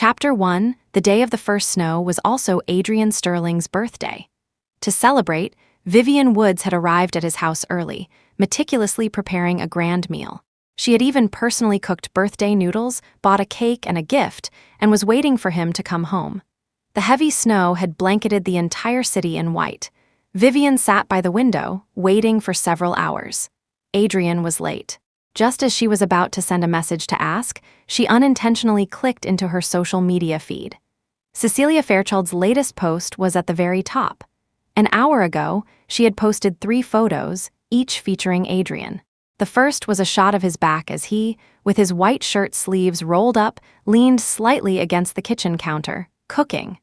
Chapter 1, the day of the first snow, was also Adrian Sterling's birthday. To celebrate, Vivian Woods had arrived at his house early, meticulously preparing a grand meal. She had even personally cooked birthday noodles, bought a cake and a gift, and was waiting for him to come home. The heavy snow had blanketed the entire city in white. Vivian sat by the window, waiting for several hours. Adrian was late. Just as she was about to send a message to ask, she unintentionally clicked into her social media feed. Cecilia Fairchild's latest post was at the very top. An hour ago, she had posted 3 photos, each featuring Adrian. The first was a shot of his back as he, with his white shirt sleeves rolled up, leaned slightly against the kitchen counter, cooking.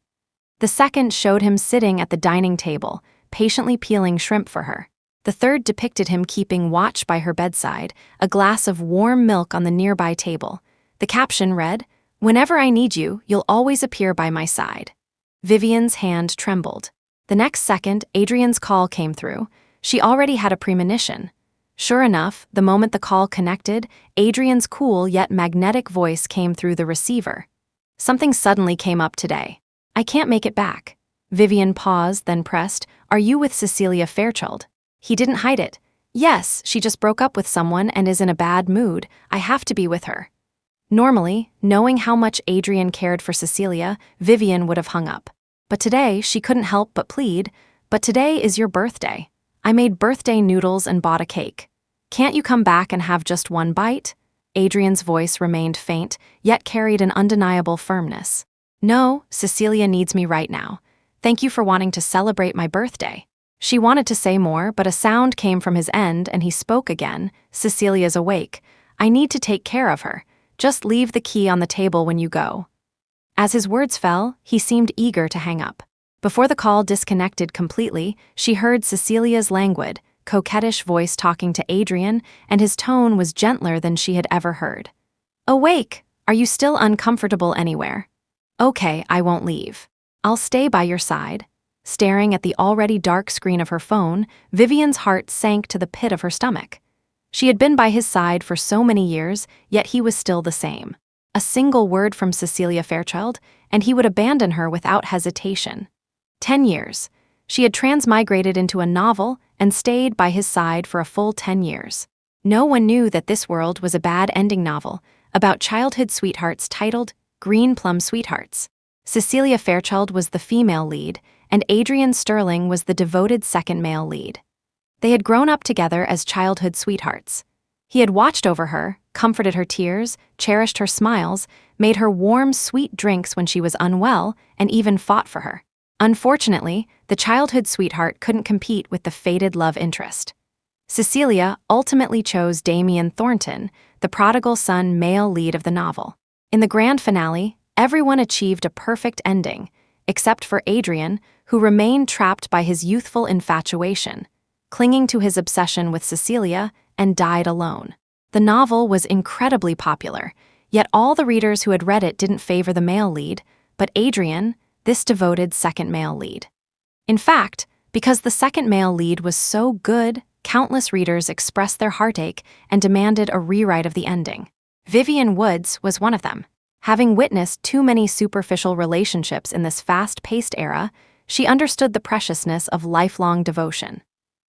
The second showed him sitting at the dining table, patiently peeling shrimp for her. The third depicted him keeping watch by her bedside, a glass of warm milk on the nearby table. The caption read, "Whenever I need you, you'll always appear by my side." Vivian's hand trembled. The next second, Adrian's call came through. She already had a premonition. Sure enough, the moment the call connected, Adrian's cool yet magnetic voice came through the receiver. "Something suddenly came up today. I can't make it back." Vivian paused, then pressed, "Are you with Cecilia Fairchild?" He didn't hide it. "Yes, she just broke up with someone and is in a bad mood. I have to be with her." Normally, knowing how much Adrian cared for Cecilia, Vivian would have hung up. But today, she couldn't help but plead, "But today is your birthday. I made birthday noodles and bought a cake. Can't you come back and have just one bite?" Adrian's voice remained faint, yet carried an undeniable firmness. "No, Cecilia needs me right now. Thank you for wanting to celebrate my birthday." She wanted to say more, but a sound came from his end and he spoke again. "Cecilia's awake. I need to take care of her. Just leave the key on the table when you go." As his words fell, he seemed eager to hang up. Before the call disconnected completely, she heard Cecilia's languid, coquettish voice talking to Adrian, and his tone was gentler than she had ever heard. "Awake! Are you still uncomfortable anywhere?" "Okay, I won't leave. I'll stay by your side." Staring at the already dark screen of her phone, Vivian's heart sank to the pit of her stomach. She had been by his side for so many years, yet he was still the same. A single word from Cecilia Fairchild, and he would abandon her without hesitation. 10 years. She had transmigrated into a novel and stayed by his side for a full 10 years. No one knew that this world was a bad-ending novel about childhood sweethearts titled Green Plum Sweethearts. Cecilia Fairchild was the female lead, and Adrian Sterling was the devoted second male lead. They had grown up together as childhood sweethearts. He had watched over her, comforted her tears, cherished her smiles, made her warm, sweet drinks when she was unwell, and even fought for her. Unfortunately, the childhood sweetheart couldn't compete with the fated love interest. Cecilia ultimately chose Damien Thornton, the prodigal son male lead of the novel. In the grand finale, everyone achieved a perfect ending, except for Adrian, who remained trapped by his youthful infatuation, clinging to his obsession with Cecilia, and died alone. The novel was incredibly popular, yet all the readers who had read it didn't favor the male lead, but Adrian, this devoted second male lead. In fact, because the second male lead was so good, countless readers expressed their heartache and demanded a rewrite of the ending. Vivian Woods was one of them. Having witnessed too many superficial relationships in this fast-paced era, she understood the preciousness of lifelong devotion.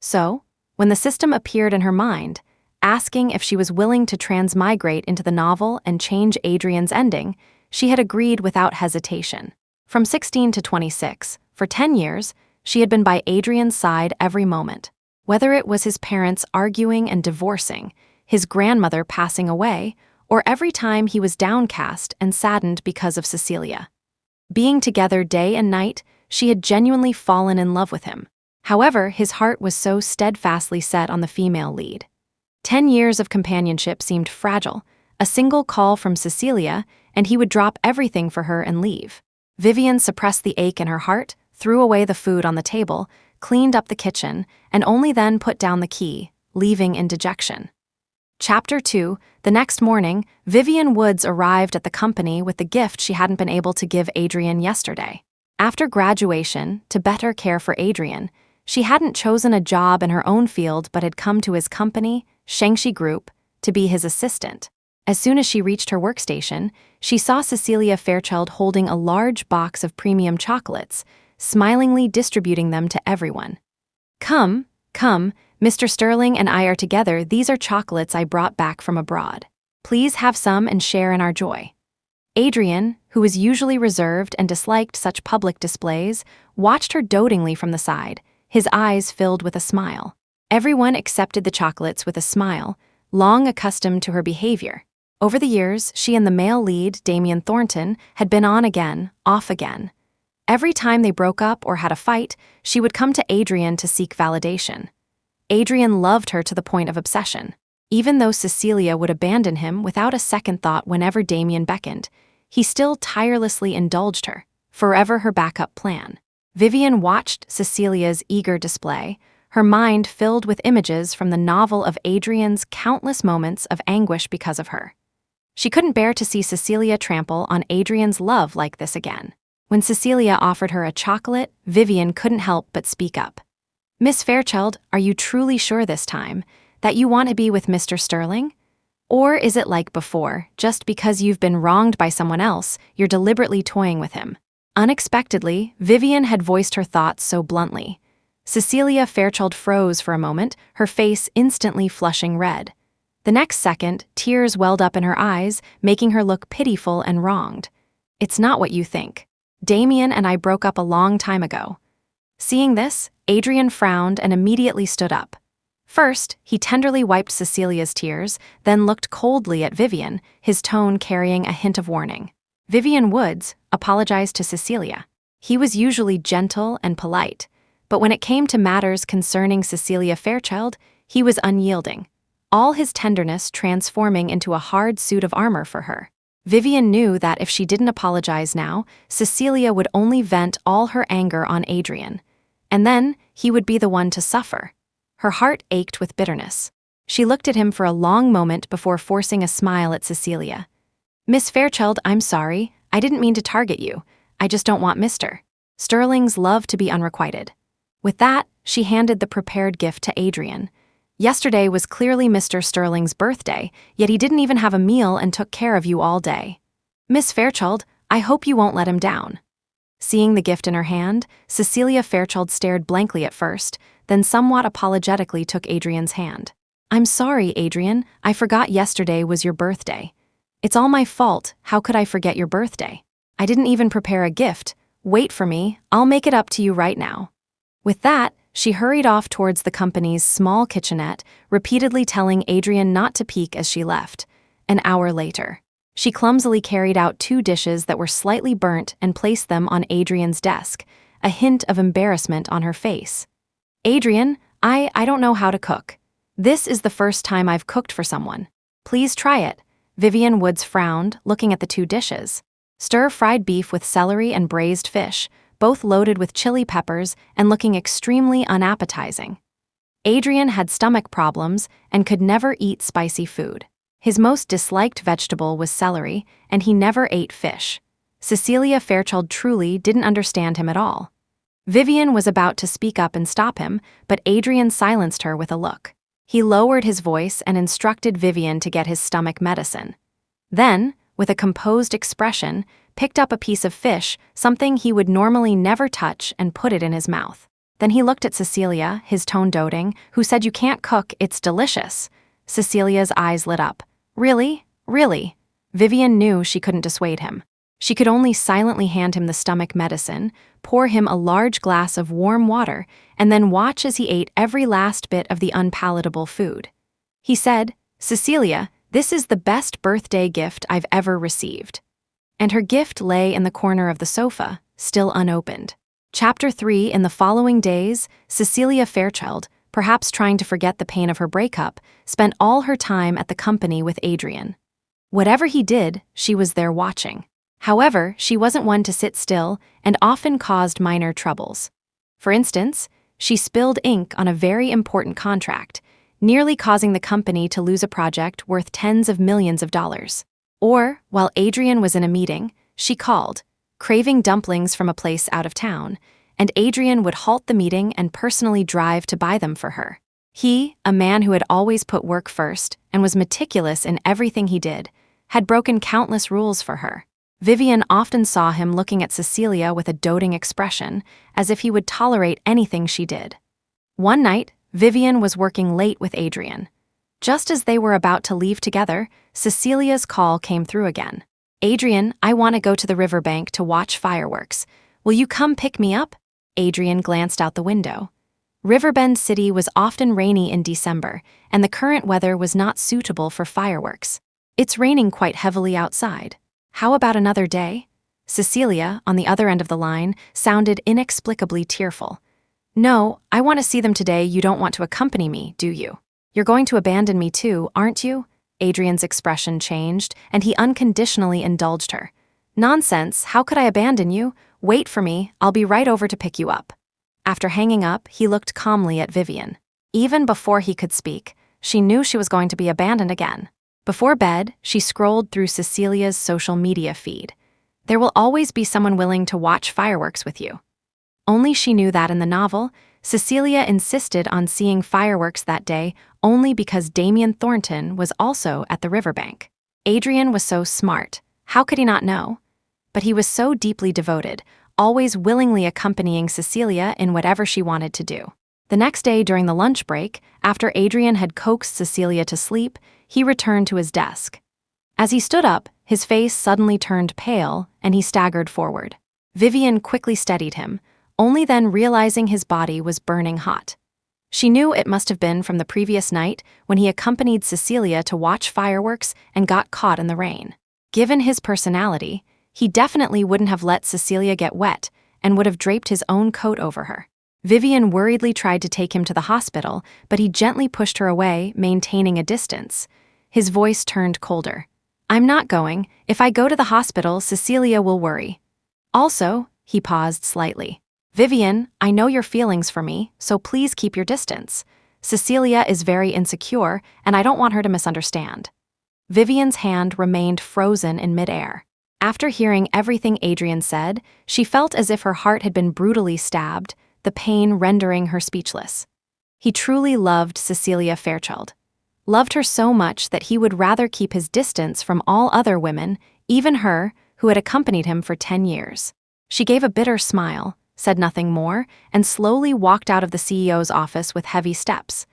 So, when the system appeared in her mind, asking if she was willing to transmigrate into the novel and change Adrian's ending, she had agreed without hesitation. From 16 to 26, for 10 years, she had been by Adrian's side every moment. Whether it was his parents arguing and divorcing, his grandmother passing away, or every time he was downcast and saddened because of Cecilia. Being together day and night, she had genuinely fallen in love with him. However, his heart was so steadfastly set on the female lead. 10 years of companionship seemed fragile. A single call from Cecilia, and he would drop everything for her and leave. Vivian suppressed the ache in her heart, threw away the food on the table, cleaned up the kitchen, and only then put down the key, leaving in dejection. Chapter 2, the next morning, Vivian Woods arrived at the company with the gift she hadn't been able to give Adrian yesterday. After graduation, to better care for Adrian, she hadn't chosen a job in her own field but had come to his company, Shangxi Group, to be his assistant. As soon as she reached her workstation, she saw Cecilia Fairchild holding a large box of premium chocolates, smilingly distributing them to everyone. Come, Mr. Sterling and I are together. These are chocolates I brought back from abroad. Please have some and share in our joy. Adrian, who was usually reserved and disliked such public displays, watched her dotingly from the side, his eyes filled with a smile. Everyone accepted the chocolates with a smile, long accustomed to her behavior. Over the years, she and the male lead, Damien Thornton, had been on again, off again. Every time they broke up or had a fight, she would come to Adrian to seek validation. Adrian loved her to the point of obsession. Even though Cecilia would abandon him without a second thought whenever Damien beckoned, he still tirelessly indulged her, forever her backup plan. Vivian watched Cecilia's eager display, her mind filled with images from the novel of Adrian's countless moments of anguish because of her. She couldn't bear to see Cecilia trample on Adrian's love like this again. When Cecilia offered her a chocolate, Vivian couldn't help but speak up. Miss Fairchild, are you truly sure this time that you want to be with Mr. Sterling? Or is it like before, just because you've been wronged by someone else, you're deliberately toying with him? Unexpectedly, Vivian had voiced her thoughts so bluntly. Cecilia Fairchild froze for a moment, her face instantly flushing red. The next second, tears welled up in her eyes, making her look pitiful and wronged. It's not what you think. Damien and I broke up a long time ago. Seeing this, Adrian frowned and immediately stood up. First, he tenderly wiped Cecilia's tears, then looked coldly at Vivian, his tone carrying a hint of warning. Vivian Woods apologized to Cecilia. He was usually gentle and polite, but when it came to matters concerning Cecilia Fairchild, he was unyielding, all his tenderness transforming into a hard suit of armor for her. Vivian knew that if she didn't apologize now, Cecilia would only vent all her anger on Adrian, and then he would be the one to suffer. Her heart ached with bitterness. She looked at him for a long moment before forcing a smile at Cecilia. Miss Fairchild, I'm sorry. I didn't mean to target you. I just don't want Mr. Sterling's love to be unrequited. With that, she handed the prepared gift to Adrian. Yesterday was clearly Mr. Sterling's birthday, yet he didn't even have a meal and took care of you all day. Miss Fairchild, I hope you won't let him down. Seeing the gift in her hand, Cecilia Fairchild stared blankly at first, then somewhat apologetically took Adrian's hand. I'm sorry, Adrian. I forgot yesterday was your birthday. It's all my fault. How could I forget your birthday? I didn't even prepare a gift. Wait for me. I'll make it up to you right now. With that, she hurried off towards the company's small kitchenette, repeatedly telling Adrian not to peek as she left. An hour later, she clumsily carried out 2 dishes that were slightly burnt and placed them on Adrian's desk, a hint of embarrassment on her face. Adrian, I don't know how to cook. This is the first time I've cooked for someone. Please try it. Vivian Woods frowned, looking at the 2 dishes. Stir-fried beef with celery and braised fish, both loaded with chili peppers and looking extremely unappetizing. Adrian had stomach problems and could never eat spicy food. His most disliked vegetable was celery, and he never ate fish. Cecilia Fairchild truly didn't understand him at all. Vivian was about to speak up and stop him, but Adrian silenced her with a look. He lowered his voice and instructed Vivian to get his stomach medicine. Then, with a composed expression, picked up a piece of fish, something he would normally never touch, and put it in his mouth. Then he looked at Cecilia, his tone doting, who said, "You can't cook, it's delicious." Cecilia's eyes lit up. Really? Really? Vivian knew she couldn't dissuade him. She could only silently hand him the stomach medicine, pour him a large glass of warm water, and then watch as he ate every last bit of the unpalatable food. He said, "Cecilia, this is the best birthday gift I've ever received." And her gift lay in the corner of the sofa, still unopened. Chapter 3. In the following days, Cecilia Fairchild, perhaps trying to forget the pain of her breakup, spent all her time at the company with Adrian. Whatever he did, she was there watching. However, she wasn't one to sit still and often caused minor troubles. For instance, she spilled ink on a very important contract, nearly causing the company to lose a project worth tens of millions of dollars. Or, while Adrian was in a meeting, she called, craving dumplings from a place out of town, and Adrian would halt the meeting and personally drive to buy them for her. He, a man who had always put work first and was meticulous in everything he did, had broken countless rules for her. Vivian often saw him looking at Cecilia with a doting expression, as if he would tolerate anything she did. One night, Vivian was working late with Adrian. Just as they were about to leave together, Cecilia's call came through again. "Adrian, I want to go to the riverbank to watch fireworks. Will you come pick me up?" Adrian glanced out the window. Riverbend City was often rainy in December, and the current weather was not suitable for fireworks. "It's raining quite heavily outside. How about another day?" Cecilia, on the other end of the line, sounded inexplicably tearful. "No, I want to see them today. You don't want to accompany me, do you? You're going to abandon me too, aren't you?" Adrian's expression changed, and he unconditionally indulged her. "Nonsense, how could I abandon you? Wait for me, I'll be right over to pick you up." After hanging up, he looked calmly at Vivian. Even before he could speak, she knew she was going to be abandoned again. Before bed, she scrolled through Cecilia's social media feed. There will always be someone willing to watch fireworks with you. Only she knew that in the novel, Cecilia insisted on seeing fireworks that day only because Damien Thornton was also at the riverbank. Adrian was so smart, how could he not know? But he was so deeply devoted, always willingly accompanying Cecilia in whatever she wanted to do. The next day during the lunch break, after Adrian had coaxed Cecilia to sleep, he returned to his desk. As he stood up, his face suddenly turned pale and he staggered forward. Vivian quickly steadied him, only then realizing his body was burning hot. She knew it must have been from the previous night when he accompanied Cecilia to watch fireworks and got caught in the rain. Given his personality, he definitely wouldn't have let Cecilia get wet and would have draped his own coat over her. Vivian worriedly tried to take him to the hospital, but he gently pushed her away, maintaining a distance. His voice turned colder. "I'm not going. If I go to the hospital, Cecilia will worry." "Also," he paused slightly. "Vivian, I know your feelings for me, so please keep your distance. Cecilia is very insecure, and I don't want her to misunderstand." Vivian's hand remained frozen in midair. After hearing everything Adrian said, she felt as if her heart had been brutally stabbed, the pain rendering her speechless. He truly loved Cecilia Fairchild. Loved her so much that he would rather keep his distance from all other women, even her, who had accompanied him for 10 years. She gave a bitter smile, said nothing more, and slowly walked out of the CEO's office with heavy steps.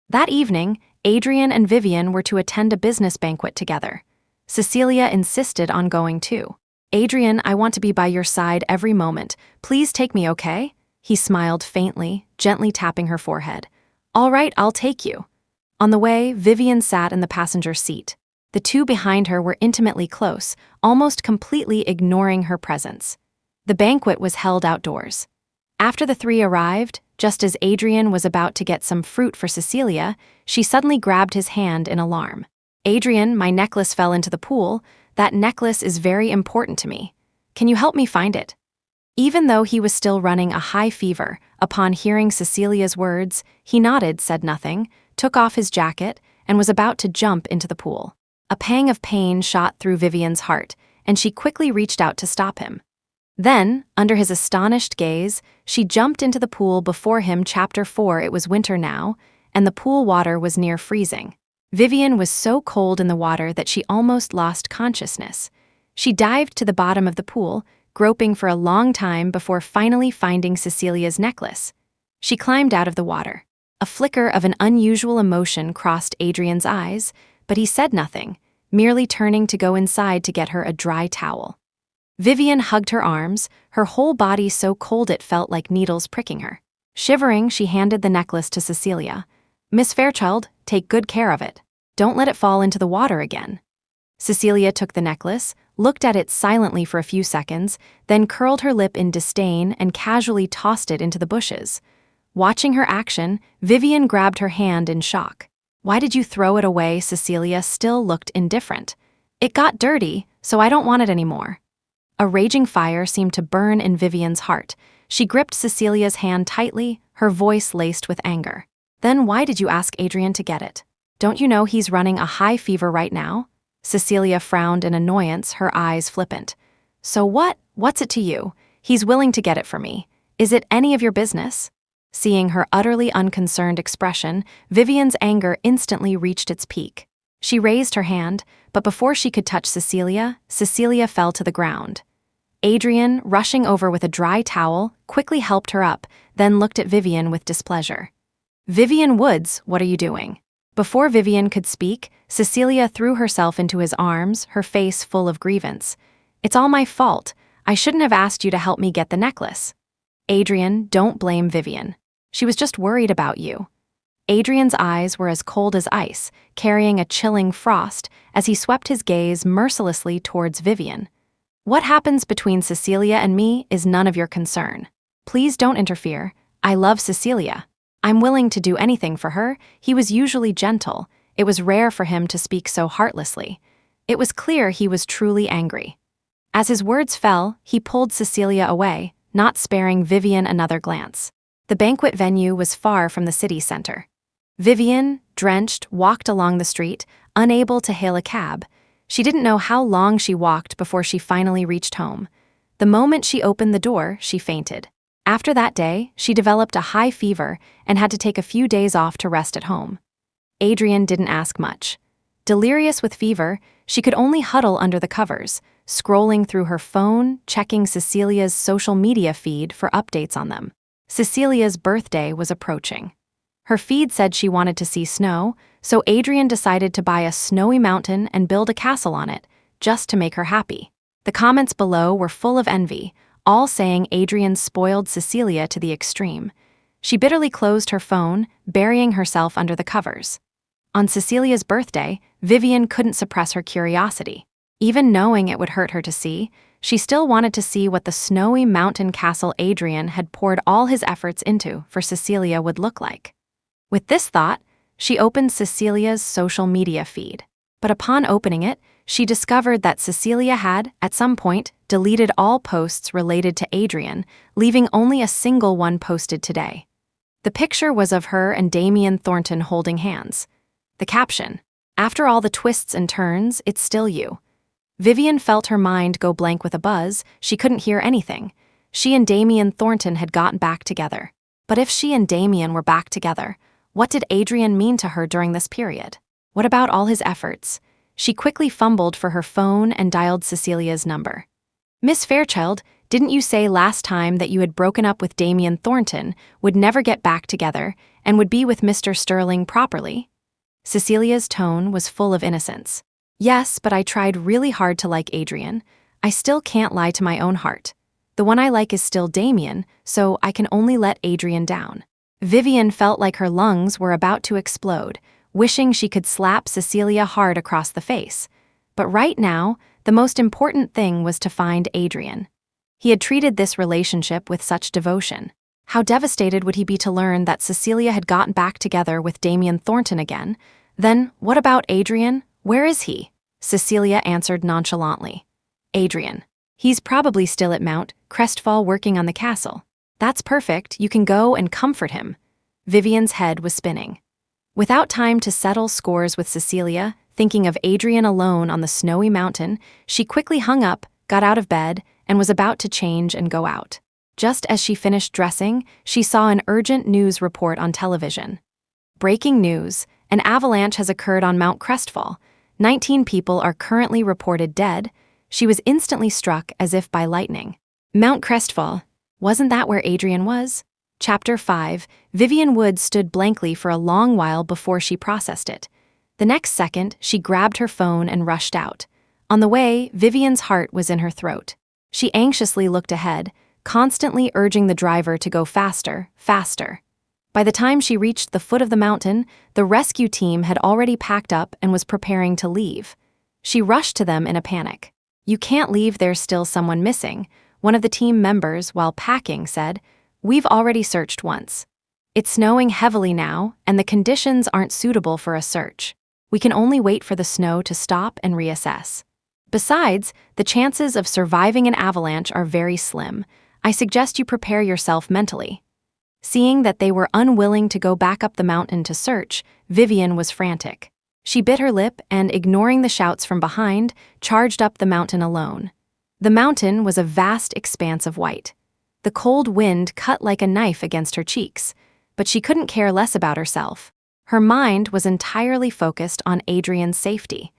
That evening, Adrian and Vivian were to attend a business banquet together. Cecilia insisted on going too. "Adrian, I want to be by your side every moment. Please take me, okay?" He smiled faintly, gently tapping her forehead. "All right, I'll take you." On the way, Vivian sat in the passenger seat. The two behind her were intimately close, almost completely ignoring her presence. The banquet was held outdoors. After the three arrived, just as Adrian was about to get some fruit for Cecilia, she suddenly grabbed his hand in alarm. "Adrian, my necklace fell into the pool. That necklace is very important to me. Can you help me find it?" Even though he was still running a high fever, upon hearing Cecilia's words, he nodded, said nothing, took off his jacket, and was about to jump into the pool. A pang of pain shot through Vivian's heart, and she quickly reached out to stop him. Then, under his astonished gaze, she jumped into the pool before him. Chapter 4. It was winter now, and the pool water was near freezing. Vivian was so cold in the water that she almost lost consciousness. She dived to the bottom of the pool, groping for a long time before finally finding Cecilia's necklace. She climbed out of the water. A flicker of an unusual emotion crossed Adrian's eyes, but he said nothing, merely turning to go inside to get her a dry towel. Vivian hugged her arms, her whole body so cold it felt like needles pricking her. Shivering, she handed the necklace to Cecilia. "Miss Fairchild, take good care of it. Don't let it fall into the water again." Cecilia took the necklace, looked at it silently for a few seconds, then curled her lip in disdain and casually tossed it into the bushes. Watching her action, Vivian grabbed her hand in shock. "Why did you throw it away?" Cecilia still looked indifferent. "It got dirty, so I don't want it anymore." A raging fire seemed to burn in Vivian's heart. She gripped Cecilia's hand tightly, her voice laced with anger. "Then why did you ask Adrian to get it? Don't you know he's running a high fever right now?" Cecilia frowned in annoyance, her eyes flippant. "So what? What's it to you? He's willing to get it for me. Is it any of your business?" Seeing her utterly unconcerned expression, Vivian's anger instantly reached its peak. She raised her hand, but before she could touch Cecilia, Cecilia fell to the ground. Adrian, rushing over with a dry towel, quickly helped her up, then looked at Vivian with displeasure. "Vivian Woods, what are you doing?" Before Vivian could speak, Cecilia threw herself into his arms, her face full of grievance. "It's all my fault. I shouldn't have asked you to help me get the necklace." "Adrian, don't blame Vivian. She was just worried about you." Adrian's eyes were as cold as ice, carrying a chilling frost as he swept his gaze mercilessly towards Vivian. "What happens between Cecilia and me is none of your concern. Please don't interfere. I love Cecilia. I'm willing to do anything for her." He was usually gentle. It was rare for him to speak so heartlessly. It was clear he was truly angry. As his words fell, he pulled Cecilia away, not sparing Vivian another glance. The banquet venue was far from the city center. Vivian, drenched, walked along the street, unable to hail a cab. She didn't know how long she walked before she finally reached home. The moment she opened the door, she fainted. After that day, she developed a high fever and had to take a few days off to rest at home. Adrian didn't ask much. Delirious with fever, she could only huddle under the covers, scrolling through her phone, checking Cecilia's social media feed for updates on them. Cecilia's birthday was approaching. Her feed said she wanted to see snow, so Adrian decided to buy a snowy mountain and build a castle on it, just to make her happy. The comments below were full of envy, all saying Adrian spoiled Cecilia to the extreme. She bitterly closed her phone, burying herself under the covers. On Cecilia's birthday, Vivian couldn't suppress her curiosity. Even knowing it would hurt her to see, she still wanted to see what the snowy mountain castle Adrian had poured all his efforts into for Cecilia would look like. With this thought, she opened Cecilia's social media feed. But upon opening it, she discovered that Cecilia had, at some point, deleted all posts related to Adrian, leaving only a single one posted today. The picture was of her and Damien Thornton holding hands. The caption, "After all the twists and turns, it's still you." Vivian felt her mind go blank with a buzz. She couldn't hear anything. She and Damien Thornton had gotten back together. But if she and Damien were back together, what did Adrian mean to her during this period? What about all his efforts? She quickly fumbled for her phone and dialed Cecilia's number. "Miss Fairchild, didn't you say last time that you had broken up with Damien Thornton, would never get back together, and would be with Mr. Sterling properly?" Cecilia's tone was full of innocence. "Yes, but I tried really hard to like Adrian. I still can't lie to my own heart. The one I like is still Damien, so I can only let Adrian down." Vivian felt like her lungs were about to explode, wishing she could slap Cecilia hard across the face. But right now, the most important thing was to find Adrian. He had treated this relationship with such devotion. How devastated would he be to learn that Cecilia had gotten back together with Damien Thornton again? Then, what about Adrian? Where is he? Cecilia answered nonchalantly. "Adrian. He's probably still at Mount Crestfall working on the castle." "That's perfect, you can go and comfort him." Vivian's head was spinning. Without time to settle scores with Cecilia, thinking of Adrian alone on the snowy mountain, she quickly hung up, got out of bed, and was about to change and go out. Just as she finished dressing, she saw an urgent news report on television. "Breaking news, an avalanche has occurred on Mount Crestfall. 19 people are currently reported dead." She was instantly struck as if by lightning. Mount Crestfall. Wasn't that where Adrian was? Chapter 5. Vivian Woods stood blankly for a long while before she processed it. The next second, she grabbed her phone and rushed out. On the way, Vivian's heart was in her throat. She anxiously looked ahead, constantly urging the driver to go faster, faster. By the time she reached the foot of the mountain, the rescue team had already packed up and was preparing to leave. She rushed to them in a panic. "You can't leave, there's still someone missing," one of the team members, while packing, said. "We've already searched once. It's snowing heavily now, and the conditions aren't suitable for a search. We can only wait for the snow to stop and reassess. Besides, the chances of surviving an avalanche are very slim. I suggest you prepare yourself mentally." Seeing that they were unwilling to go back up the mountain to search, Vivian was frantic. She bit her lip and, ignoring the shouts from behind, charged up the mountain alone. The mountain was a vast expanse of white. The cold wind cut like a knife against her cheeks, but she couldn't care less about herself. Her mind was entirely focused on Adrian's safety.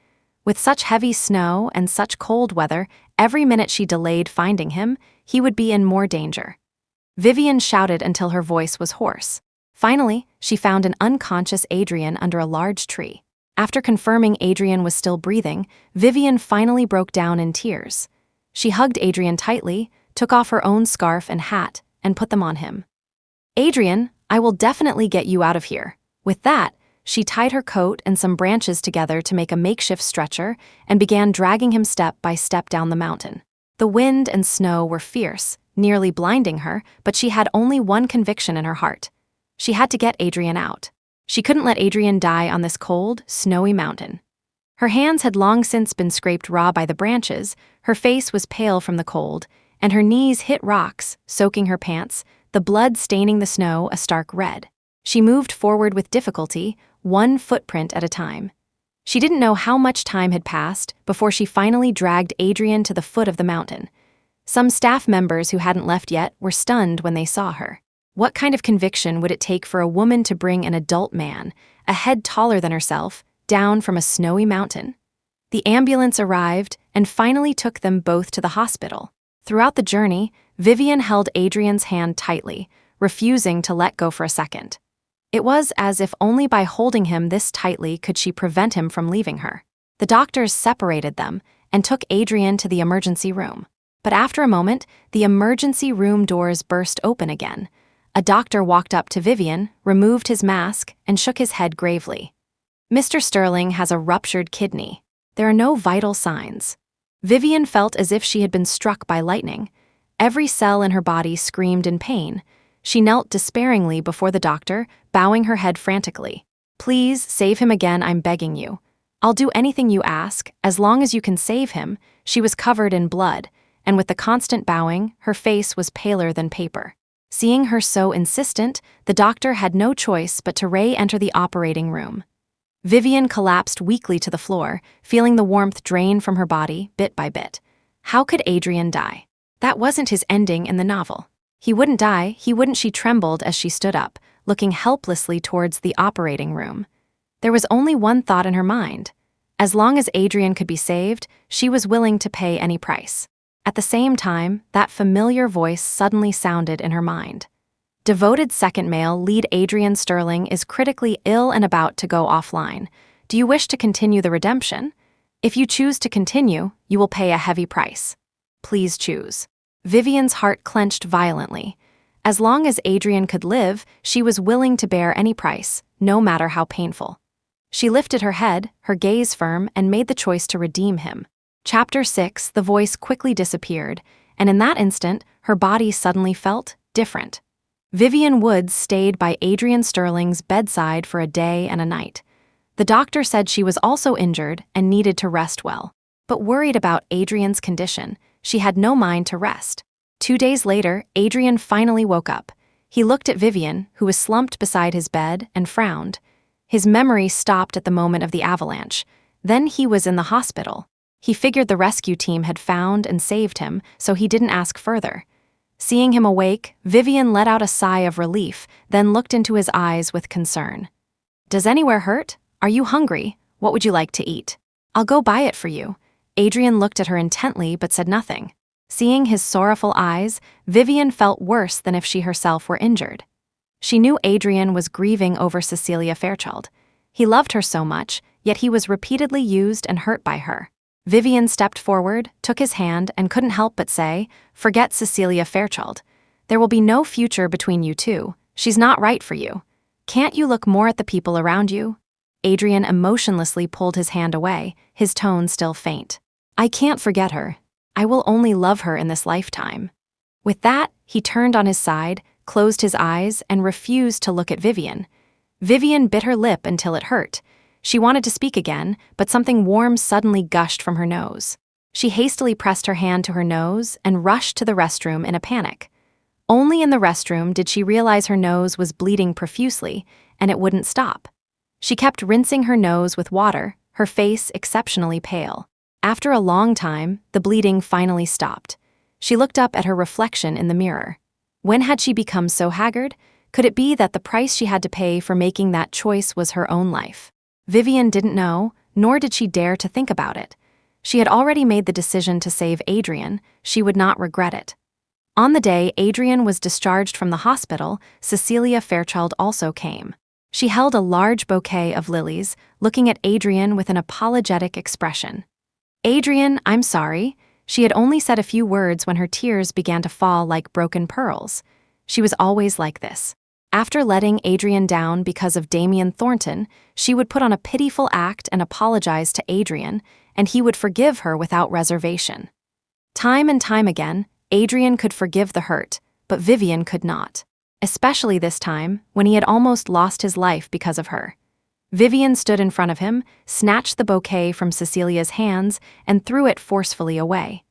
With such heavy snow and such cold weather, every minute she delayed finding him, he would be in more danger. Vivian shouted until her voice was hoarse. Finally, she found an unconscious Adrian under a large tree. After confirming Adrian was still breathing, Vivian finally broke down in tears. She hugged Adrian tightly, took off her own scarf and hat, and put them on him. "Adrian, I will definitely get you out of here." With that, she tied her coat and some branches together to make a makeshift stretcher and began dragging him step by step down the mountain. The wind and snow were fierce, nearly blinding her, but she had only one conviction in her heart. She had to get Adrian out. She couldn't let Adrian die on this cold, snowy mountain. Her hands had long since been scraped raw by the branches, her face was pale from the cold, and her knees hit rocks, soaking her pants, the blood staining the snow a stark red. She moved forward with difficulty, one footprint at a time. She didn't know how much time had passed before she finally dragged Adrian to the foot of the mountain. Some staff members who hadn't left yet were stunned when they saw her. What kind of conviction would it take for a woman to bring an adult man, a head taller than herself, down from a snowy mountain? The ambulance arrived and finally took them both to the hospital. Throughout the journey, Vivian held Adrian's hand tightly, refusing to let go for a second. It was as if only by holding him this tightly could she prevent him from leaving her. The doctors separated them and took Adrian to the emergency room. But after a moment, the emergency room doors burst open again. A doctor walked up to Vivian, removed his mask, and shook his head gravely. "Mr. Sterling has a ruptured kidney. There are no vital signs." Vivian felt as if she had been struck by lightning. Every cell in her body screamed in pain. She knelt despairingly before the doctor, bowing her head frantically. "Please, save him again, I'm begging you. I'll do anything you ask, as long as you can save him." She was covered in blood, and with the constant bowing, her face was paler than paper. Seeing her so insistent, the doctor had no choice but to re-enter the operating room. Vivian collapsed weakly to the floor, feeling the warmth drain from her body bit by bit. How could Adrian die? That wasn't his ending in the novel. He wouldn't die, he wouldn't. She trembled as she stood up, looking helplessly towards the operating room. There was only one thought in her mind. As long as Adrian could be saved, she was willing to pay any price. At the same time, that familiar voice suddenly sounded in her mind. "Devoted second male lead Adrian Sterling is critically ill and about to go offline. Do you wish to continue the redemption? If you choose to continue, you will pay a heavy price. Please choose." Vivian's heart clenched violently. As long as Adrian could live, she was willing to bear any price, no matter how painful. She lifted her head, her gaze firm, and made the choice to redeem him. Chapter 6, the voice quickly disappeared, and in that instant, her body suddenly felt different. Vivian Woods stayed by Adrian Sterling's bedside for a day and a night. The doctor said she was also injured and needed to rest well. But worried about Adrian's condition, she had no mind to rest. 2 days later, Adrian finally woke up. He looked at Vivian, who was slumped beside his bed, and frowned. His memory stopped at the moment of the avalanche. Then he was in the hospital. He figured the rescue team had found and saved him, so he didn't ask further. Seeing him awake, Vivian let out a sigh of relief, then looked into his eyes with concern. "Does anywhere hurt? Are you hungry? What would you like to eat? I'll go buy it for you." Adrian looked at her intently but said nothing. Seeing his sorrowful eyes, Vivian felt worse than if she herself were injured. She knew Adrian was grieving over Cecilia Fairchild. He loved her so much, yet he was repeatedly used and hurt by her. Vivian stepped forward, took his hand, and couldn't help but say, "Forget Cecilia Fairchild. There will be no future between you two. She's not right for you. Can't you look more at the people around you?" Adrian emotionlessly pulled his hand away, his tone still faint. "I can't forget her. I will only love her in this lifetime." With that, he turned on his side, closed his eyes, and refused to look at Vivian. Vivian bit her lip until it hurt. She wanted to speak again, but something warm suddenly gushed from her nose. She hastily pressed her hand to her nose and rushed to the restroom in a panic. Only in the restroom did she realize her nose was bleeding profusely, and it wouldn't stop. She kept rinsing her nose with water, her face exceptionally pale. After a long time, the bleeding finally stopped. She looked up at her reflection in the mirror. When had she become so haggard? Could it be that the price she had to pay for making that choice was her own life? Vivian didn't know, nor did she dare to think about it. She had already made the decision to save Adrian. She would not regret it. On the day Adrian was discharged from the hospital, Cecilia Fairchild also came. She held a large bouquet of lilies, looking at Adrian with an apologetic expression. "Adrian, I'm sorry." She had only said a few words when her tears began to fall like broken pearls. She was always like this. After letting Adrian down because of Damian Thornton, she would put on a pitiful act and apologize to Adrian, and he would forgive her without reservation. Time and time again, Adrian could forgive the hurt, but Vivian could not. Especially this time, when he had almost lost his life because of her. Vivian stood in front of him, snatched the bouquet from Cecilia's hands, and threw it forcefully away.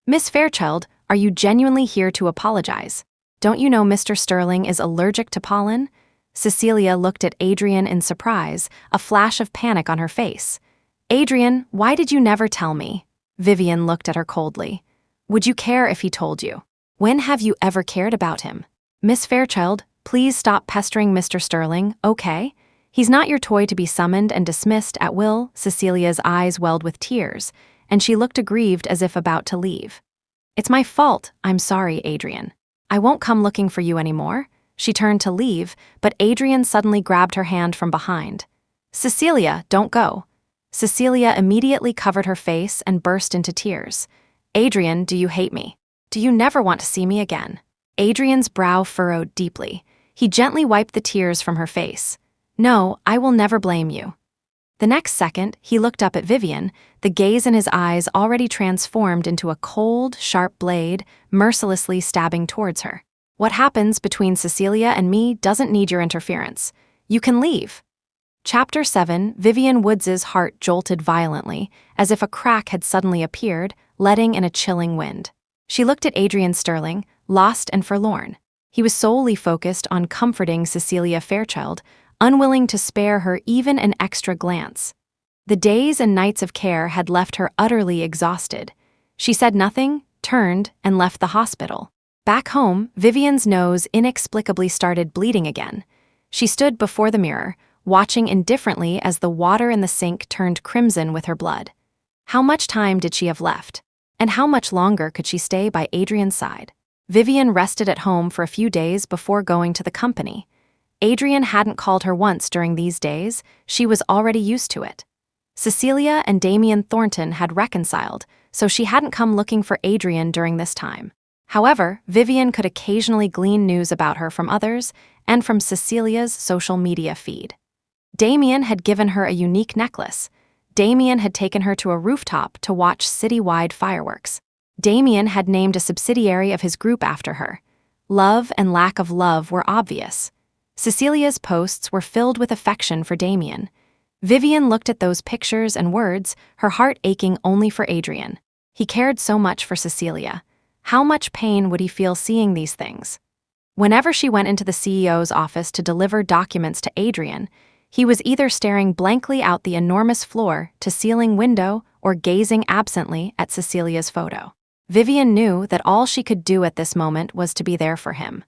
"Miss Fairchild, are you genuinely here to apologize? Don't you know Mr. Sterling is allergic to pollen?" Cecilia looked at Adrian in surprise, a flash of panic on her face. "Adrian, why did you never tell me?" Vivian looked at her coldly. "Would you care if he told you? When have you ever cared about him? Miss Fairchild, please stop pestering Mr. Sterling, okay? He's not your toy to be summoned and dismissed at will." Cecilia's eyes welled with tears, and she looked aggrieved as if about to leave. "It's my fault. I'm sorry, Adrian. I won't come looking for you anymore." She turned to leave, but Adrian suddenly grabbed her hand from behind. "Cecilia, don't go." Cecilia immediately covered her face and burst into tears. "Adrian, do you hate me? Do you never want to see me again?" Adrian's brow furrowed deeply. He gently wiped the tears from her face. "No, I will never blame you." The next second, he looked up at Vivian, the gaze in his eyes already transformed into a cold, sharp blade, mercilessly stabbing towards her. "What happens between Cecilia and me doesn't need your interference. You can leave." Chapter 7. Vivian Woods's heart jolted violently, as if a crack had suddenly appeared, letting in a chilling wind. She looked at Adrian Sterling, lost and forlorn. He was solely focused on comforting Cecilia Fairchild, unwilling to spare her even an extra glance. The days and nights of care had left her utterly exhausted. She said nothing, turned, and left the hospital. Back home, Vivian's nose inexplicably started bleeding again. She stood before the mirror, watching indifferently as the water in the sink turned crimson with her blood. How much time did she have left? And how much longer could she stay by Adrian's side? Vivian rested at home for a few days before going to the company. Adrian hadn't called her once during these days. She was already used to it. Cecilia and Damian Thornton had reconciled, so she hadn't come looking for Adrian during this time. However, Vivian could occasionally glean news about her from others and from Cecilia's social media feed. Damian had given her a unique necklace. Damian had taken her to a rooftop to watch citywide fireworks. Damian had named a subsidiary of his group after her. Love and lack of love were obvious. Cecilia's posts were filled with affection for Damian. Vivian looked at those pictures and words, her heart aching only for Adrian. He cared so much for Cecilia. How much pain would he feel seeing these things? Whenever she went into the CEO's office to deliver documents to Adrian, he was either staring blankly out the enormous floor-to-ceiling window or gazing absently at Cecilia's photo. Vivian knew that all she could do at this moment was to be there for him.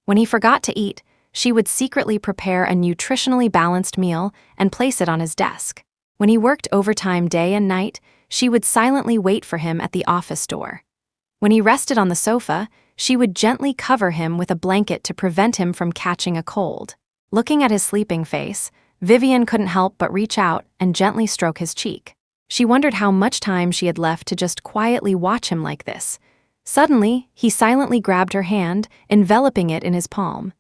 When he forgot to eat, she would secretly prepare a nutritionally balanced meal and place it on his desk. When he worked overtime day and night, she would silently wait for him at the office door. When he rested on the sofa, she would gently cover him with a blanket to prevent him from catching a cold. Looking at his sleeping face, Vivian couldn't help but reach out and gently stroke his cheek. She wondered how much time she had left to just quietly watch him like this. Suddenly, he silently grabbed her hand, enveloping it in his palm.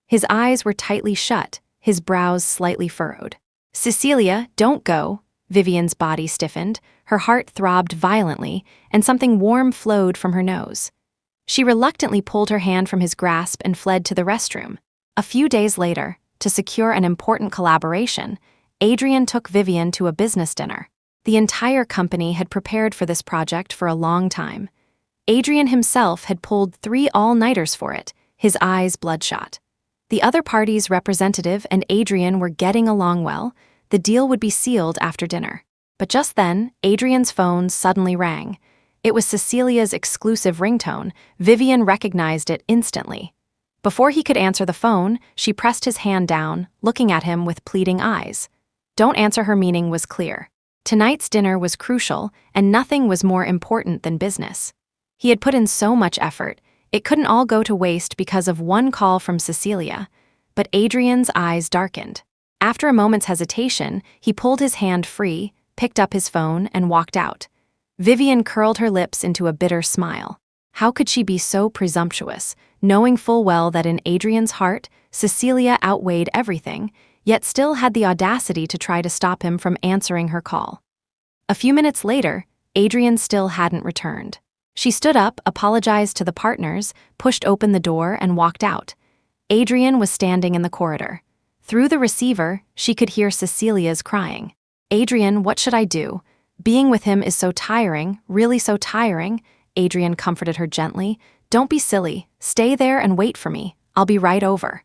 His eyes were tightly shut, his brows slightly furrowed. "Cecilia, don't go." Vivian's body stiffened, her heart throbbed violently, and something warm flowed from her nose. She reluctantly pulled her hand from his grasp and fled to the restroom. A few days later, to secure an important collaboration, Adrian took Vivian to a business dinner. The entire company had prepared for this project for a long time. Adrian himself had pulled 3 all-nighters for it, his eyes bloodshot. The other party's representative and Adrian were getting along well. The deal would be sealed after dinner. But just then, Adrian's phone suddenly rang. It was Cecilia's exclusive ringtone. Vivian recognized it instantly. Before he could answer the phone, she pressed his hand down, looking at him with pleading eyes. Don't answer. Her meaning was clear. Tonight's dinner was crucial, and nothing was more important than business. He had put in so much effort, it couldn't all go to waste because of one call from Cecilia. But Adrian's eyes darkened. After a moment's hesitation, he pulled his hand free, picked up his phone, and walked out. Vivian curled her lips into a bitter smile. How could she be so presumptuous, knowing full well that in Adrian's heart, Cecilia outweighed everything, yet still had the audacity to try to stop him from answering her call? A few minutes later, Adrian still hadn't returned. She stood up, apologized to the partners, pushed open the door, and walked out. Adrian was standing in the corridor. Through the receiver, she could hear Cecilia's crying. Adrian, what should I do? Being with him is so tiring, really so tiring. Adrian comforted her gently. Don't be silly. Stay there and wait for me. I'll be right over.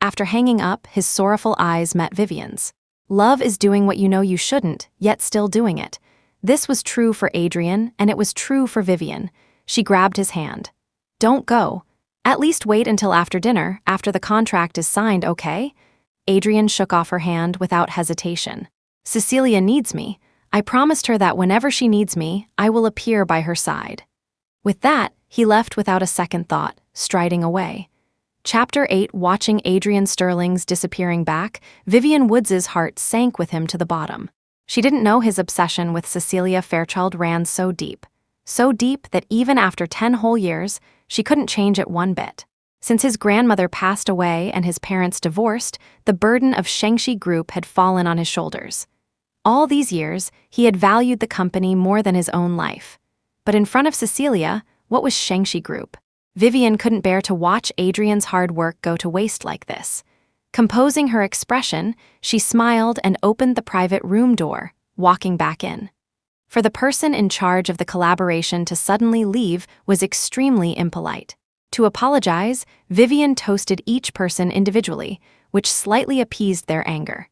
After hanging up, his sorrowful eyes met Vivian's. Love is doing what you know you shouldn't, yet still doing it. This was true for Adrian, and it was true for Vivian. She grabbed his hand. Don't go. At least wait until after dinner, after the contract is signed, okay? Adrian shook off her hand without hesitation. Cecilia needs me. I promised her that whenever she needs me, I will appear by her side. With that, he left without a second thought, striding away. Chapter 8. Watching Adrian Sterling's disappearing back, Vivian Woods's heart sank with him to the bottom. She didn't know his obsession with Cecilia Fairchild ran so deep that even after 10 whole years, she couldn't change it one bit. Since his grandmother passed away and his parents divorced, the burden of Shengshi Group had fallen on his shoulders. All these years, he had valued the company more than his own life. But in front of Cecilia, what was Shengshi Group? Vivian couldn't bear to watch Adrian's hard work go to waste like this. Composing her expression, she smiled and opened the private room door, walking back in. For the person in charge of the collaboration to suddenly leave was extremely impolite. To apologize, Vivian toasted each person individually, which slightly appeased their anger.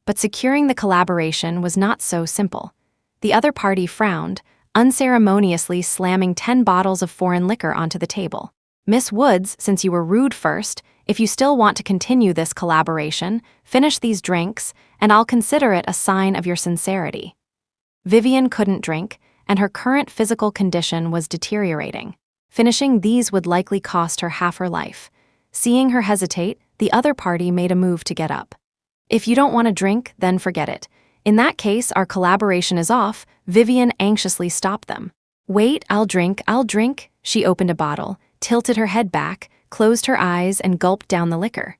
But securing the collaboration was not so simple. The other party frowned, unceremoniously slamming 10 bottles of foreign liquor onto the table. Miss Woods, since you were rude first, if you still want to continue this collaboration, finish these drinks, and I'll consider it a sign of your sincerity. Vivian couldn't drink, and her current physical condition was deteriorating. Finishing these would likely cost her half her life. Seeing her hesitate, the other party made a move to get up. If you don't want to drink, then forget it. In that case, our collaboration is off. Vivian anxiously stopped them. Wait, I'll drink. She opened a bottle, tilted her head back, closed her eyes, and gulped down the liquor.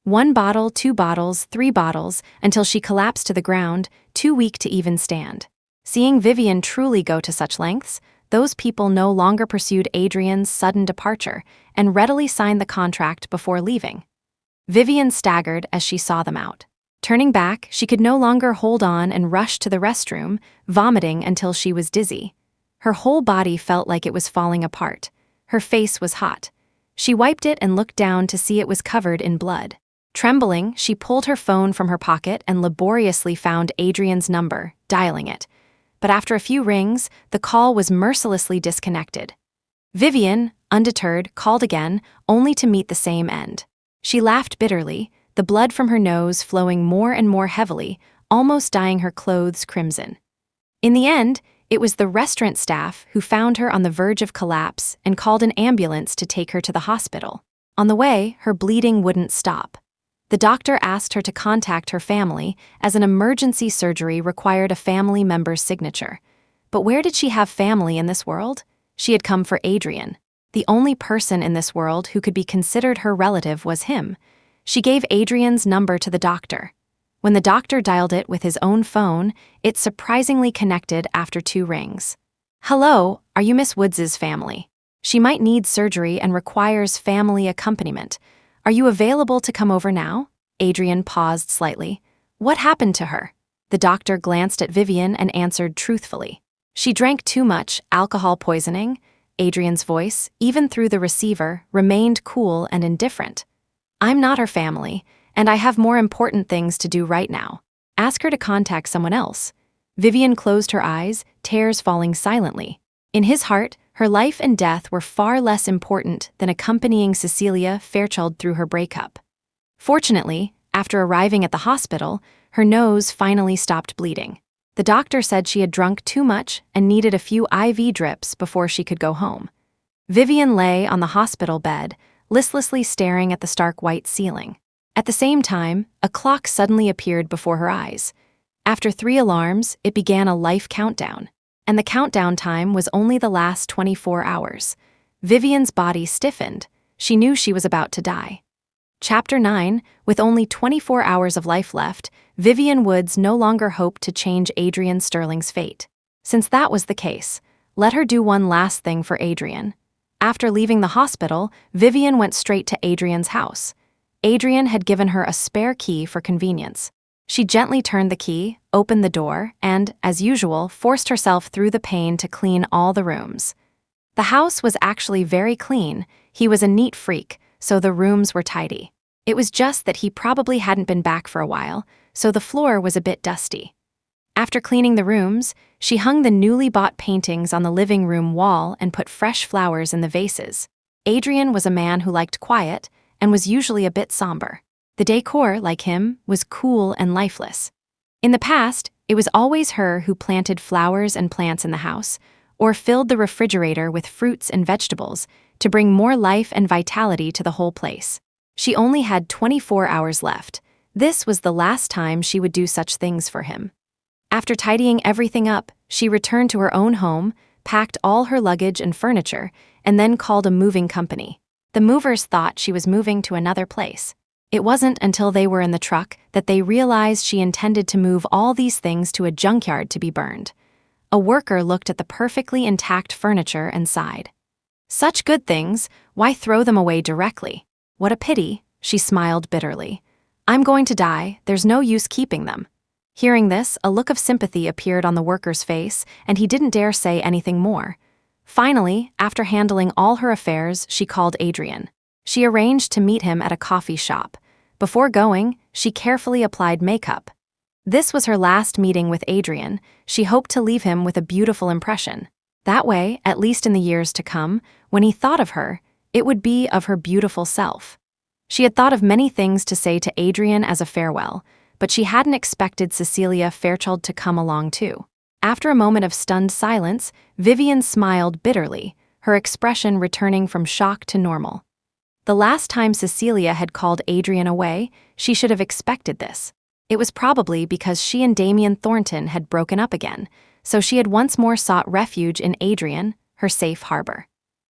1 bottle, 2 bottles, 3 bottles, until she collapsed to the ground, too weak to even stand. Seeing Vivian truly go to such lengths, those people no longer pursued Adrian's sudden departure and readily signed the contract before leaving. Vivian staggered as she saw them out. Turning back, she could no longer hold on and rushed to the restroom, vomiting until she was dizzy. Her whole body felt like it was falling apart. Her face was hot. She wiped it and looked down to see it was covered in blood. Trembling, she pulled her phone from her pocket and laboriously found Adrian's number, dialing it. But after a few rings, the call was mercilessly disconnected. Vivian, undeterred, called again, only to meet the same end. She laughed bitterly, the blood from her nose flowing more and more heavily, almost dyeing her clothes crimson. In the end, it was the restaurant staff who found her on the verge of collapse and called an ambulance to take her to the hospital. On the way, her bleeding wouldn't stop. The doctor asked her to contact her family, as an emergency surgery required a family member's signature. But where did she have family in this world? She had come for Adrian. The only person in this world who could be considered her relative was him. She gave Adrian's number to the doctor. When the doctor dialed it with his own phone, it surprisingly connected after 2 rings. Hello, are you Miss Woods's family? She might need surgery and requires family accompaniment. Are you available to come over now? Adrian paused slightly. What happened to her? The doctor glanced at Vivian and answered truthfully. She drank too much, alcohol poisoning. Adrian's voice, even through the receiver, remained cool and indifferent. I'm not her family, and I have more important things to do right now. Ask her to contact someone else. Vivian closed her eyes, tears falling silently. In his heart, Her life and death were far less important than accompanying Cecilia Fairchild through her breakup. Fortunately, after arriving at the hospital, her nose finally stopped bleeding. The doctor said she had drunk too much and needed a few IV drips before she could go home. Vivian lay on the hospital bed, listlessly staring at the stark white ceiling. At the same time, a clock suddenly appeared before her eyes. After 3 alarms, it began a life countdown. And the countdown time was only the last 24 hours. Vivian's body stiffened. She knew she was about to die. Chapter 9, with only 24 hours of life left, Vivian Woods no longer hoped to change Adrian Sterling's fate. Since that was the case, let her do one last thing for Adrian. After leaving the hospital, Vivian went straight to Adrian's house. Adrian had given her a spare key for convenience. She gently turned the key, opened the door, and, as usual, forced herself through the pane to clean all the rooms. The house was actually very clean. He was a neat freak, so the rooms were tidy. It was just that he probably hadn't been back for a while, so the floor was a bit dusty. After cleaning the rooms, she hung the newly bought paintings on the living room wall and put fresh flowers in the vases. Adrian was a man who liked quiet and was usually a bit somber. The decor, like him, was cool and lifeless. In the past, it was always her who planted flowers and plants in the house, or filled the refrigerator with fruits and vegetables to bring more life and vitality to the whole place. She only had 24 hours left. This was the last time she would do such things for him. After tidying everything up, she returned to her own home, packed all her luggage and furniture, and then called a moving company. The movers thought she was moving to another place. It wasn't until they were in the truck that they realized she intended to move all these things to a junkyard to be burned. A worker looked at the perfectly intact furniture and sighed. Such good things, why throw them away directly? What a pity, she smiled bitterly. I'm going to die, there's no use keeping them. Hearing this, a look of sympathy appeared on the worker's face, and he didn't dare say anything more. Finally, after handling all her affairs, she called Adrian. She arranged to meet him at a coffee shop. Before going, she carefully applied makeup. This was her last meeting with Adrian. She hoped to leave him with a beautiful impression. That way, at least in the years to come, when he thought of her, it would be of her beautiful self. She had thought of many things to say to Adrian as a farewell, but she hadn't expected Cecilia Fairchild to come along too. After a moment of stunned silence, Vivian smiled bitterly, her expression returning from shock to normal. The last time Cecilia had called Adrian away, she should have expected this. It was probably because she and Damien Thornton had broken up again, so she had once more sought refuge in Adrian, her safe harbor.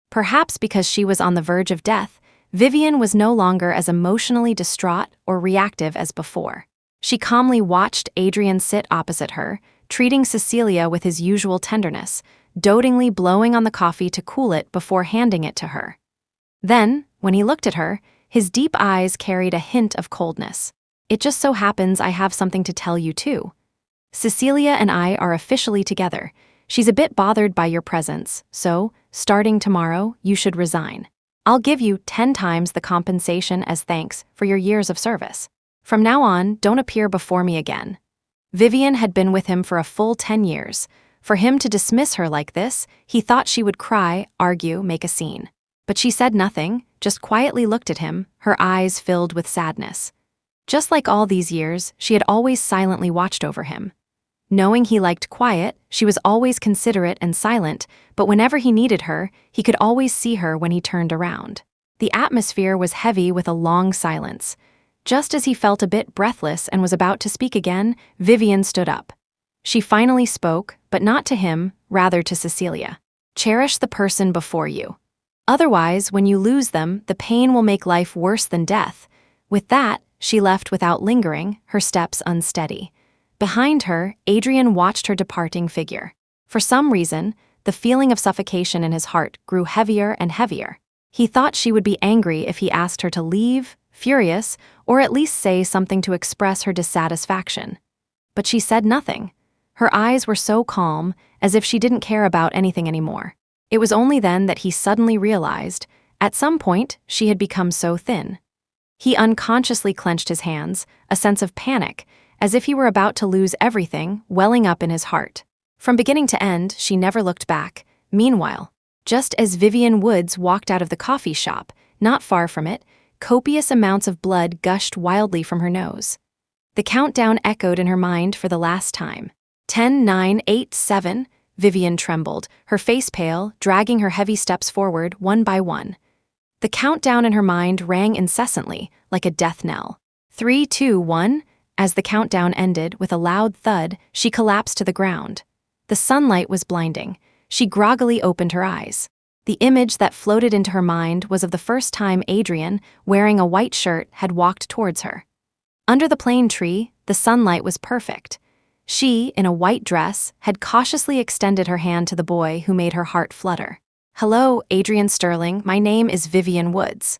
Perhaps because she was on the verge of death, Vivian was no longer as emotionally distraught or reactive as before. She calmly watched Adrian sit opposite her, treating Cecilia with his usual tenderness, dotingly blowing on the coffee to cool it before handing it to her. Then, when he looked at her, his deep eyes carried a hint of coldness. It just so happens I have something to tell you too. Cecilia and I are officially together. She's a bit bothered by your presence, so, starting tomorrow, you should resign. I'll give you 10 times the compensation as thanks for your years of service. From now on, don't appear before me again. Vivian had been with him for a full 10 years. For him to dismiss her like this, he thought she would cry, argue, make a scene. But she said nothing, just quietly looked at him, her eyes filled with sadness. Just like all these years, she had always silently watched over him. Knowing he liked quiet, she was always considerate and silent, but whenever he needed her, he could always see her when he turned around. The atmosphere was heavy with a long silence. Just as he felt a bit breathless and was about to speak again, Vivian stood up. She finally spoke, but not to him, rather to Cecilia. Cherish the person before you. Otherwise, when you lose them, the pain will make life worse than death. With that, she left without lingering, her steps unsteady. Behind her, Adrian watched her departing figure. For some reason, the feeling of suffocation in his heart grew heavier and heavier. He thought she would be angry if he asked her to leave, furious, or at least say something to express her dissatisfaction. But she said nothing. Her eyes were so calm, as if she didn't care about anything anymore. It was only then that he suddenly realized, at some point, she had become so thin. He unconsciously clenched his hands, a sense of panic, as if he were about to lose everything, welling up in his heart. From beginning to end, she never looked back. Meanwhile, Just as Vivian Woods walked out of the coffee shop, not far from it, copious amounts of blood gushed wildly from her nose. The countdown echoed in her mind for the last time. 10, 9, 8, 7, Vivian trembled, her face pale, dragging her heavy steps forward one by one. The countdown in her mind rang incessantly, like a death knell. 3, 2, 1, as the countdown ended with a loud thud, she collapsed to the ground. The sunlight was blinding. She groggily opened her eyes. The image that floated into her mind was of the first time Adrian, wearing a white shirt, had walked towards her. Under the plane tree, the sunlight was perfect. She, in a white dress, had cautiously extended her hand to the boy who made her heart flutter. "Hello, Adrian Sterling, my name is Vivian Woods."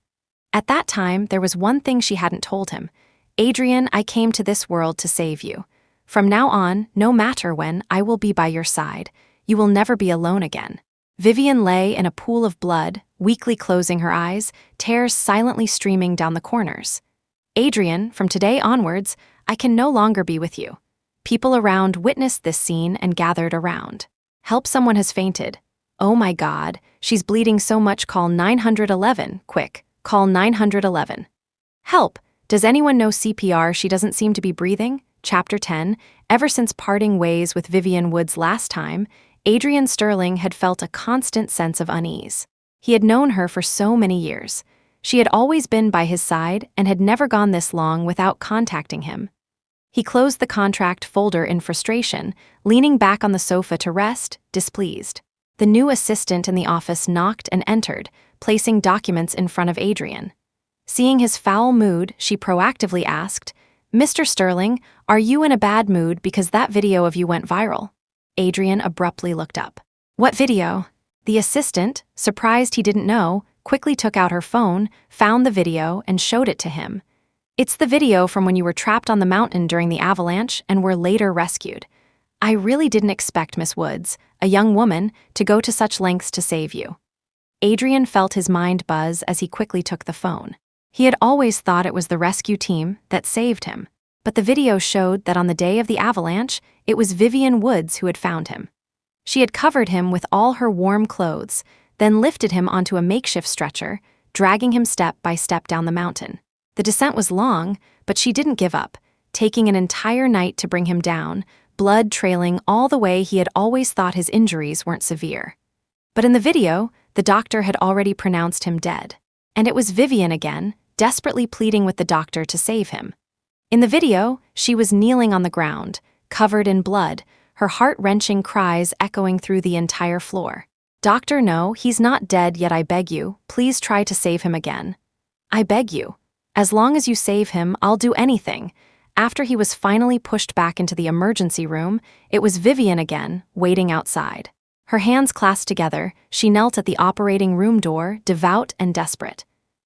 At that time, there was one thing she hadn't told him. "Adrian, I came to this world to save you. From now on, no matter when, I will be by your side. You will never be alone again." Vivian lay in a pool of blood, weakly closing her eyes, tears silently streaming down the corners. "Adrian, from today onwards, I can no longer be with you." People around witnessed this scene and gathered around. "Help, someone has fainted." "Oh my God, she's bleeding so much, call 911, quick, call 911. "Help, does anyone know CPR, she doesn't seem to be breathing?" Chapter 10, ever since parting ways with Vivian Woods last time, Adrian Sterling had felt a constant sense of unease. He had known her for so many years. She had always been by his side and had never gone this long without contacting him. He closed the contract folder in frustration, leaning back on the sofa to rest, displeased. The new assistant in the office knocked and entered, placing documents in front of Adrian. Seeing his foul mood, she proactively asked, "Mr. Sterling, are you in a bad mood because that video of you went viral?" Adrian abruptly looked up. "What video?" The assistant, surprised he didn't know, quickly took out her phone, found the video, and showed it to him. "It's the video from when you were trapped on the mountain during the avalanche and were later rescued. I really didn't expect Miss Woods, a young woman, to go to such lengths to save you." Adrian felt his mind buzz as he quickly took the phone. He had always thought it was the rescue team that saved him, but the video showed that on the day of the avalanche, it was Vivian Woods who had found him. She had covered him with all her warm clothes, then lifted him onto a makeshift stretcher, dragging him step by step down the mountain. The descent was long, but she didn't give up, taking an entire night to bring him down, blood trailing all the way. He had always thought his injuries weren't severe. But in the video, the doctor had already pronounced him dead. And it was Vivian again, desperately pleading with the doctor to save him. In the video, she was kneeling on the ground, covered in blood, her heart-wrenching cries echoing through the entire floor. "Doctor, no, he's not dead yet, I beg you, please try to save him again. I beg you. As long as you save him, I'll do anything." After he was finally pushed back into the emergency room, it was Vivian again, waiting outside. Her hands clasped together, she knelt at the operating room door, devout and desperate.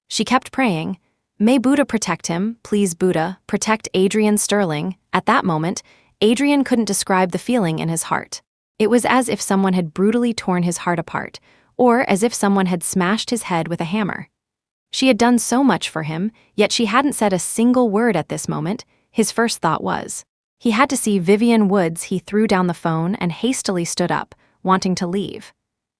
She kept praying, "May Buddha protect him, please Buddha, protect Adrian Sterling." At that moment, Adrian couldn't describe the feeling in his heart. It was as if someone had brutally torn his heart apart, or as if someone had smashed his head with a hammer. She had done so much for him, yet she hadn't said a single word at this moment. His first thought was, he had to see Vivian Woods. He threw down the phone and hastily stood up, wanting to leave.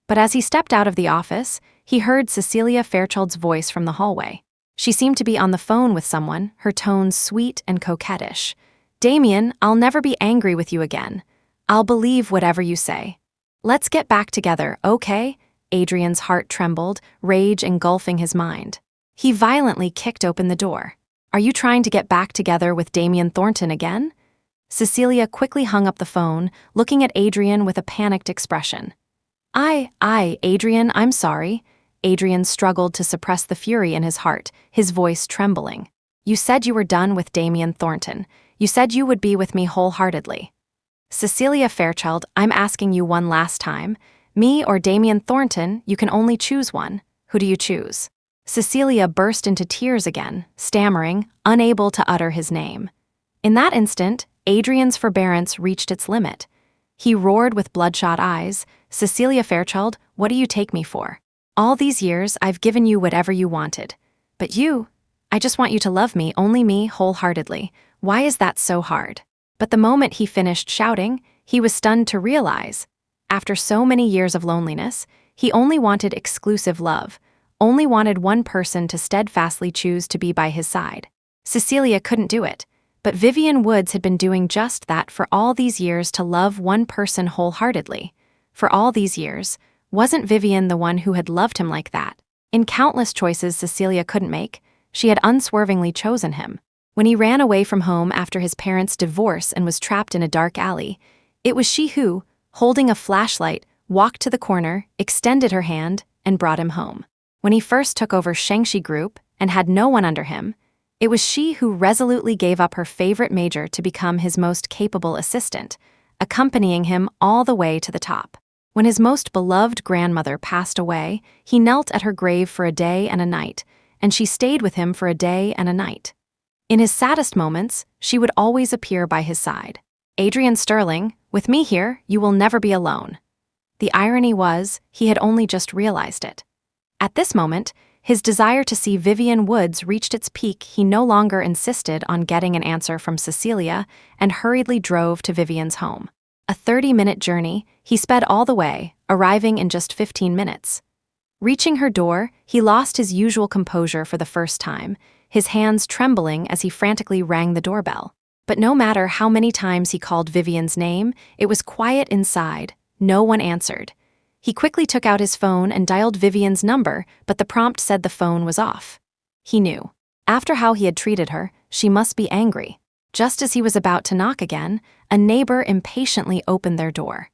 But as he stepped out of the office, he heard Cecilia Fairchild's voice from the hallway. She seemed to be on the phone with someone, her tones sweet and coquettish. "Damien, I'll never be angry with you again. I'll believe whatever you say. Let's get back together, okay?" Adrian's heart trembled, rage engulfing his mind. He violently kicked open the door. "Are you trying to get back together with Damien Thornton again?" Cecilia quickly hung up the phone, looking at Adrian with a panicked expression. Adrian, I'm sorry." Adrian struggled to suppress the fury in his heart, his voice trembling. "You said you were done with Damien Thornton. You said you would be with me wholeheartedly." "Cecilia Fairchild, I'm asking you one last time. Me or Damien Thornton, you can only choose one. Who do you choose?" Cecilia burst into tears again, stammering, unable to utter his name. In that instant, Adrian's forbearance reached its limit. He roared with bloodshot eyes, "Cecilia Fairchild, what do you take me for? All these years, I've given you whatever you wanted. But I just want you to love me, only me, wholeheartedly. Why is that so hard?" But the moment he finished shouting, he was stunned to realize, after so many years of loneliness, He only wanted exclusive love, only wanted one person to steadfastly choose to be by his side. Cecilia couldn't do it, but Vivian Woods had been doing just that for all these years, to love one person wholeheartedly. For all these years, wasn't Vivian the one who had loved him like that? In countless choices Cecilia couldn't make, she had unswervingly chosen him. When he ran away from home after his parents' divorce and was trapped in a dark alley, it was she who, holding a flashlight, walked to the corner, extended her hand, and brought him home. When he first took over Shangxi Group and had no one under him, it was she who resolutely gave up her favorite major to become his most capable assistant, accompanying him all the way to the top. When his most beloved grandmother passed away, he knelt at her grave for a day and a night, and she stayed with him for a day and a night. In his saddest moments, she would always appear by his side. Adrian Sterling, with me here, you will never be alone. The irony was, he had only just realized it. At this moment, his desire to see Vivian Woods reached its peak. He no longer insisted on getting an answer from Cecilia and hurriedly drove to Vivian's home. A 30-minute journey, he sped all the way, arriving in just 15 minutes. Reaching her door, he lost his usual composure for the first time, his hands trembling as he frantically rang the doorbell. But no matter how many times he called Vivian's name, it was quiet inside. No one answered. He quickly took out his phone and dialed Vivian's number, but the prompt said the phone was off. He knew. After how he had treated her, she must be angry. Just as he was about to knock again, a neighbor impatiently opened their door.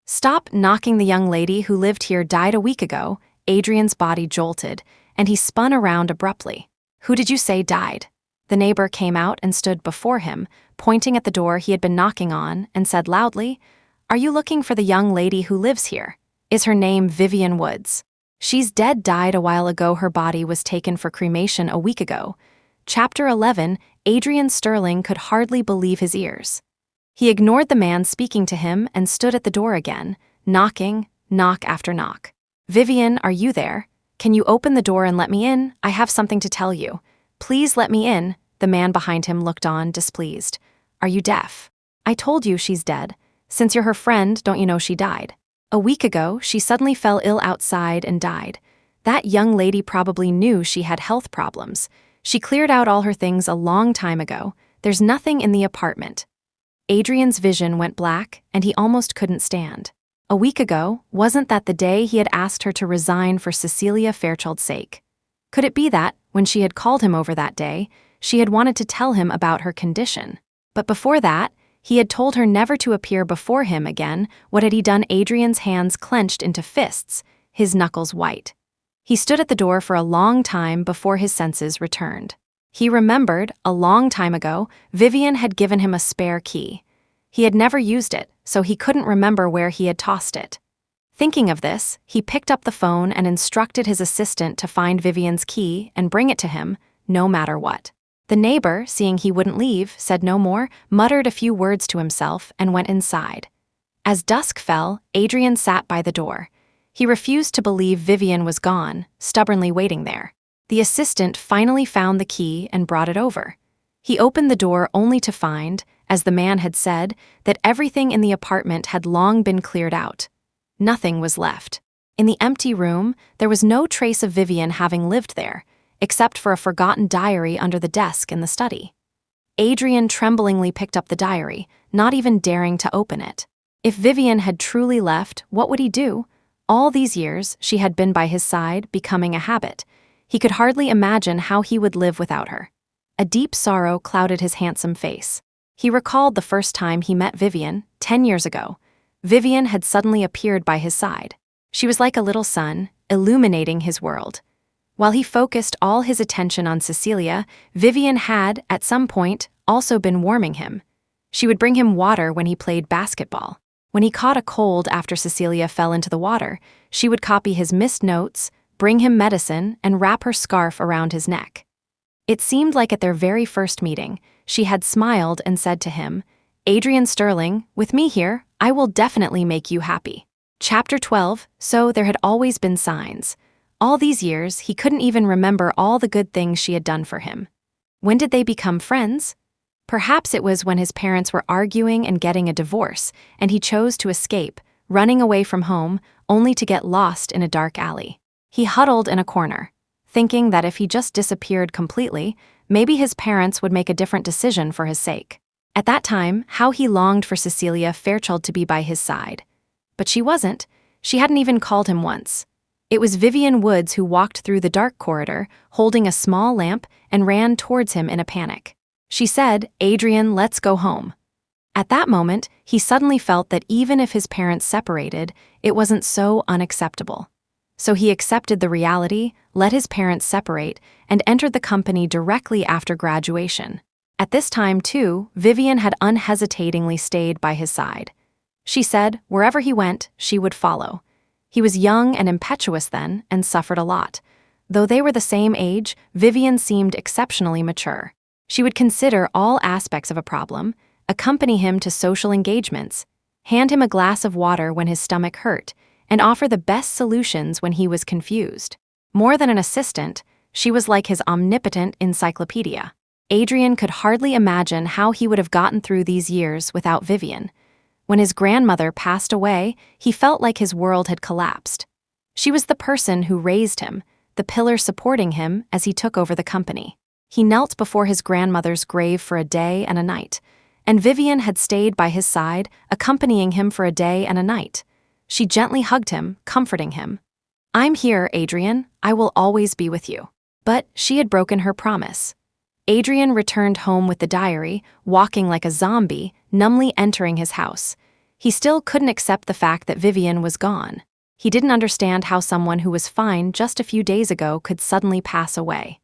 "Stop knocking, the young lady who lived here died a week ago." Adrian's body jolted, and he spun around abruptly. "Who did you say died?" The neighbor came out and stood before him, pointing at the door he had been knocking on, and said loudly, "Are you looking for the young lady who lives here? Is her name Vivian Woods? She's dead, died a while ago. Her body was taken for cremation a week ago." Chapter 11. Adrian Sterling could hardly believe his ears. He ignored the man speaking to him and stood at the door again, knocking, knock after knock. "Vivian, are you there? Can you open the door and let me in? I have something to tell you. Please let me in." The man behind him looked on, displeased. "Are you deaf? I told you she's dead. Since you're her friend, don't you know she died? A week ago, she suddenly fell ill outside and died. That young lady probably knew she had health problems. She cleared out all her things a long time ago. There's nothing in the apartment." Adrian's vision went black, and he almost couldn't stand. A week ago, wasn't that the day he had asked her to resign for Cecilia Fairchild's sake? Could it be that, when she had called him over that day, she had wanted to tell him about her condition? But before that, he had told her never to appear before him again. What had he done? Adrian's hands clenched into fists, his knuckles white. He stood at the door for a long time before his senses returned. He remembered, a long time ago, Vivian had given him a spare key. He had never used it, so he couldn't remember where he had tossed it. Thinking of this, he picked up the phone and instructed his assistant to find Vivian's key and bring it to him, no matter what. The neighbor, seeing he wouldn't leave, said no more, muttered a few words to himself, and went inside. As dusk fell, Adrian sat by the door. He refused to believe Vivian was gone, stubbornly waiting there. The assistant finally found the key and brought it over. He opened the door only to find, as the man had said, that everything in the apartment had long been cleared out. Nothing was left. In the empty room, there was no trace of Vivian having lived there, except for a forgotten diary under the desk in the study. Adrian tremblingly picked up the diary, not even daring to open it. If Vivian had truly left, what would he do? All these years, she had been by his side, becoming a habit. He could hardly imagine how he would live without her. A deep sorrow clouded his handsome face. He recalled the first time he met Vivian, 10 years ago. Vivian had suddenly appeared by his side. She was like a little sun, illuminating his world. While he focused all his attention on Cecilia, Vivian had, at some point, also been warming him. She would bring him water when he played basketball. When he caught a cold after Cecilia fell into the water, she would copy his missed notes, bring him medicine, and wrap her scarf around his neck. It seemed like at their very first meeting, she had smiled and said to him, "Adrian Sterling, with me here, I will definitely make you happy." Chapter 12. So there had always been signs. All these years, he couldn't even remember all the good things she had done for him. When did they become friends? Perhaps it was when his parents were arguing and getting a divorce, and he chose to escape, running away from home, only to get lost in a dark alley. He huddled in a corner, thinking that if he just disappeared completely, maybe his parents would make a different decision for his sake. At that time, how he longed for Cecilia Fairchild to be by his side. But she wasn't. She hadn't even called him once. It was Vivian Woods who walked through the dark corridor, holding a small lamp, and ran towards him in a panic. She said, "Adrian, let's go home." At that moment, he suddenly felt that even if his parents separated, it wasn't so unacceptable. So he accepted the reality, let his parents separate, and entered the company directly after graduation. At this time, too, Vivian had unhesitatingly stayed by his side. She said, wherever he went, she would follow. He was young and impetuous then, and suffered a lot. Though they were the same age, Vivian seemed exceptionally mature. She would consider all aspects of a problem, accompany him to social engagements, hand him a glass of water when his stomach hurt, and offer the best solutions when he was confused. More than an assistant, she was like his omnipotent encyclopedia. Adrian could hardly imagine how he would have gotten through these years without Vivian. When his grandmother passed away, he felt like his world had collapsed. She was the person who raised him, the pillar supporting him as he took over the company. He knelt before his grandmother's grave for a day and a night, and Vivian had stayed by his side, accompanying him for a day and a night. She gently hugged him, comforting him. "I'm here, Adrian. I will always be with you." But she had broken her promise. Adrian returned home with the diary, walking like a zombie, numbly entering his house. He still couldn't accept the fact that Vivian was gone. He didn't understand how someone who was fine just a few days ago could suddenly pass away.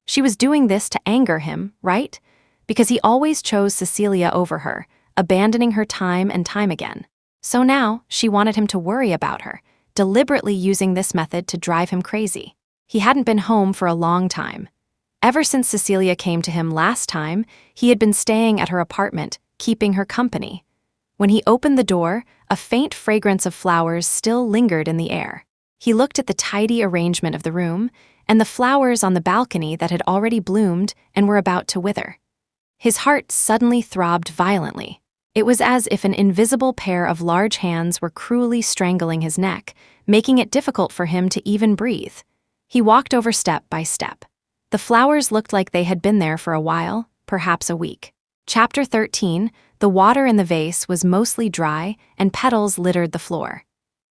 She was doing this to anger him, right? Because he always chose Cecilia over her, abandoning her time and time again. So now, she wanted him to worry about her, deliberately using this method to drive him crazy. He hadn't been home for a long time. Ever since Cecilia came to him last time, he had been staying at her apartment, keeping her company. When he opened the door, a faint fragrance of flowers still lingered in the air. He looked at the tidy arrangement of the room, and the flowers on the balcony that had already bloomed and were about to wither. His heart suddenly throbbed violently. It was as if an invisible pair of large hands were cruelly strangling his neck, making it difficult for him to even breathe. He walked over step by step. The flowers looked like they had been there for a while, perhaps a week. Chapter 13, the water in the vase was mostly dry and petals littered the floor.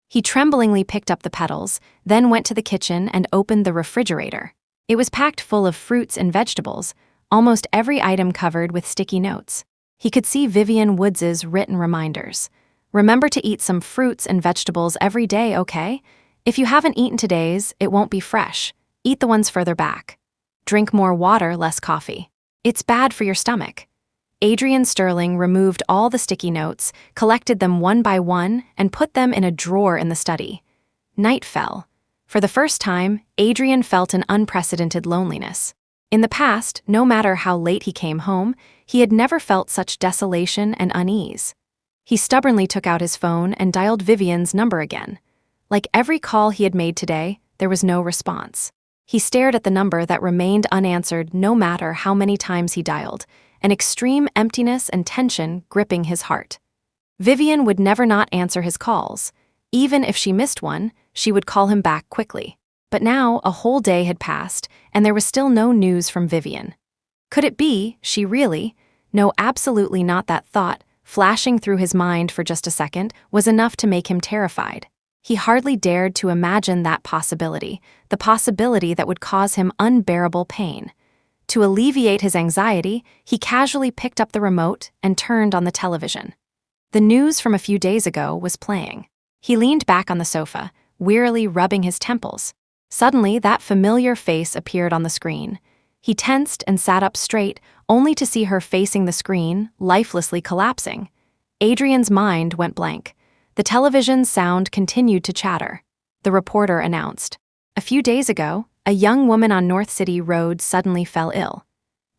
He tremblingly picked up the petals, then went to the kitchen and opened the refrigerator. It was packed full of fruits and vegetables, almost every item covered with sticky notes. He could see Vivian Woods's written reminders. "Remember to eat some fruits and vegetables every day, okay? If you haven't eaten today's, it won't be fresh. Eat the ones further back. Drink more water, less coffee. It's bad for your stomach." Adrian Sterling removed all the sticky notes, collected them one by one, and put them in a drawer in the study. Night fell. For the first time, Adrian felt an unprecedented loneliness. In the past, no matter how late he came home, he had never felt such desolation and unease. He stubbornly took out his phone and dialed Vivian's number again. Like every call he had made today, there was no response. He stared at the number that remained unanswered no matter how many times he dialed, an extreme emptiness and tension gripping his heart. Vivian would never not answer his calls. Even if she missed one, she would call him back quickly. But now a whole day had passed, and there was still no news from Vivian. Could it be she really? No, absolutely not. That thought, flashing through his mind for just a second, was enough to make him terrified. He hardly dared to imagine that possibility, the possibility that would cause him unbearable pain. To alleviate his anxiety, he casually picked up the remote and turned on the television. The news from a few days ago was playing. He leaned back on the sofa, wearily rubbing his temples. Suddenly, that familiar face appeared on the screen. He tensed and sat up straight, only to see her facing the screen, lifelessly collapsing. Adrian's mind went blank. The television's sound continued to chatter. The reporter announced, "A few days ago, a young woman on North City Road suddenly fell ill.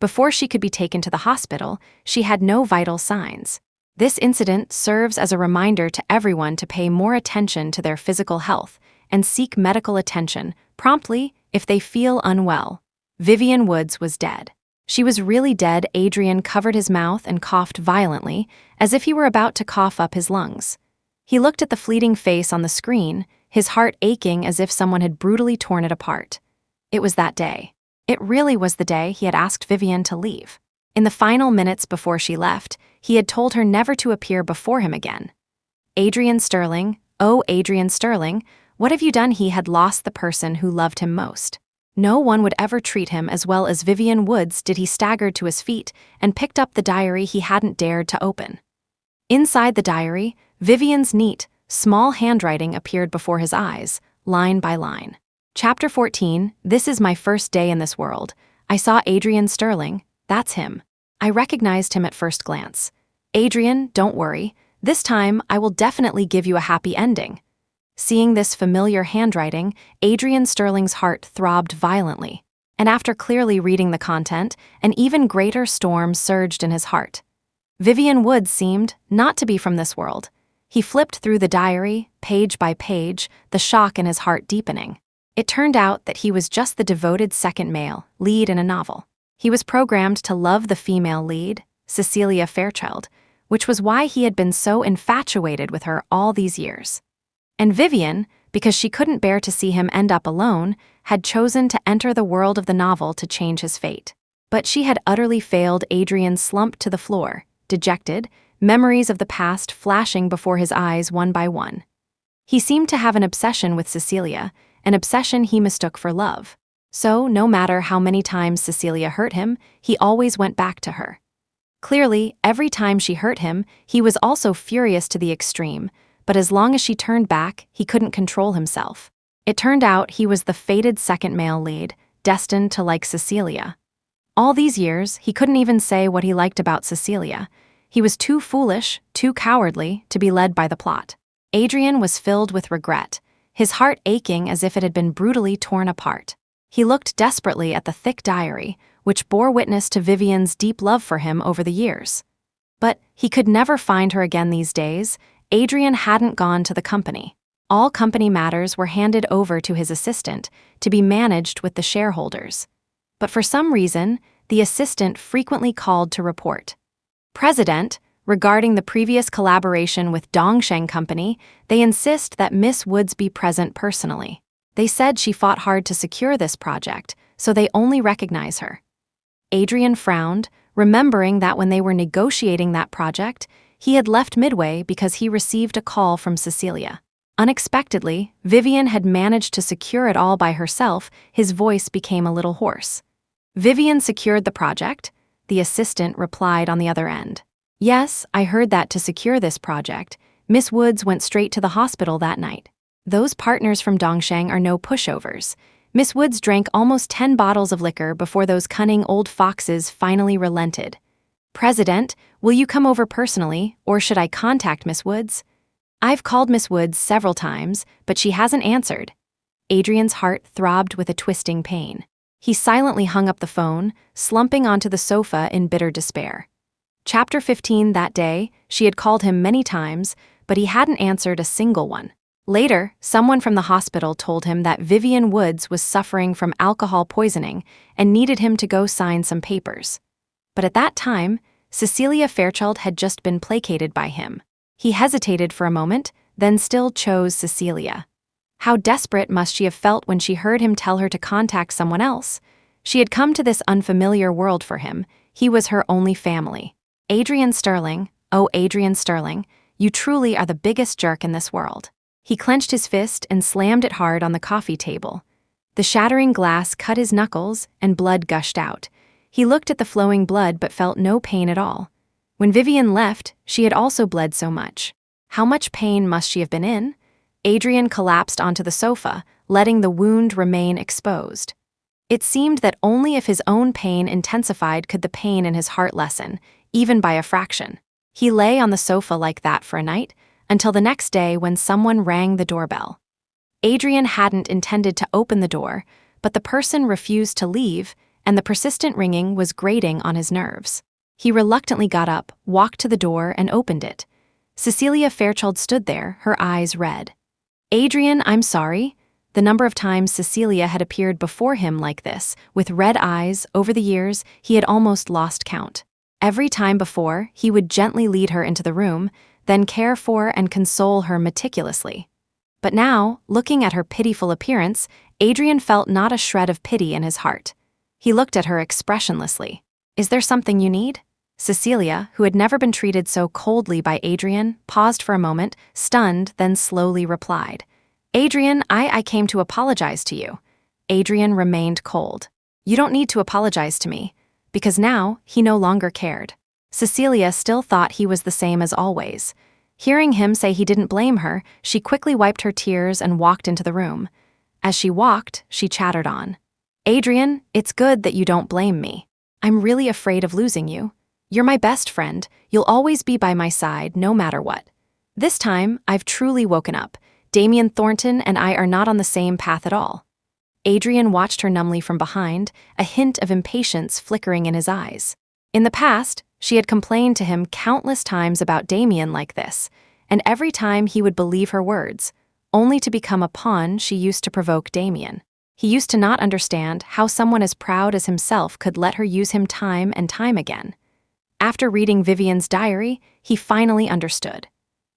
Before she could be taken to the hospital, she had no vital signs. This incident serves as a reminder to everyone to pay more attention to their physical health and seek medical attention promptly if they feel unwell." Vivian Woods was dead. She was really dead. Adrian covered his mouth and coughed violently, as if he were about to cough up his lungs. He looked at the fleeting face on the screen, his heart aching as if someone had brutally torn it apart. It was that day. It really was the day he had asked Vivian to leave. In the final minutes before she left, he had told her never to appear before him again. Adrian Sterling, oh Adrian Sterling, what have you done? He had lost the person who loved him most. No one would ever treat him as well as Vivian Woods did. He staggered to his feet and picked up the diary he hadn't dared to open. Inside the diary, Vivian's neat, small handwriting appeared before his eyes, line by line. Chapter 14, This is my first day in this world. I saw Adrian Sterling, that's him. I recognized him at first glance. Adrian, don't worry, this time I will definitely give you a happy ending. Seeing this familiar handwriting, Adrian Sterling's heart throbbed violently, and after clearly reading the content, an even greater storm surged in his heart. Vivian Woods seemed not to be from this world. He flipped through the diary, page by page, the shock in his heart deepening. It turned out that he was just the devoted second male lead in a novel. He was programmed to love the female lead, Cecilia Fairchild, which was why he had been so infatuated with her all these years. And Vivian, because she couldn't bear to see him end up alone, had chosen to enter the world of the novel to change his fate. But she had utterly failed. Adrian slumped to the floor, dejected, memories of the past flashing before his eyes one by one. He seemed to have an obsession with Cecilia, an obsession he mistook for love. So, no matter how many times Cecilia hurt him, he always went back to her. Clearly, every time she hurt him, he was also furious to the extreme, but as long as she turned back, he couldn't control himself. It turned out he was the fated second male lead, destined to like Cecilia. All these years, he couldn't even say what he liked about Cecilia. He was too foolish, too cowardly, to be led by the plot. Adrian was filled with regret, his heart aching as if it had been brutally torn apart. He looked desperately at the thick diary, which bore witness to Vivian's deep love for him over the years. But he could never find her again these days. Adrian hadn't gone to the company. All company matters were handed over to his assistant to be managed with the shareholders. But for some reason, the assistant frequently called to report. President, regarding the previous collaboration with Dongsheng Company, they insist that Miss Woods be present personally. They said she fought hard to secure this project, so they only recognize her. Adrian frowned, remembering that when they were negotiating that project, he had left midway because he received a call from Cecilia. Unexpectedly, Vivian had managed to secure it all by herself. His voice became a little hoarse. Vivian secured the project, the assistant replied on the other end. Yes, I heard that to secure this project, Miss Woods went straight to the hospital that night. Those partners from Dongsheng are no pushovers. Miss Woods drank almost 10 bottles of liquor before those cunning old foxes finally relented. President, will you come over personally, or should I contact Miss Woods? I've called Miss Woods several times, but she hasn't answered. Adrian's heart throbbed with a twisting pain. He silently hung up the phone, slumping onto the sofa in bitter despair. Chapter 15 That day, she had called him many times, but he hadn't answered a single one. Later, someone from the hospital told him that Vivian Woods was suffering from alcohol poisoning and needed him to go sign some papers. But at that time, Cecilia Fairchild had just been placated by him. He hesitated for a moment, then still chose Cecilia. How desperate must she have felt when she heard him tell her to contact someone else? She had come to this unfamiliar world for him. He was her only family. Adrian Sterling, oh Adrian Sterling, you truly are the biggest jerk in this world. He clenched his fist and slammed it hard on the coffee table. The shattering glass cut his knuckles and blood gushed out. He looked at the flowing blood but felt no pain at all. When Vivian left, she had also bled so much. How much pain must she have been in? Adrian collapsed onto the sofa, letting the wound remain exposed. It seemed that only if his own pain intensified could the pain in his heart lessen, even by a fraction. He lay on the sofa like that for a night, until the next day when someone rang the doorbell. Adrian hadn't intended to open the door, but the person refused to leave, and the persistent ringing was grating on his nerves. He reluctantly got up, walked to the door, and opened it. Cecilia Fairchild stood there, her eyes red. Adrian, I'm sorry. The number of times Cecilia had appeared before him like this, with red eyes, over the years, he had almost lost count. Every time before, he would gently lead her into the room, then care for and console her meticulously. But now, looking at her pitiful appearance, Adrian felt not a shred of pity in his heart. He looked at her expressionlessly. "Is there something you need?" Cecilia, who had never been treated so coldly by Adrian, paused for a moment, stunned, then slowly replied. "Adrian, I came to apologize to you." Adrian remained cold. "You don't need to apologize to me," because now he no longer cared. Cecilia still thought he was the same as always. Hearing him say he didn't blame her, she quickly wiped her tears and walked into the room. As she walked, she chattered on. "Adrian, it's good that you don't blame me. I'm really afraid of losing you. You're my best friend. You'll always be by my side, no matter what. This time, I've truly woken up. Damien Thornton and I are not on the same path at all." Adrian watched her numbly from behind, a hint of impatience flickering in his eyes. In the past, she had complained to him countless times about Damien like this, and every time he would believe her words, only to become a pawn she used to provoke Damien. He used to not understand how someone as proud as himself could let her use him time and time again. After reading Vivian's diary, he finally understood.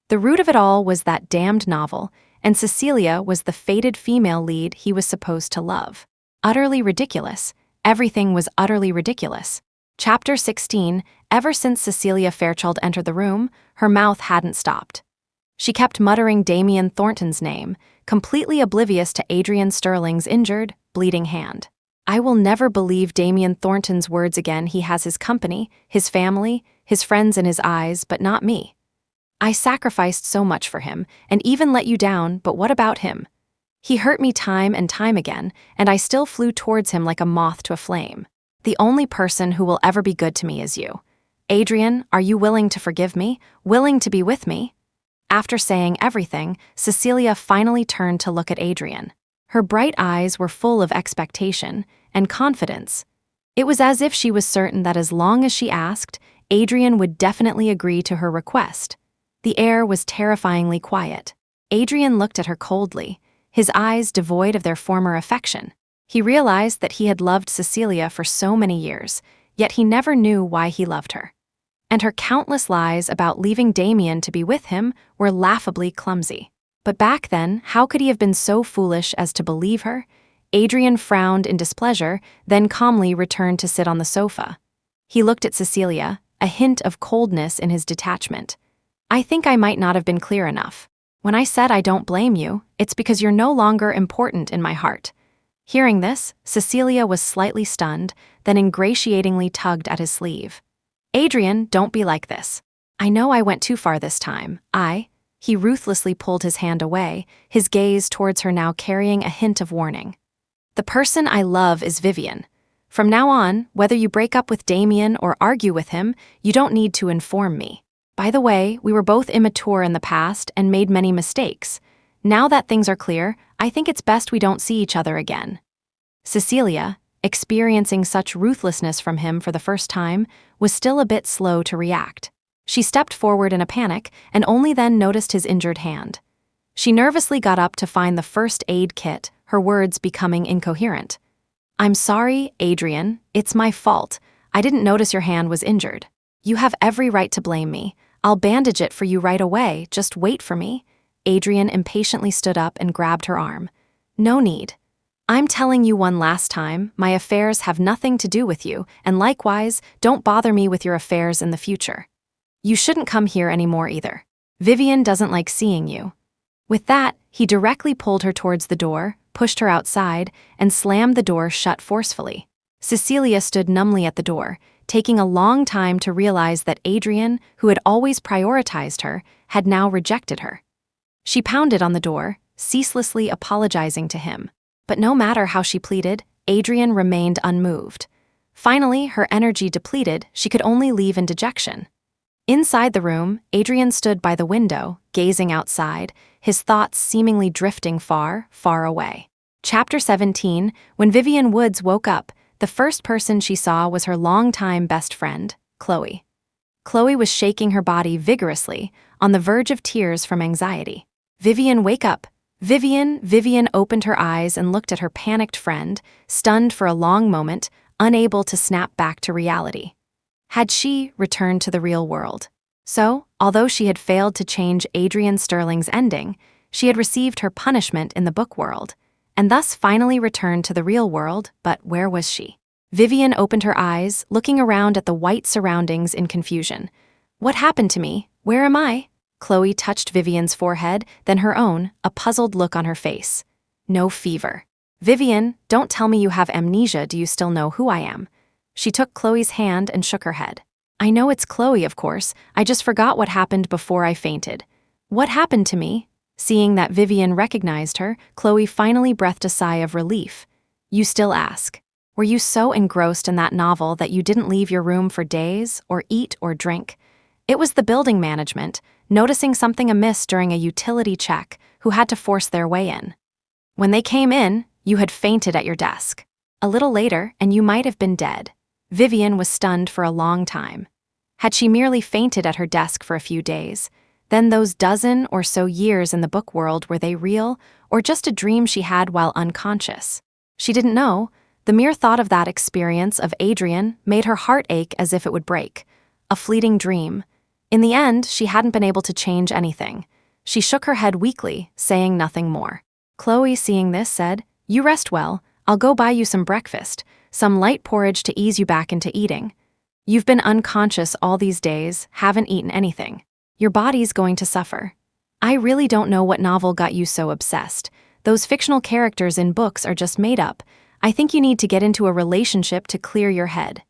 The root of it all was that damned novel, and Cecilia was the fated female lead he was supposed to love. Utterly ridiculous. Everything was utterly ridiculous. Chapter 16. Ever since Cecilia Fairchild entered the room, her mouth hadn't stopped. She kept muttering Damien Thornton's name, completely oblivious to Adrian Sterling's injured, bleeding hand. "I will never believe Damien Thornton's words again. He has his company, his family, his friends in his eyes, but not me. I sacrificed so much for him, and even let you down, but what about him? He hurt me time and time again, and I still flew towards him like a moth to a flame. The only person who will ever be good to me is you. Adrian, are you willing to forgive me, willing to be with me?" After saying everything, Cecilia finally turned to look at Adrian. Her bright eyes were full of expectation and confidence. It was as if she was certain that as long as she asked, Adrian would definitely agree to her request. The air was terrifyingly quiet. Adrian looked at her coldly, his eyes devoid of their former affection. He realized that he had loved Cecilia for so many years, yet he never knew why he loved her. And her countless lies about leaving Damien to be with him were laughably clumsy. But back then, how could he have been so foolish as to believe her? Adrian frowned in displeasure, then calmly returned to sit on the sofa. He looked at Cecilia, a hint of coldness in his detachment. "I think I might not have been clear enough. When I said I don't blame you, it's because you're no longer important in my heart." Hearing this, Cecilia was slightly stunned, then ingratiatingly tugged at his sleeve. "Adrian, don't be like this. I know I went too far this time. He ruthlessly pulled his hand away, his gaze towards her now carrying a hint of warning. "The person I love is Vivian. From now on, whether you break up with Damien or argue with him, you don't need to inform me. By the way, we were both immature in the past and made many mistakes. Now that things are clear, I think it's best we don't see each other again." Cecilia, experiencing such ruthlessness from him for the first time, was still a bit slow to react. She stepped forward in a panic and only then noticed his injured hand. She nervously got up to find the first aid kit, her words becoming incoherent. "I'm sorry, Adrian. It's my fault. I didn't notice your hand was injured. You have every right to blame me. I'll bandage it for you right away. Just wait for me." Adrian impatiently stood up and grabbed her arm. "No need. I'm telling you one last time, my affairs have nothing to do with you, and likewise, don't bother me with your affairs in the future. You shouldn't come here anymore either. Vivian doesn't like seeing you." With that, he directly pulled her towards the door, pushed her outside, and slammed the door shut forcefully. Cecilia stood numbly at the door, taking a long time to realize that Adrian, who had always prioritized her, had now rejected her. She pounded on the door, ceaselessly apologizing to him. But no matter how she pleaded, Adrian remained unmoved. Finally, her energy depleted, she could only leave in dejection. Inside the room, Adrian stood by the window, gazing outside, his thoughts seemingly drifting far, far away. Chapter 17. When Vivian Woods woke up, the first person she saw was her longtime best friend, Chloe. Chloe was shaking her body vigorously, on the verge of tears from anxiety. "Vivian, wake up. Vivian." Vivian opened her eyes and looked at her panicked friend, stunned for a long moment, unable to snap back to reality. Had she returned to the real world? So, although she had failed to change Adrian Sterling's ending, she had received her punishment in the book world, and thus finally returned to the real world. But where was she? Vivian opened her eyes, looking around at the white surroundings in confusion. What happened to me? Where am I? Chloe touched Vivian's forehead, then her own, a puzzled look on her face. No fever. Vivian, don't tell me you have amnesia. Do you still know who I am? She took Chloe's hand and shook her head. I know it's Chloe, of course. I just forgot what happened before I fainted. What happened to me? Seeing that Vivian recognized her, Chloe finally breathed a sigh of relief. You still ask. Were you so engrossed in that novel that you didn't leave your room for days, or eat or drink? It was the building management, noticing something amiss during a utility check, who had to force their way in. When they came in, you had fainted at your desk. A little later, and you might have been dead. Vivian was stunned for a long time. Had she merely fainted at her desk for a few days? Then those dozen or so years in the book world, were they real, or just a dream she had while unconscious? She didn't know. The mere thought of that experience of Adrian made her heart ache as if it would break. A fleeting dream. In the end, she hadn't been able to change anything. She shook her head weakly, saying nothing more. Chloe, seeing this, said, You rest well. I'll go buy you some breakfast, some light porridge to ease you back into eating. You've been unconscious all these days, haven't eaten anything. Your body's going to suffer. I really don't know what novel got you so obsessed. Those fictional characters in books are just made up. I think you need to get into a relationship to clear your head.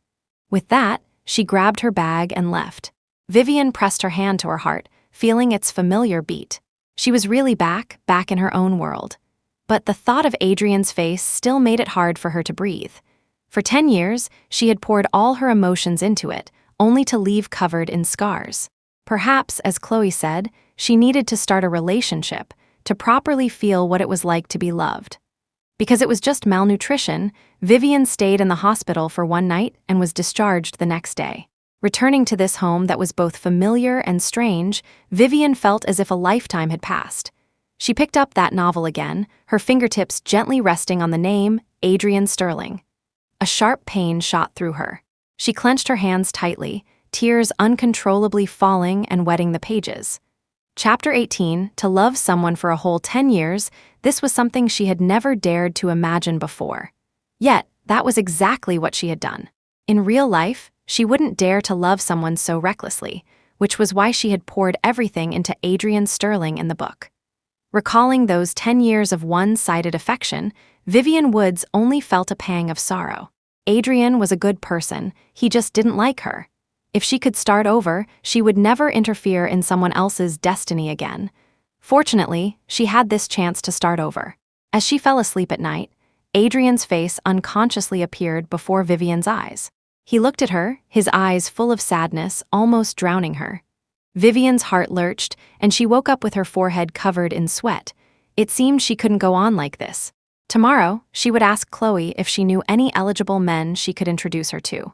With that, she grabbed her bag and left. Vivian pressed her hand to her heart, feeling its familiar beat. She was really back in her own world. But the thought of Adrian's face still made it hard for her to breathe. For 10 years, she had poured all her emotions into it, only to leave covered in scars. Perhaps, as Chloe said, she needed to start a relationship to properly feel what it was like to be loved. Because it was just malnutrition, Vivian stayed in the hospital for one night and was discharged the next day. Returning to this home that was both familiar and strange, Vivian felt as if a lifetime had passed. She picked up that novel again, her fingertips gently resting on the name, Adrian Sterling. A sharp pain shot through her. She clenched her hands tightly, tears uncontrollably falling and wetting the pages. Chapter 18, To love someone for a whole 10 years, this was something she had never dared to imagine before. Yet, that was exactly what she had done. In real life, she wouldn't dare to love someone so recklessly, which was why she had poured everything into Adrian Sterling in the book. Recalling those 10 years of one-sided affection, Vivian Woods only felt a pang of sorrow. Adrian was a good person, he just didn't like her. If she could start over, she would never interfere in someone else's destiny again. Fortunately, she had this chance to start over. As she fell asleep at night, Adrian's face unconsciously appeared before Vivian's eyes. He looked at her, his eyes full of sadness, almost drowning her. Vivian's heart lurched, and she woke up with her forehead covered in sweat. It seemed she couldn't go on like this. Tomorrow, she would ask Chloe if she knew any eligible men she could introduce her to.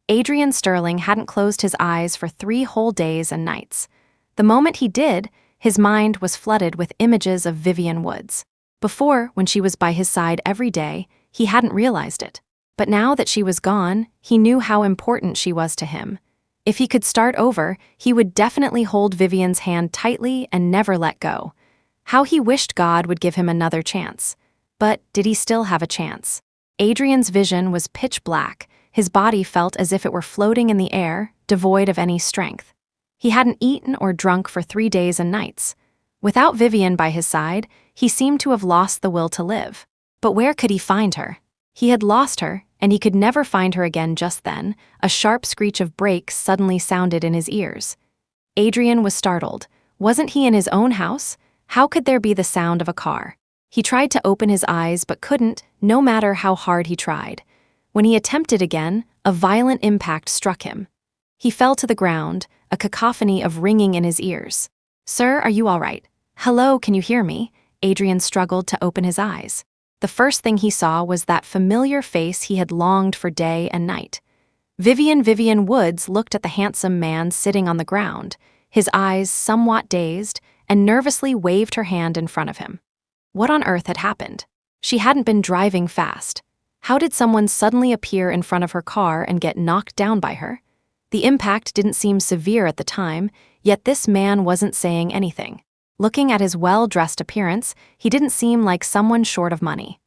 Adrian Sterling hadn't closed his eyes for 3 whole days and nights. The moment he did, his mind was flooded with images of Vivian Woods. Before, when she was by his side every day, he hadn't realized it. But now that she was gone, he knew how important she was to him. If he could start over, he would definitely hold Vivian's hand tightly and never let go. How he wished God would give him another chance. But did he still have a chance? Adrian's vision was pitch black. His body felt as if it were floating in the air, devoid of any strength. He hadn't eaten or drunk for 3 days and nights. Without Vivian by his side, he seemed to have lost the will to live. But where could he find her? He had lost her, and he could never find her again. Just then, a sharp screech of brakes suddenly sounded in his ears. Adrian was startled. Wasn't he in his own house? How could there be the sound of a car? He tried to open his eyes but couldn't, no matter how hard he tried. When he attempted again, a violent impact struck him. He fell to the ground, a cacophony of ringing in his ears. Sir, are you all right? Hello, can you hear me? Adrian struggled to open his eyes. The first thing he saw was that familiar face he had longed for day and night. Vivian Woods looked at the handsome man sitting on the ground, his eyes somewhat dazed, and nervously waved her hand in front of him. What on earth had happened? She hadn't been driving fast. How did someone suddenly appear in front of her car and get knocked down by her? The impact didn't seem severe at the time, yet this man wasn't saying anything. Looking at his well-dressed appearance, he didn't seem like someone short of money.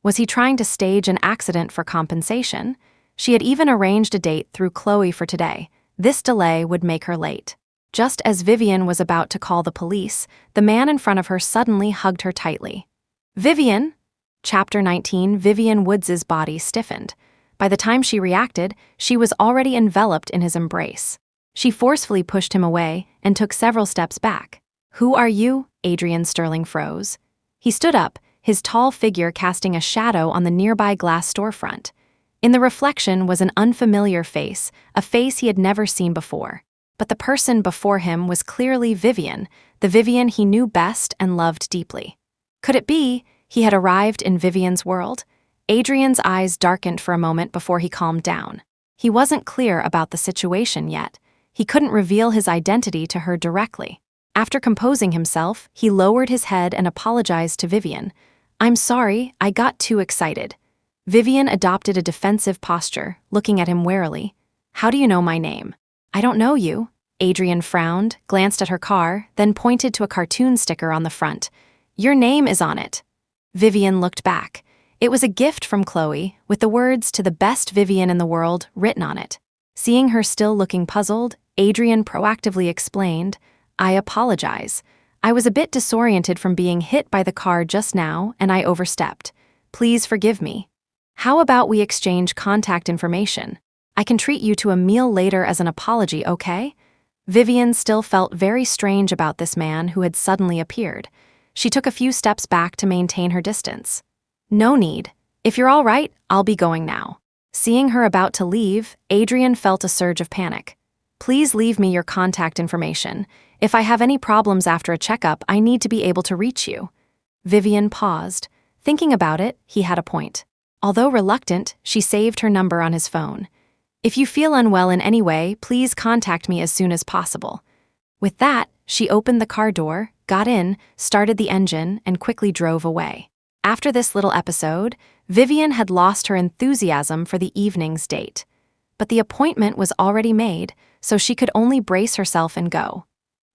Was he trying to stage an accident for compensation? She had even arranged a date through Chloe for today. This delay would make her late. Just as Vivian was about to call the police, the man in front of her suddenly hugged her tightly. "Vivian!" Chapter 19. Vivian Woods' body stiffened. By the time she reacted, she was already enveloped in his embrace. She forcefully pushed him away and took several steps back. "Who are you?" Adrian Sterling froze. He stood up, his tall figure casting a shadow on the nearby glass storefront. In the reflection was an unfamiliar face, a face he had never seen before. But the person before him was clearly Vivian, the Vivian he knew best and loved deeply. Could it be he had arrived in Vivian's world? Adrian's eyes darkened for a moment before he calmed down. He wasn't clear about the situation yet. He couldn't reveal his identity to her directly. After composing himself, he lowered his head and apologized to Vivian. "I'm sorry, I got too excited." Vivian adopted a defensive posture, looking at him warily. "How do you know my name?" "I don't know you." Adrian frowned, glanced at her car, then pointed to a cartoon sticker on the front. "Your name is on it." Vivian looked back. It was a gift from Chloe, with the words "to the best Vivian in the world" written on it. Seeing her still looking puzzled, Adrian proactively explained, "I apologize. I was a bit disoriented from being hit by the car just now, and I overstepped. Please forgive me. How about we exchange contact information? I can treat you to a meal later as an apology, okay?" Vivian still felt very strange about this man who had suddenly appeared. She took a few steps back to maintain her distance. "No need. If you're all right, I'll be going now." Seeing her about to leave, Adrian felt a surge of panic. "Please leave me your contact information. If I have any problems after a checkup, I need to be able to reach you." Vivian paused. Thinking about it, he had a point. Although reluctant, she saved her number on his phone. "If you feel unwell in any way, please contact me as soon as possible." With that, she opened the car door, got in, started the engine, and quickly drove away. After this little episode, Vivian had lost her enthusiasm for the evening's date. But the appointment was already made, so she could only brace herself and go.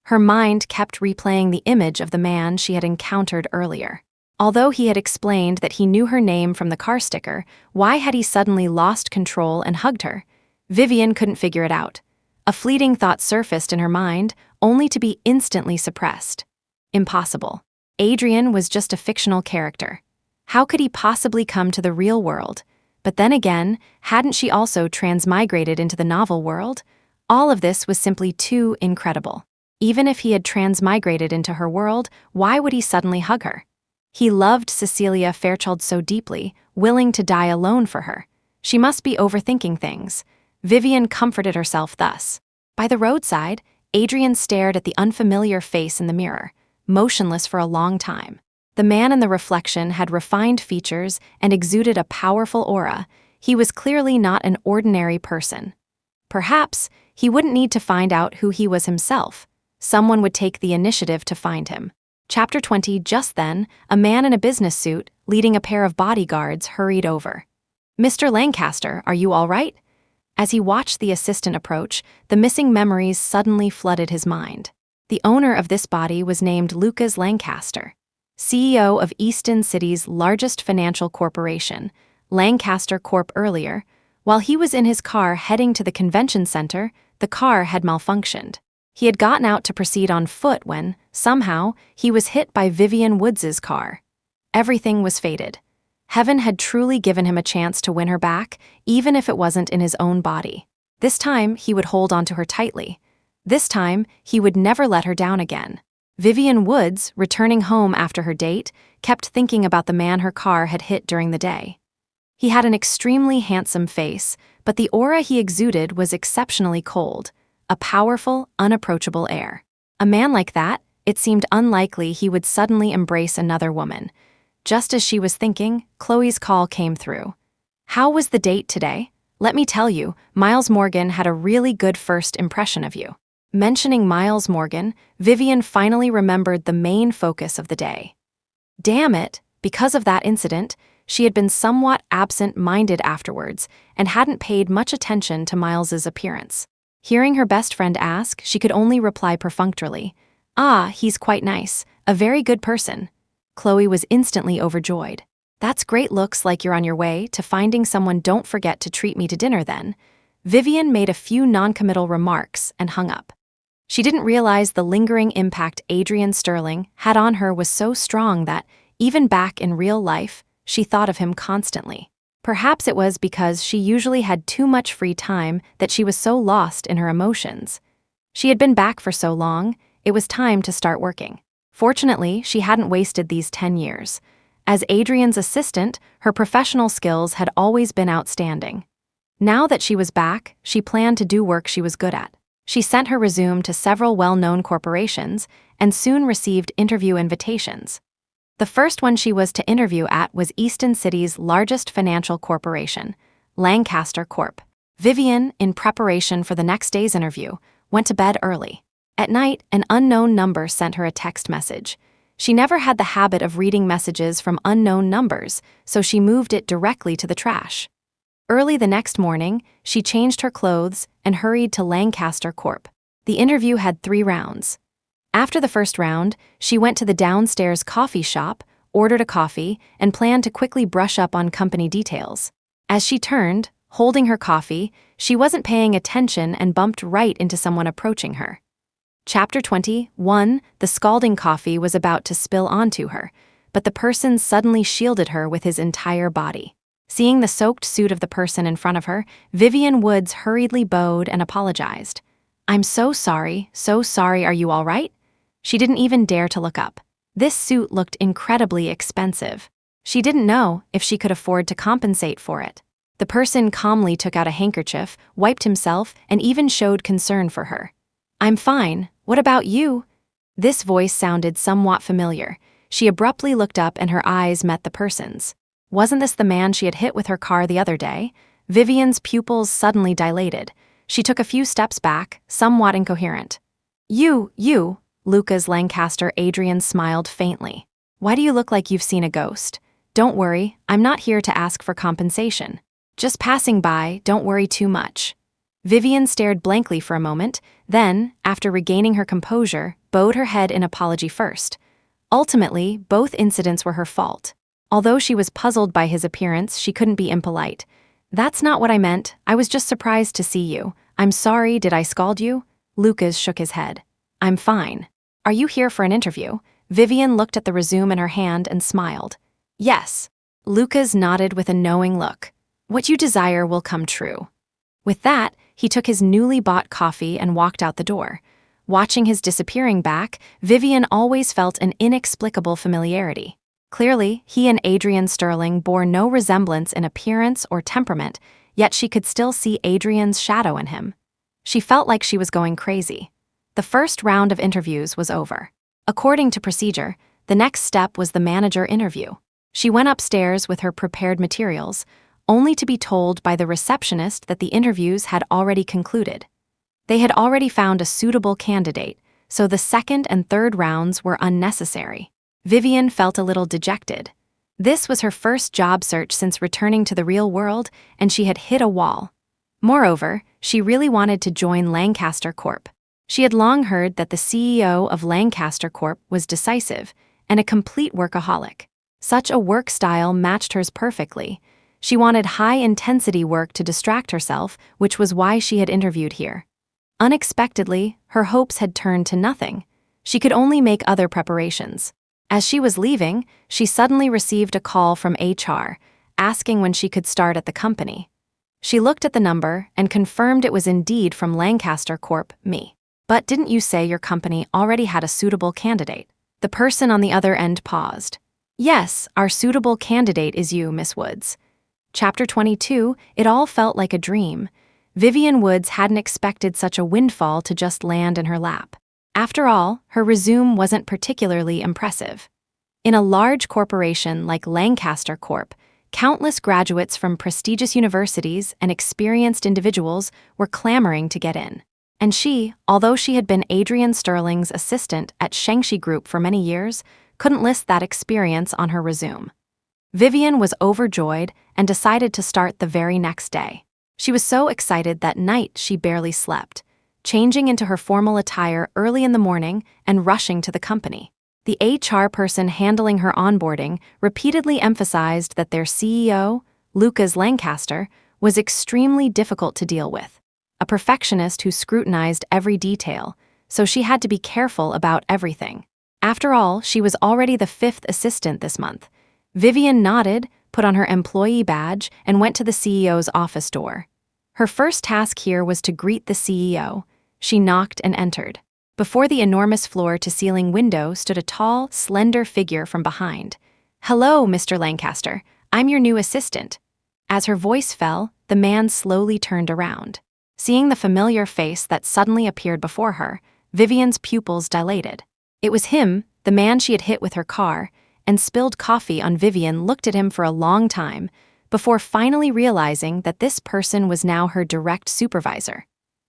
Her mind kept replaying the image of the man she had encountered earlier. Although he had explained that he knew her name from the car sticker, why had he suddenly lost control and hugged her? Vivian couldn't figure it out. A fleeting thought surfaced in her mind, only to be instantly suppressed. Impossible. Adrian was just a fictional character. How could he possibly come to the real world? But then again, hadn't she also transmigrated into the novel world? All of this was simply too incredible. Even if he had transmigrated into her world, why would he suddenly hug her? He loved Cecilia Fairchild so deeply, willing to die alone for her. She must be overthinking things. Vivian comforted herself thus. By the roadside, Adrian stared at the unfamiliar face in the mirror, motionless for a long time. The man in the reflection had refined features and exuded a powerful aura. He was clearly not an ordinary person. Perhaps he wouldn't need to find out who he was himself. Someone would take the initiative to find him. Chapter 20. Just then, a man in a business suit, leading a pair of bodyguards, hurried over. "Mr. Lancaster, are you all right?" As he watched the assistant approach, the missing memories suddenly flooded his mind. The owner of this body was named Lucas Lancaster, CEO of Easton City's largest financial corporation, Lancaster Corp. Earlier, while he was in his car heading to the convention center, the car had malfunctioned. He had gotten out to proceed on foot when, somehow, he was hit by Vivian Woods' car. Everything was fated. Heaven had truly given him a chance to win her back, even if it wasn't in his own body. This time, he would hold onto her tightly. This time, he would never let her down again. Vivian Woods, returning home after her date, kept thinking about the man her car had hit during the day. He had an extremely handsome face, but the aura he exuded was exceptionally cold, a powerful, unapproachable air. A man like that, it seemed unlikely he would suddenly embrace another woman. Just as she was thinking, Chloe's call came through. "How was the date today? Let me tell you, Miles Morgan had a really good first impression of you." Mentioning Miles Morgan, Vivian finally remembered the main focus of the day. Damn it, because of that incident, she had been somewhat absent-minded afterwards and hadn't paid much attention to Miles's appearance. Hearing her best friend ask, she could only reply perfunctorily, "Ah, he's quite nice, a very good person." Chloe was instantly overjoyed. "That's great, looks like you're on your way to finding someone. Don't forget to treat me to dinner then." Vivian made a few non-committal remarks and hung up. She didn't realize the lingering impact Adrian Sterling had on her was so strong that, even back in real life, she thought of him constantly. Perhaps it was because she usually had too much free time that she was so lost in her emotions. She had been back for so long, it was time to start working. Fortunately, she hadn't wasted these 10 years. As Adrian's assistant, her professional skills had always been outstanding. Now that she was back, she planned to do work she was good at. She sent her resume to several well-known corporations and soon received interview invitations. The first one she was to interview at was Easton City's largest financial corporation, Lancaster Corp. Vivian, in preparation for the next day's interview, went to bed early. At night, an unknown number sent her a text message. She never had the habit of reading messages from unknown numbers, so she moved it directly to the trash. Early the next morning, she changed her clothes and hurried to Lancaster Corp. The interview had 3 rounds. After the first round, she went to the downstairs coffee shop, ordered a coffee, and planned to quickly brush up on company details. As she turned, holding her coffee, she wasn't paying attention and bumped right into someone approaching her. Chapter 21, the scalding coffee was about to spill onto her, but the person suddenly shielded her with his entire body. Seeing the soaked suit of the person in front of her, Vivian Woods hurriedly bowed and apologized. "I'm so sorry, are you all right?" She didn't even dare to look up. This suit looked incredibly expensive. She didn't know if she could afford to compensate for it. The person calmly took out a handkerchief, wiped himself, and even showed concern for her. "I'm fine, what about you?" This voice sounded somewhat familiar. She abruptly looked up and her eyes met the person's. Wasn't this the man she had hit with her car the other day? Vivian's pupils suddenly dilated. She took a few steps back, somewhat incoherent. You, Lucas Lancaster." Adrian smiled faintly. "Why do you look like you've seen a ghost? Don't worry, I'm not here to ask for compensation. Just passing by, don't worry too much." Vivian stared blankly for a moment, then, after regaining her composure, bowed her head in apology first. Ultimately, both incidents were her fault. Although she was puzzled by his appearance, she couldn't be impolite. "That's not what I meant, I was just surprised to see you. I'm sorry, did I scald you?" Lucas shook his head. "I'm fine. Are you here for an interview?" Vivian looked at the resume in her hand and smiled. "Yes." Lucas nodded with a knowing look. "What you desire will come true." With that, he took his newly bought coffee and walked out the door. Watching his disappearing back, Vivian always felt an inexplicable familiarity. Clearly, he and Adrian Sterling bore no resemblance in appearance or temperament, yet she could still see Adrian's shadow in him. She felt like she was going crazy. The first round of interviews was over. According to procedure, the next step was the manager interview. She went upstairs with her prepared materials, only to be told by the receptionist that the interviews had already concluded. They had already found a suitable candidate, so the second and third rounds were unnecessary. Vivian felt a little dejected. This was her first job search since returning to the real world, and she had hit a wall. Moreover, she really wanted to join Lancaster Corp. She had long heard that the CEO of Lancaster Corp was decisive and a complete workaholic. Such a work style matched hers perfectly. She wanted high-intensity work to distract herself, which was why she had interviewed here. Unexpectedly, her hopes had turned to nothing. She could only make other preparations. As she was leaving, she suddenly received a call from HR, asking when she could start at the company. She looked at the number and confirmed it was indeed from Lancaster Corp. Me. "But didn't you say your company already had a suitable candidate?" The person on the other end paused. "Yes, our suitable candidate is you, Miss Woods." Chapter 22, it all felt like a dream. Vivian Woods hadn't expected such a windfall to just land in her lap. After all, her resume wasn't particularly impressive. In a large corporation like Lancaster Corp., countless graduates from prestigious universities and experienced individuals were clamoring to get in. And she, although she had been Adrian Sterling's assistant at Shengshi Group for many years, couldn't list that experience on her resume. Vivian was overjoyed and decided to start the very next day. She was so excited that night she barely slept. changing into her formal attire early in the morning and rushing to the company. The HR person handling her onboarding repeatedly emphasized that their CEO, Lucas Lancaster, was extremely difficult to deal with, a perfectionist who scrutinized every detail, so she had to be careful about everything. After all, she was already the 5th assistant this month. Vivian nodded, put on her employee badge, and went to the CEO's office door. Her first task here was to greet the CEO. She knocked and entered. Before the enormous floor-to-ceiling window stood a tall, slender figure from behind. "Hello, Mr. Lancaster. I'm your new assistant." As her voice fell, the man slowly turned around. Seeing the familiar face that suddenly appeared before her, Vivian's pupils dilated. It was him, the man she had hit with her car, and spilled coffee on. Vivian looked at him for a long time, before finally realizing that this person was now her direct supervisor.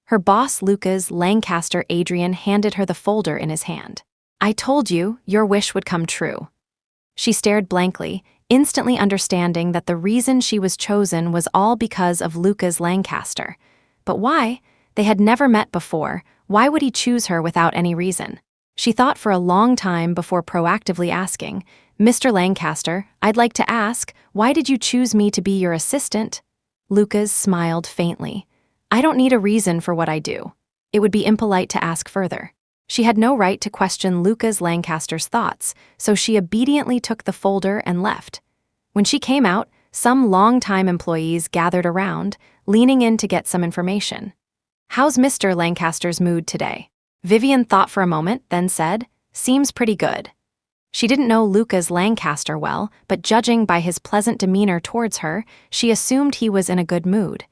Her boss, Lucas Lancaster. Adrian handed her the folder in his hand. "I told you, your wish would come true." She stared blankly, instantly understanding that the reason she was chosen was all because of Lucas Lancaster. But why? They had never met before. Why would he choose her without any reason? She thought for a long time before proactively asking, "Mr. Lancaster, I'd like to ask, why did you choose me to be your assistant?" Lucas smiled faintly. "I don't need a reason for what I do. It would be impolite to ask further." She had no right to question Lucas Lancaster's thoughts, so she obediently took the folder and left. When she came out, some long-time employees gathered around, leaning in to get some information. "How's Mr. Lancaster's mood today?" Vivian thought for a moment, then said, "Seems pretty good." She didn't know Lucas Lancaster well, but judging by his pleasant demeanor towards her, she assumed he was in a good mood.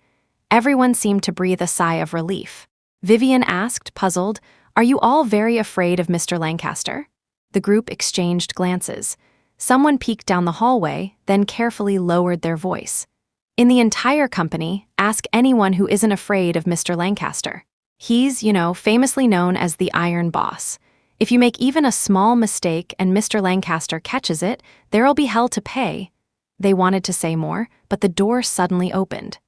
Everyone seemed to breathe a sigh of relief. Vivian asked, puzzled, "Are you all very afraid of Mr. Lancaster?" The group exchanged glances. Someone peeked down the hallway, then carefully lowered their voice. "In the entire company, ask anyone who isn't afraid of Mr. Lancaster. He's, famously known as the Iron Boss. If you make even a small mistake and Mr. Lancaster catches it, there'll be hell to pay." They wanted to say more, but the door suddenly opened.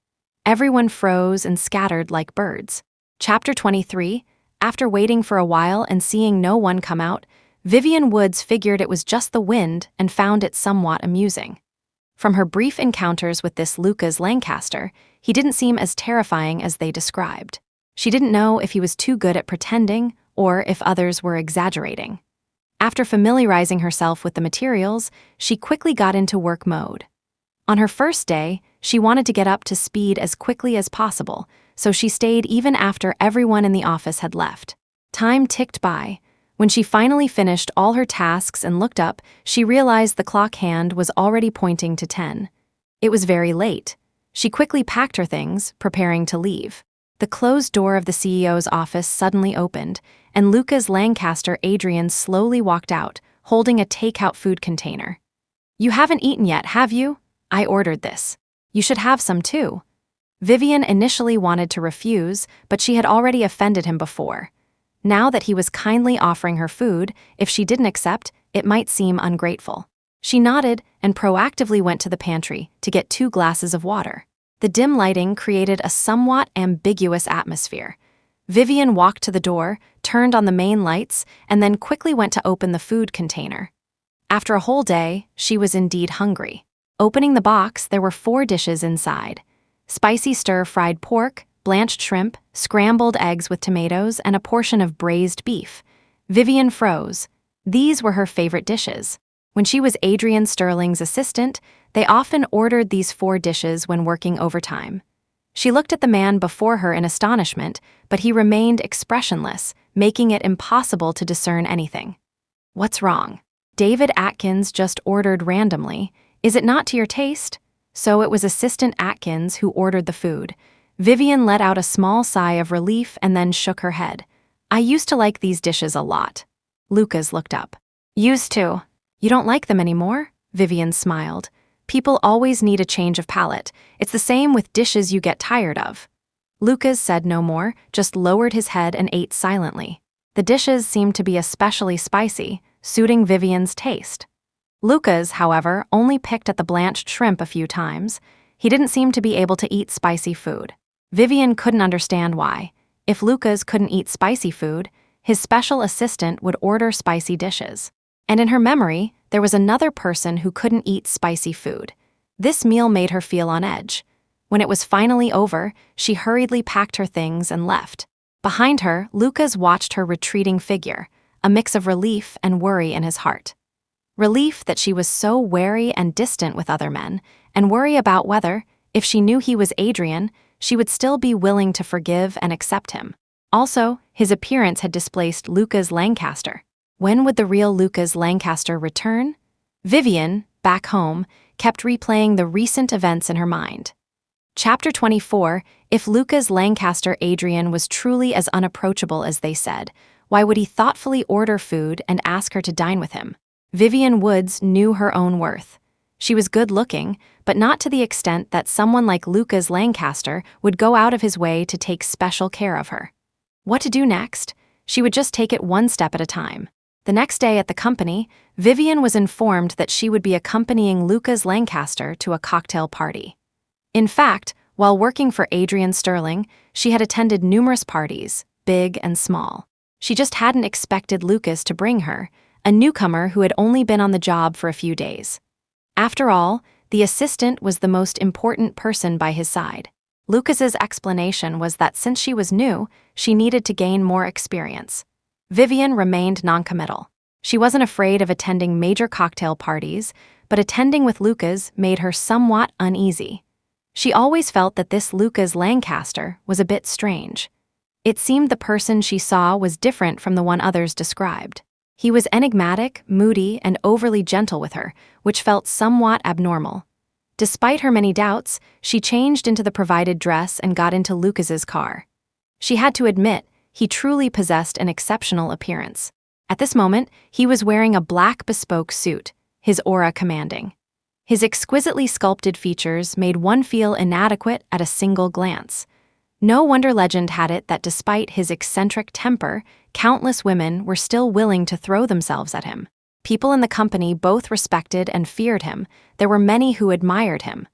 Everyone froze and scattered like birds. Chapter 23. After waiting for a while and seeing no one come out, Vivian Woods figured it was just the wind and found it somewhat amusing. From her brief encounters with this Lucas Lancaster, he didn't seem as terrifying as they described. She didn't know if he was too good at pretending or if others were exaggerating. After familiarizing herself with the materials, she quickly got into work mode. On her first day, she wanted to get up to speed as quickly as possible, so she stayed even after everyone in the office had left. Time ticked by. When she finally finished all her tasks and looked up, she realized the clock hand was already pointing to 10. It was very late. She quickly packed her things, preparing to leave. The closed door of the CEO's office suddenly opened, and Lucas Lancaster. Adrian slowly walked out, holding a takeout food container. "You haven't eaten yet, have you? I ordered this. You should have some too." Vivian initially wanted to refuse, but she had already offended him before. Now that he was kindly offering her food, if she didn't accept, it might seem ungrateful. She nodded and proactively went to the pantry to get 2 glasses of water. The dim lighting created a somewhat ambiguous atmosphere. Vivian walked to the door, turned on the main lights, and then quickly went to open the food container. After a whole day, she was indeed hungry. Opening the box, there were 4 dishes inside: spicy stir-fried pork, blanched shrimp, scrambled eggs with tomatoes, and a portion of braised beef. Vivian froze. These were her favorite dishes. When she was Adrian Sterling's assistant, they often ordered these 4 dishes when working overtime. She looked at the man before her in astonishment, but he remained expressionless, making it impossible to discern anything. "What's wrong?" David Atkins just ordered randomly. "Is it not to your taste?" So it was Assistant Atkins who ordered the food. Vivian let out a small sigh of relief and then shook her head. "I used to like these dishes a lot." Lucas looked up. "Used to? You don't like them anymore?" Vivian smiled. "People always need a change of palate. It's the same with dishes you get tired of." Lucas said no more, just lowered his head and ate silently. The dishes seemed to be especially spicy, suiting Vivian's taste. Lucas, however, only picked at the blanched shrimp a few times. He didn't seem to be able to eat spicy food. Vivian couldn't understand why. If Lucas couldn't eat spicy food, his special assistant would order spicy dishes. And in her memory, there was another person who couldn't eat spicy food. This meal made her feel on edge. When it was finally over, she hurriedly packed her things and left. Behind her, Lucas watched her retreating figure, a mix of relief and worry in his heart. Relief that she was so wary and distant with other men, and worry about whether, if she knew he was Adrian, she would still be willing to forgive and accept him. Also, his appearance had displaced Lucas Lancaster. When would the real Lucas Lancaster return? Vivian, back home, kept replaying the recent events in her mind. Chapter 24, if Lucas Lancaster Adrian was truly as unapproachable as they said, why would he thoughtfully order food and ask her to dine with him? Vivian Woods knew her own worth. She was good-looking, but not to the extent that someone like Lucas Lancaster would go out of his way to take special care of her. What to do next? She would just take it one step at a time. The next day at the company, Vivian was informed that she would be accompanying Lucas Lancaster to a cocktail party. In fact, while working for Adrian Sterling, she had attended numerous parties, big and small. She just hadn't expected Lucas to bring her, a newcomer who had only been on the job for a few days. After all, the assistant was the most important person by his side. Lucas's explanation was that since she was new, she needed to gain more experience. Vivian remained noncommittal. She wasn't afraid of attending major cocktail parties, but attending with Lucas made her somewhat uneasy. She always felt that this Lucas Lancaster was a bit strange. It seemed the person she saw was different from the one others described. He was enigmatic, moody, and overly gentle with her, which felt somewhat abnormal. Despite her many doubts, she changed into the provided dress and got into Lucas's car. She had to admit, he truly possessed an exceptional appearance. At this moment, he was wearing a black bespoke suit, his aura commanding. His exquisitely sculpted features made one feel inadequate at a single glance. No wonder legend had it that despite his eccentric temper, countless women were still willing to throw themselves at him. People in the company both respected and feared him. There were many who admired him.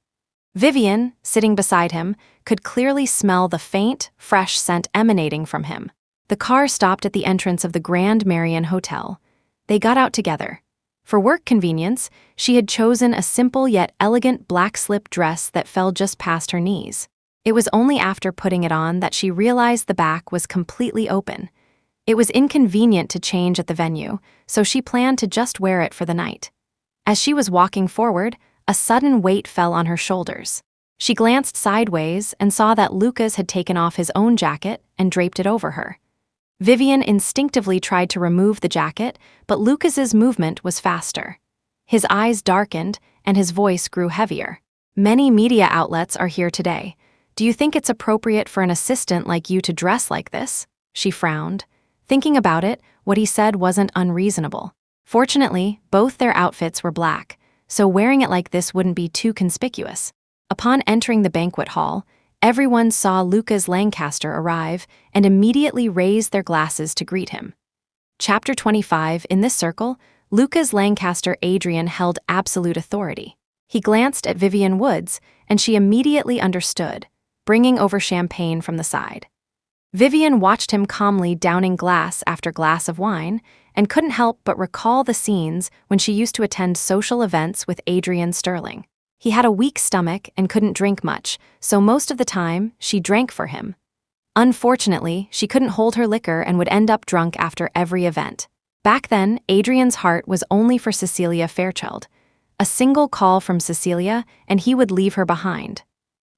Vivian, sitting beside him, could clearly smell the faint, fresh scent emanating from him. The car stopped at the entrance of the Grand Marion Hotel. They got out together. For work convenience, she had chosen a simple yet elegant black slip dress that fell just past her knees. It was only after putting it on that she realized the back was completely open. It was inconvenient to change at the venue, so she planned to just wear it for the night. As she was walking forward, a sudden weight fell on her shoulders. She glanced sideways and saw that Lucas had taken off his own jacket and draped it over her. Vivian instinctively tried to remove the jacket, but Lucas's movement was faster. His eyes darkened and his voice grew heavier. Many media outlets are here today. Do you think it's appropriate for an assistant like you to dress like this? She frowned. Thinking about it, what he said wasn't unreasonable. Fortunately, both their outfits were black, so wearing it like this wouldn't be too conspicuous. Upon entering the banquet hall, everyone saw Lucas Lancaster arrive and immediately raised their glasses to greet him. Chapter 25, in this circle, Lucas Lancaster Adrian held absolute authority. He glanced at Vivian Woods, and she immediately understood, bringing over champagne from the side. Vivian watched him calmly downing glass after glass of wine and couldn't help but recall the scenes when she used to attend social events with Adrian Sterling. He had a weak stomach and couldn't drink much, so most of the time, she drank for him. Unfortunately, she couldn't hold her liquor and would end up drunk after every event. Back then, Adrian's heart was only for Cecilia Fairchild. A single call from Cecilia, and he would leave her behind.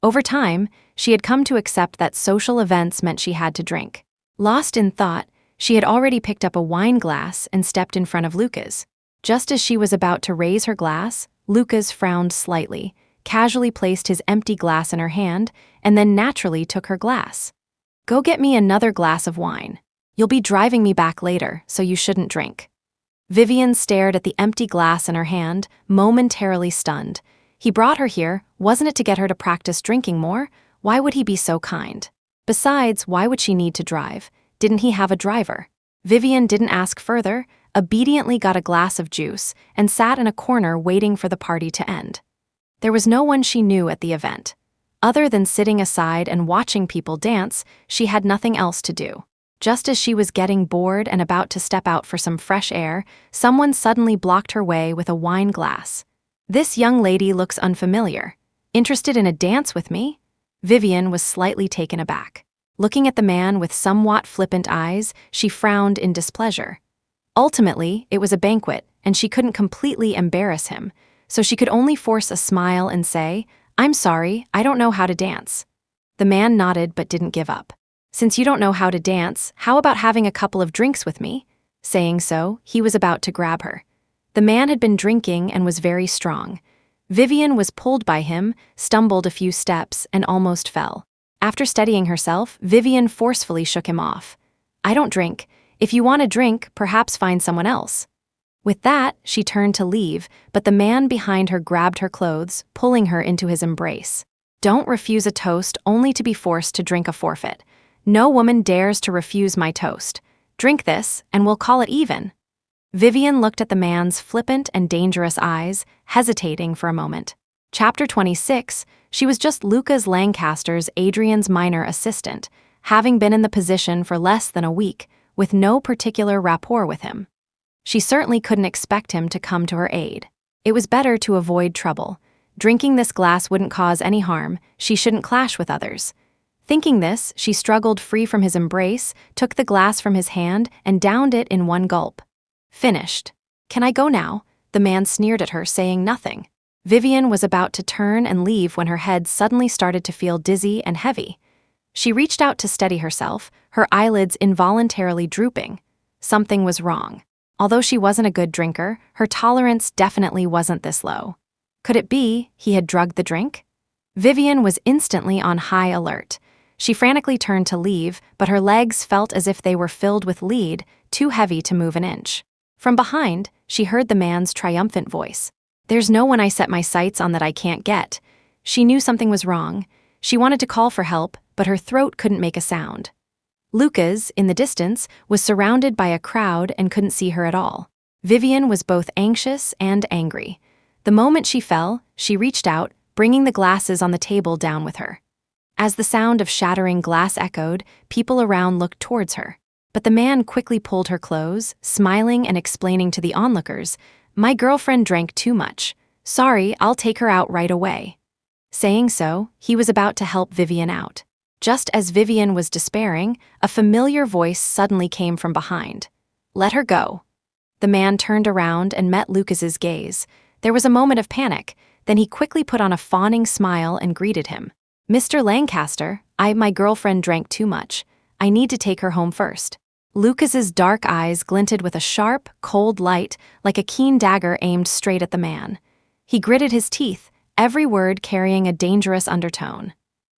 Over time, she had come to accept that social events meant she had to drink. Lost in thought, she had already picked up a wine glass and stepped in front of Lucas. Just as she was about to raise her glass, Lucas frowned slightly, casually placed his empty glass in her hand, and then naturally took her glass. "Go get me another glass of wine. You'll be driving me back later, so you shouldn't drink." Vivian stared at the empty glass in her hand, momentarily stunned. He brought her here, wasn't it to get her to practice drinking more? Why would he be so kind? Besides, why would she need to drive? Didn't he have a driver? Vivian didn't ask further, obediently got a glass of juice, and sat in a corner waiting for the party to end. There was no one she knew at the event. Other than sitting aside and watching people dance, she had nothing else to do. Just as she was getting bored and about to step out for some fresh air, someone suddenly blocked her way with a wine glass. "This young lady looks unfamiliar. Interested in a dance with me?" Vivian was slightly taken aback. Looking at the man with somewhat flippant eyes, she frowned in displeasure. Ultimately, it was a banquet, and she couldn't completely embarrass him, so she could only force a smile and say, "I'm sorry, I don't know how to dance." The man nodded but didn't give up. "Since you don't know how to dance, how about having a couple of drinks with me?" Saying so, he was about to grab her. The man had been drinking and was very strong. Vivian was pulled by him, stumbled a few steps, and almost fell. After steadying herself, Vivian forcefully shook him off. "I don't drink. If you want a drink, perhaps find someone else." With that, she turned to leave, but the man behind her grabbed her clothes, pulling her into his embrace. "Don't refuse a toast only to be forced to drink a forfeit. No woman dares to refuse my toast. Drink this, and we'll call it even." Vivian looked at the man's flippant and dangerous eyes, hesitating for a moment. Chapter 26, she was just Lucas Lancaster's Adrian's minor assistant, having been in the position for less than a week, with no particular rapport with him. She certainly couldn't expect him to come to her aid. It was better to avoid trouble. Drinking this glass wouldn't cause any harm, she shouldn't clash with others. Thinking this, she struggled free from his embrace, took the glass from his hand, and downed it in one gulp. "Finished. Can I go now?" The man sneered at her, saying nothing. Vivian was about to turn and leave when her head suddenly started to feel dizzy and heavy. She reached out to steady herself, her eyelids involuntarily drooping. Something was wrong. Although she wasn't a good drinker, her tolerance definitely wasn't this low. Could it be he had drugged the drink? Vivian was instantly on high alert. She frantically turned to leave, but her legs felt as if they were filled with lead, too heavy to move an inch. From behind, she heard the man's triumphant voice. "There's no one I set my sights on that I can't get." She knew something was wrong. She wanted to call for help, but her throat couldn't make a sound. Lucas, in the distance, was surrounded by a crowd and couldn't see her at all. Vivian was both anxious and angry. The moment she fell, she reached out, bringing the glasses on the table down with her. As the sound of shattering glass echoed, people around looked towards her. But the man quickly pulled her close, smiling and explaining to the onlookers, "My girlfriend drank too much. Sorry, I'll take her out right away." Saying so, he was about to help Vivian out. Just as Vivian was despairing, a familiar voice suddenly came from behind. "Let her go." The man turned around and met Lucas's gaze. There was a moment of panic, then he quickly put on a fawning smile and greeted him. "Mr. Lancaster, my girlfriend drank too much. I need to take her home first." Lucas's dark eyes glinted with a sharp, cold light, like a keen dagger aimed straight at the man. He gritted his teeth, every word carrying a dangerous undertone.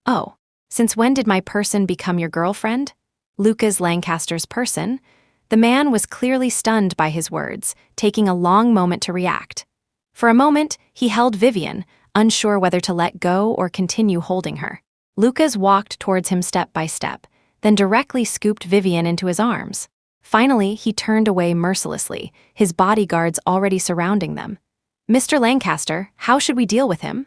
"Oh, since when did my person become your girlfriend?" Lucas Lancaster's person? The man was clearly stunned by his words, taking a long moment to react. For a moment, he held Vivian, unsure whether to let go or continue holding her. Lucas walked towards him step by step, then directly scooped Vivian into his arms. Finally, he turned away mercilessly, his bodyguards already surrounding them. "Mr. Lancaster, how should we deal with him?"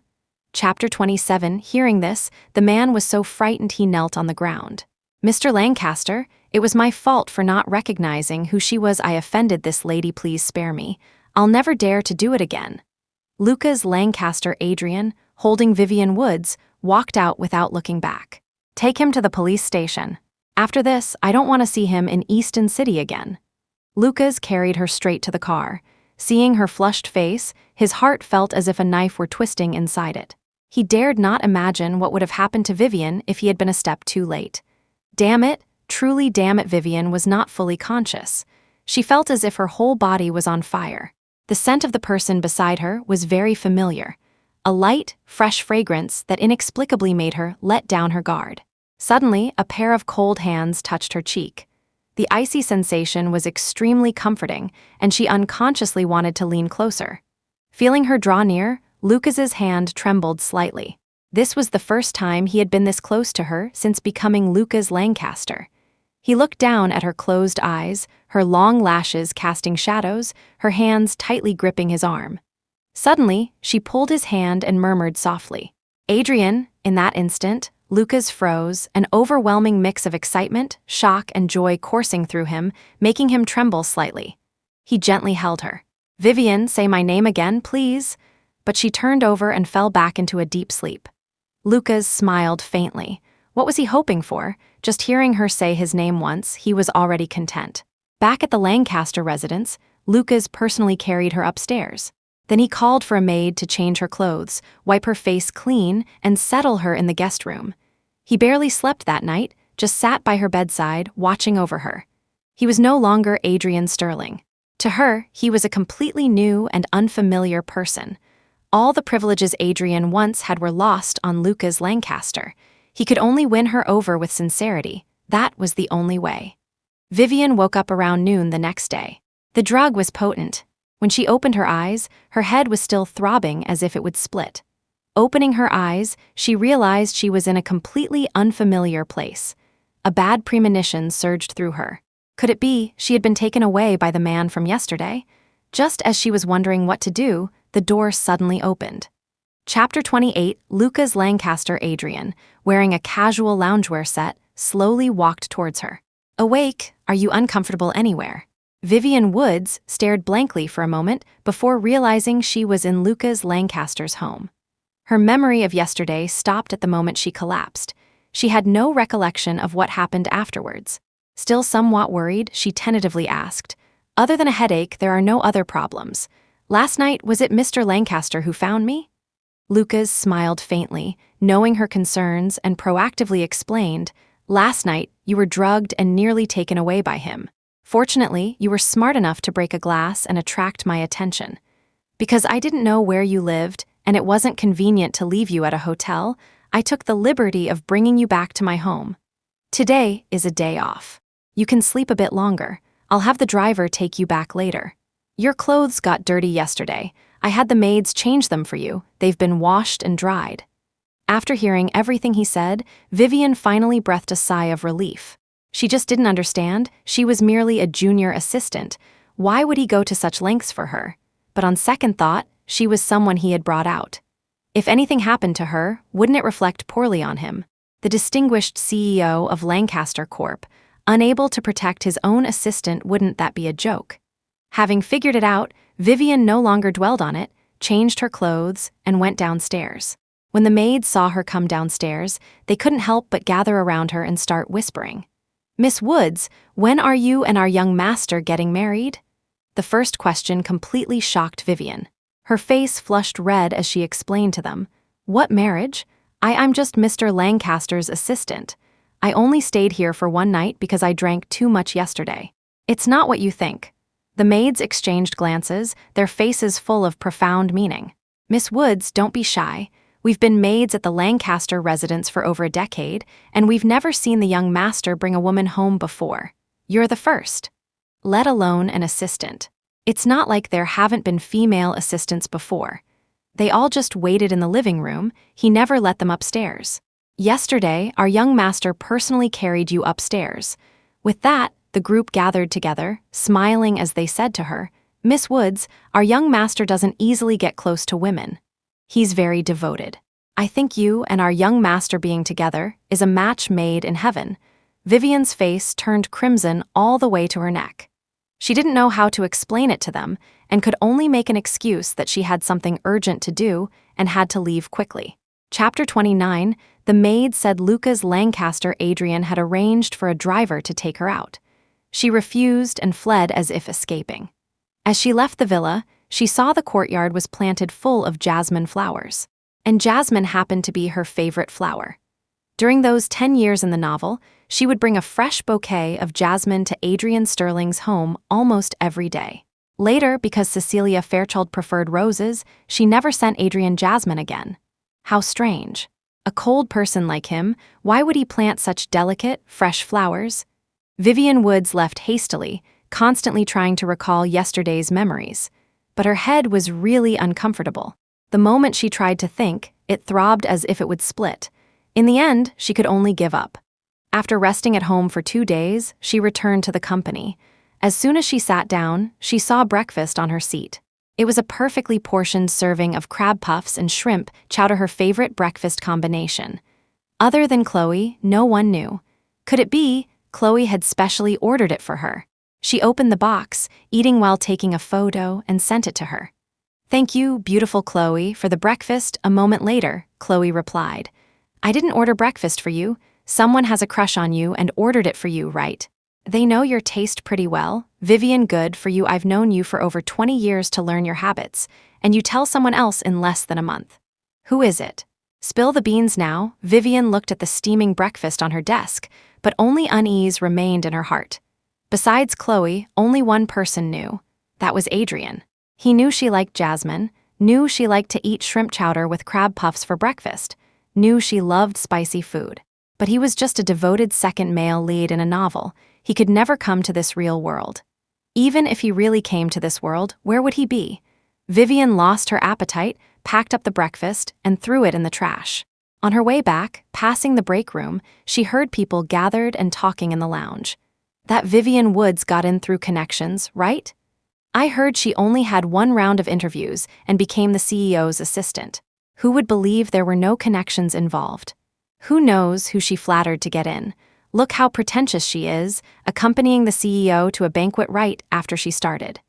Chapter 27, hearing this, the man was so frightened he knelt on the ground. "Mr. Lancaster, it was my fault for not recognizing who she was. I offended this lady, please spare me. I'll never dare to do it again." Lucas Lancaster Adrian, holding Vivian Woods, walked out without looking back. "Take him to the police station. After this, I don't want to see him in Easton City again." Lucas carried her straight to the car. Seeing her flushed face, his heart felt as if a knife were twisting inside it. He dared not imagine what would have happened to Vivian if he had been a step too late. Damn it, truly damn it, Vivian was not fully conscious. She felt as if her whole body was on fire. The scent of the person beside her was very familiar. A light, fresh fragrance that inexplicably made her let down her guard. Suddenly, a pair of cold hands touched her cheek. The icy sensation was extremely comforting, and she unconsciously wanted to lean closer. Feeling her draw near, Lucas's hand trembled slightly. This was the first time he had been this close to her since becoming Lucas Lancaster. He looked down at her closed eyes, her long lashes casting shadows, her hands tightly gripping his arm. Suddenly, she pulled his hand and murmured softly, Adrian, in that instant, Lucas froze, an overwhelming mix of excitement, shock, and joy coursing through him, making him tremble slightly. He gently held her. "Vivian, say my name again, please." But she turned over and fell back into a deep sleep. Lucas smiled faintly. What was he hoping for? Just hearing her say his name once, he was already content. Back at the Lancaster residence, Lucas personally carried her upstairs. Then he called for a maid to change her clothes, wipe her face clean, and settle her in the guest room. He barely slept that night, just sat by her bedside, watching over her. He was no longer Adrian Sterling. To her, he was a completely new and unfamiliar person. All the privileges Adrian once had were lost on Lucas Lancaster. He could only win her over with sincerity. That was the only way. Vivian woke up around noon the next day. The drug was potent. When she opened her eyes, her head was still throbbing as if it would split. Opening her eyes, she realized she was in a completely unfamiliar place. A bad premonition surged through her. Could it be she had been taken away by the man from yesterday? Just as she was wondering what to do, the door suddenly opened. Chapter 28, Lucas Lancaster Adrian, wearing a casual loungewear set, slowly walked towards her. "Awake, are you uncomfortable anywhere?" Vivian Woods stared blankly for a moment before realizing she was in Lucas Lancaster's home. Her memory of yesterday stopped at the moment she collapsed. She had no recollection of what happened afterwards. Still somewhat worried, she tentatively asked, "Other than a headache, there are no other problems. Last night, was it Mr. Lancaster who found me?" Lucas smiled faintly, knowing her concerns, and proactively explained, "Last night, you were drugged and nearly taken away by him. Fortunately, you were smart enough to break a glass and attract my attention. Because I didn't know where you lived, and it wasn't convenient to leave you at a hotel, I took the liberty of bringing you back to my home. Today is a day off. You can sleep a bit longer. I'll have the driver take you back later. Your clothes got dirty yesterday. I had the maids change them for you. They've been washed and dried." After hearing everything he said, Vivian finally breathed a sigh of relief. She just didn't understand. She was merely a junior assistant. Why would he go to such lengths for her? But on second thought, she was someone he had brought out. If anything happened to her, wouldn't it reflect poorly on him? The distinguished CEO of Lancaster Corp., unable to protect his own assistant, wouldn't that be a joke? Having figured it out, Vivian no longer dwelled on it, changed her clothes, and went downstairs. When the maids saw her come downstairs, they couldn't help but gather around her and start whispering. "Miss Woods, when are you and our young master getting married?" The first question completely shocked Vivian. Her face flushed red as she explained to them, "What marriage? I'm just Mr. Lancaster's assistant. I only stayed here for one night because I drank too much yesterday. It's not what you think." The maids exchanged glances, their faces full of profound meaning. "Miss Woods, don't be shy. We've been maids at the Lancaster residence for over a decade, and we've never seen the young master bring a woman home before. You're the first. Let alone an assistant. It's not like there haven't been female assistants before. They all just waited in the living room. He never let them upstairs. Yesterday, our young master personally carried you upstairs." With that, the group gathered together, smiling as they said to her, "Miss Woods, our young master doesn't easily get close to women. He's very devoted. I think you and our young master being together is a match made in heaven." Vivian's face turned crimson all the way to her neck. She didn't know how to explain it to them and could only make an excuse that she had something urgent to do and had to leave quickly. Chapter 29, the maid said Lucas Lancaster Adrian had arranged for a driver to take her out. She refused and fled as if escaping. As she left the villa, she saw the courtyard was planted full of jasmine flowers, and jasmine happened to be her favorite flower. During those 10 years in the novel, she would bring a fresh bouquet of jasmine to Adrian Sterling's home almost every day. Later, because Cecilia Fairchild preferred roses, she never sent Adrian jasmine again. How strange. A cold person like him, why would he plant such delicate, fresh flowers? Vivian Woods left hastily, constantly trying to recall yesterday's memories. But her head was really uncomfortable. The moment she tried to think, it throbbed as if it would split. In the end, she could only give up. After resting at home for 2 days, she returned to the company. As soon as she sat down, she saw breakfast on her seat. It was a perfectly portioned serving of crab puffs and shrimp chowder, her favorite breakfast combination. Other than Chloe, no one knew. Could it be Chloe had specially ordered it for her? She opened the box, eating while taking a photo, and sent it to her. "Thank you, beautiful Chloe, for the breakfast." A moment later, Chloe replied, "I didn't order breakfast for you. Someone has a crush on you and ordered it for you, right? They know your taste pretty well. Vivian, good for you. I've known you for over 20 years to learn your habits, and you tell someone else in less than a month. Who is it? Spill the beans now." Vivian looked at the steaming breakfast on her desk, but only unease remained in her heart. Besides Chloe, only one person knew. That was Adrian. He knew she liked jasmine, knew she liked to eat shrimp chowder with crab puffs for breakfast, knew she loved spicy food. But he was just a devoted second male lead in a novel. He could never come to this real world. Even if he really came to this world, where would he be? Vivian lost her appetite, packed up the breakfast, and threw it in the trash. On her way back, passing the break room, she heard people gathered and talking in the lounge. That Vivian Woods got in through connections, right? I heard she only had one round of interviews and became the CEO's assistant. Who would believe there were no connections involved? Who knows who she flattered to get in? Look how pretentious she is, accompanying the CEO to a banquet right after she started.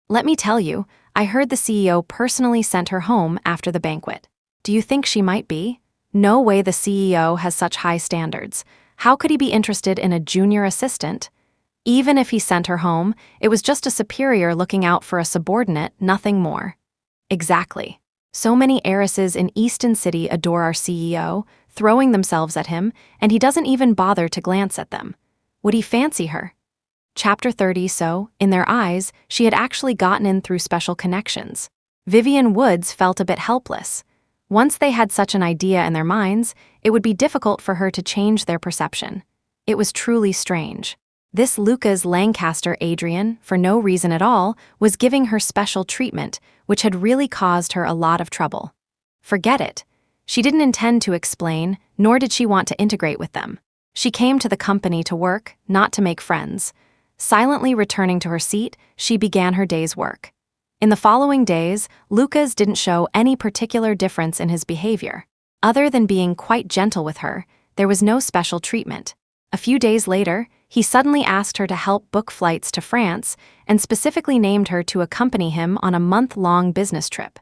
Let me tell you, I heard the CEO personally sent her home after the banquet. Do you think she might be? No way, the CEO has such high standards. How could he be interested in a junior assistant? Even if he sent her home, it was just a superior looking out for a subordinate, nothing more. Exactly. So many heiresses in Easton City adore our CEO, throwing themselves at him, and he doesn't even bother to glance at them. Would he fancy her? Chapter 30. So, in their eyes, she had actually gotten in through special connections. Vivian Woods felt a bit helpless. Once they had such an idea in their minds, it would be difficult for her to change their perception. It was truly strange. This Lucas Lancaster Adrian, for no reason at all, was giving her special treatment, which had really caused her a lot of trouble. Forget it. She didn't intend to explain, nor did she want to integrate with them. She came to the company to work, not to make friends. Silently returning to her seat, she began her day's work. In the following days, Lucas didn't show any particular difference in his behavior. Other than being quite gentle with her, there was no special treatment. A few days later, he suddenly asked her to help book flights to France and specifically named her to accompany him on a month-long business trip.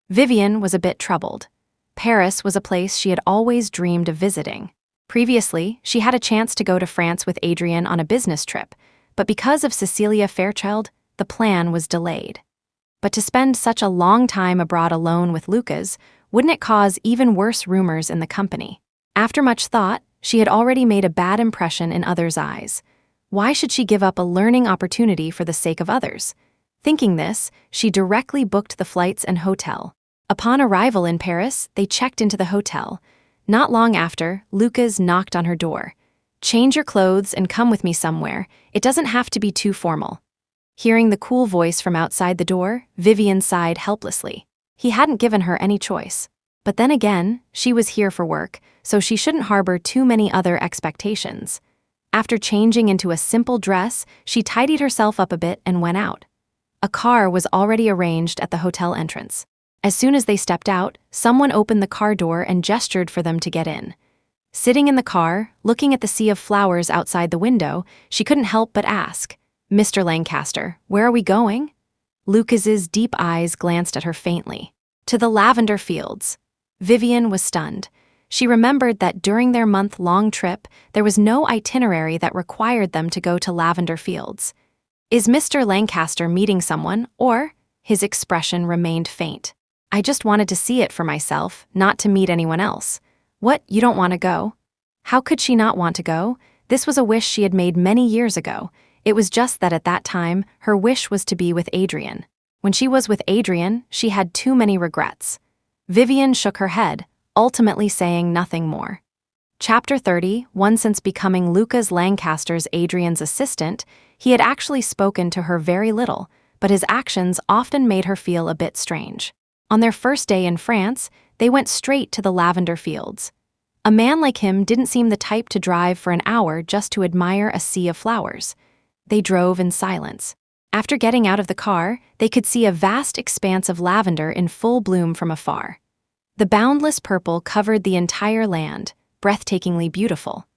Vivian was a bit troubled. Paris was a place she had always dreamed of visiting. Previously, she had a chance to go to France with Adrian on a business trip, but because of Cecilia Fairchild, the plan was delayed. But to spend such a long time abroad alone with Lucas, wouldn't it cause even worse rumors in the company? After much thought, she had already made a bad impression in others' eyes. Why should she give up a learning opportunity for the sake of others? Thinking this, she directly booked the flights and hotel. Upon arrival in Paris, they checked into the hotel. Not long after, Lucas knocked on her door. "Change your clothes and come with me somewhere. It doesn't have to be too formal." Hearing the cool voice from outside the door, Vivian sighed helplessly. He hadn't given her any choice. But then again, she was here for work, so she shouldn't harbor too many other expectations. After changing into a simple dress, she tidied herself up a bit and went out. A car was already arranged at the hotel entrance. As soon as they stepped out, someone opened the car door and gestured for them to get in. Sitting in the car, looking at the sea of flowers outside the window, she couldn't help but ask, "Mr. Lancaster, where are we going?" Lucas's deep eyes glanced at her faintly. "To the lavender fields." Vivian was stunned. She remembered that during their month-long trip, there was no itinerary that required them to go to lavender fields. Is Mr. Lancaster meeting someone, or? His expression remained faint. "I just wanted to see it for myself, not to meet anyone else." "What, you don't want to go?" How could she not want to go? This was a wish she had made many years ago. It was just that at that time, her wish was to be with Adrian. When she was with Adrian, she had too many regrets. Vivian shook her head, ultimately saying nothing more. Chapter 30. Since becoming Lucas Lancaster's Adrian's assistant, he had actually spoken to her very little, but his actions often made her feel a bit strange. On their first day in France, they went straight to the lavender fields. A man like him didn't seem the type to drive for an hour just to admire a sea of flowers. They drove in silence. After getting out of the car, they could see a vast expanse of lavender in full bloom from afar. The boundless purple covered the entire land, breathtakingly beautiful.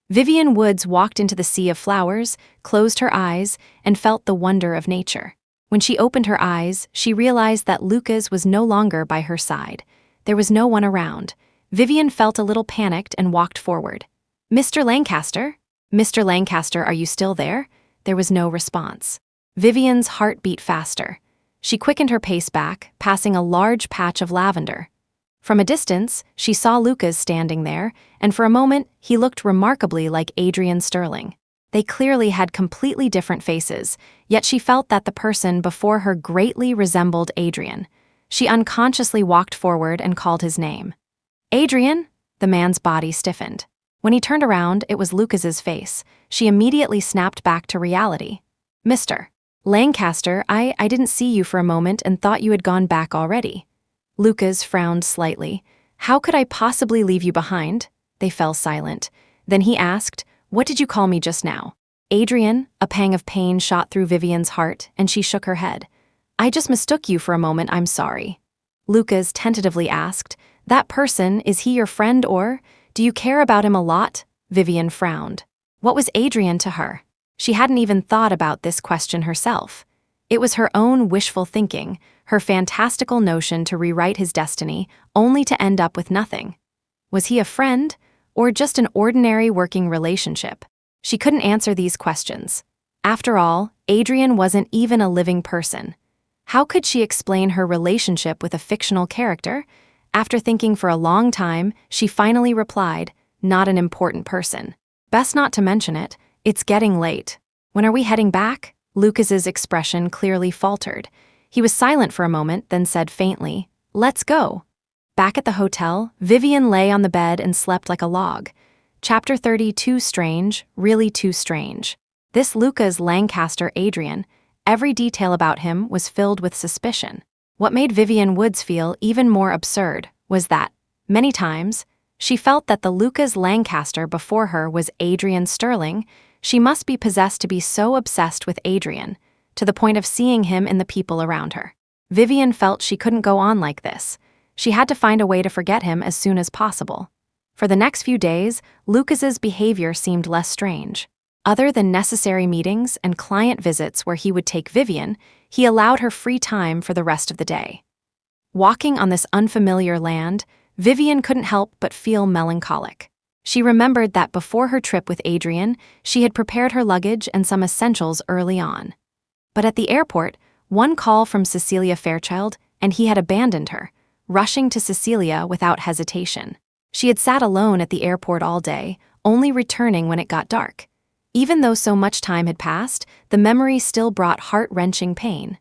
Vivian Woods walked into the sea of flowers, closed her eyes, and felt the wonder of nature. When she opened her eyes, she realized that Lucas was no longer by her side. There was no one around. Vivian felt a little panicked and walked forward. "Mr. Lancaster? Mr. Lancaster, are you still there?" There was no response. Vivian's heart beat faster. She quickened her pace back, passing a large patch of lavender. From a distance, she saw Lucas standing there, and for a moment, he looked remarkably like Adrian Sterling. They clearly had completely different faces, yet she felt that the person before her greatly resembled Adrian. She unconsciously walked forward and called his name. "Adrian?" The man's body stiffened. When he turned around, it was Lucas's face. She immediately snapped back to reality. "Mr. Lancaster, I didn't see you for a moment and thought you had gone back already." Lucas frowned slightly. "How could I possibly leave you behind?" They fell silent. Then he asked, "What did you call me just now?" "Adrian." A pang of pain shot through Vivian's heart, and she shook her head. "I just mistook you for a moment, I'm sorry." Lucas tentatively asked, "That person, is he your friend or do you care about him a lot?" Vivian frowned. What was Adrian to her? She hadn't even thought about this question herself. It was her own wishful thinking, her fantastical notion to rewrite his destiny, only to end up with nothing. Was he a friend, or just an ordinary working relationship? She couldn't answer these questions. After all, Adrian wasn't even a living person. How could she explain her relationship with a fictional character? After thinking for a long time, she finally replied, "Not an important person. Best not to mention it. It's getting late. When are we heading back?" Lucas's expression clearly faltered. He was silent for a moment, then said faintly, "Let's go." Back at the hotel, Vivian lay on the bed and slept like a log. Chapter 30, Too Strange, Really Too Strange. This Lucas Lancaster Adrian, every detail about him was filled with suspicion. What made Vivian Woods feel even more absurd was that, many times, she felt that the Lucas Lancaster before her was Adrian Sterling. She must be possessed to be so obsessed with Adrian, to the point of seeing him in the people around her. Vivian felt she couldn't go on like this. She had to find a way to forget him as soon as possible. For the next few days, Lucas's behavior seemed less strange. Other than necessary meetings and client visits where he would take Vivian, he allowed her free time for the rest of the day. Walking on this unfamiliar land, Vivian couldn't help but feel melancholic. She remembered that before her trip with Adrian, she had prepared her luggage and some essentials early on. But at the airport, one call from Cecilia Fairchild, and he had abandoned her, rushing to Cecilia without hesitation. She had sat alone at the airport all day, only returning when it got dark. Even though so much time had passed, the memory still brought heart-wrenching pain.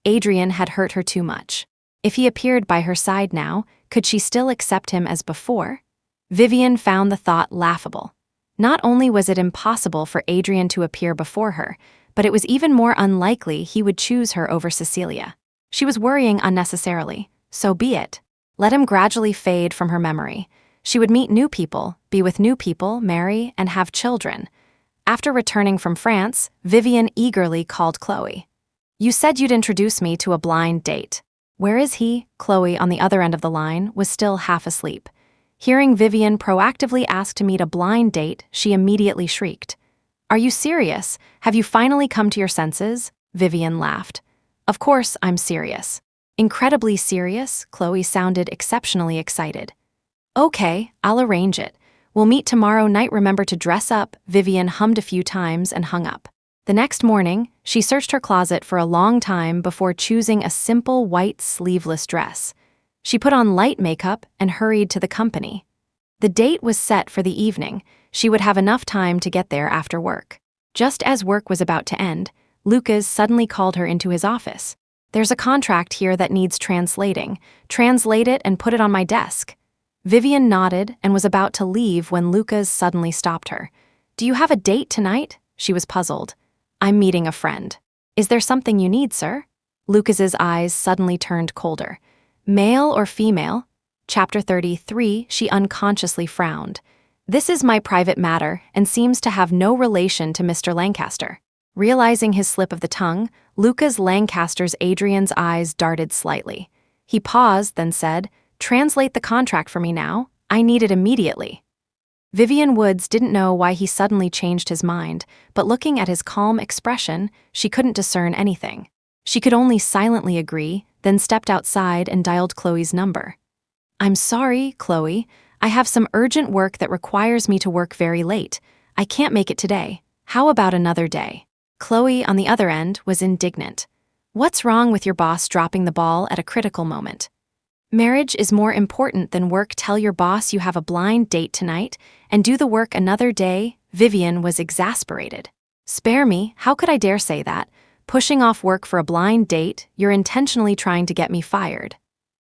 Adrian had hurt her too much. If he appeared by her side now, could she still accept him as before? Vivian found the thought laughable. Not only was it impossible for Adrian to appear before her, but it was even more unlikely he would choose her over Cecilia. She was worrying unnecessarily. So be it. Let him gradually fade from her memory. She would meet new people, be with new people, marry, and have children. After returning from France, Vivian eagerly called Chloe. "You said you'd introduce me to a blind date. Where is he?" Chloe, on the other end of the line, was still half asleep. Hearing Vivian proactively ask to meet a blind date, she immediately shrieked. "Are you serious? Have you finally come to your senses?" Vivian laughed. "Of course I'm serious." Incredibly serious, Chloe sounded exceptionally excited. "Okay, I'll arrange it. We'll meet tomorrow night. Remember to dress up." Vivian hummed a few times and hung up. The next morning, she searched her closet for a long time before choosing a simple white sleeveless dress. She put on light makeup and hurried to the company. The date was set for the evening. She would have enough time to get there after work. Just as work was about to end, Lucas suddenly called her into his office. "There's a contract here that needs translating. Translate it and put it on my desk." Vivian nodded and was about to leave when Lucas suddenly stopped her. "Do you have a date tonight?" She was puzzled. "I'm meeting a friend." "Is there something you need, sir?" Lucas's eyes suddenly turned colder. "Male or female?" Chapter 33, she unconsciously frowned. "This is my private matter and seems to have no relation to Mr. Lancaster." Realizing his slip of the tongue, Lancaster's Adrian's eyes darted slightly. He paused, then said, "Translate the contract for me now. I need it immediately." Vivian Woods didn't know why he suddenly changed his mind, but looking at his calm expression, she couldn't discern anything. She could only silently agree, then stepped outside and dialed Chloe's number. "I'm sorry, Chloe. I have some urgent work that requires me to work very late. I can't make it today. How about another day?" Chloe, on the other end, was indignant. "What's wrong with your boss dropping the ball at a critical moment? Marriage is more important than work. Tell your boss you have a blind date tonight and do the work another day." Vivian was exasperated. "Spare me, how could I dare say that? Pushing off work for a blind date, you're intentionally trying to get me fired."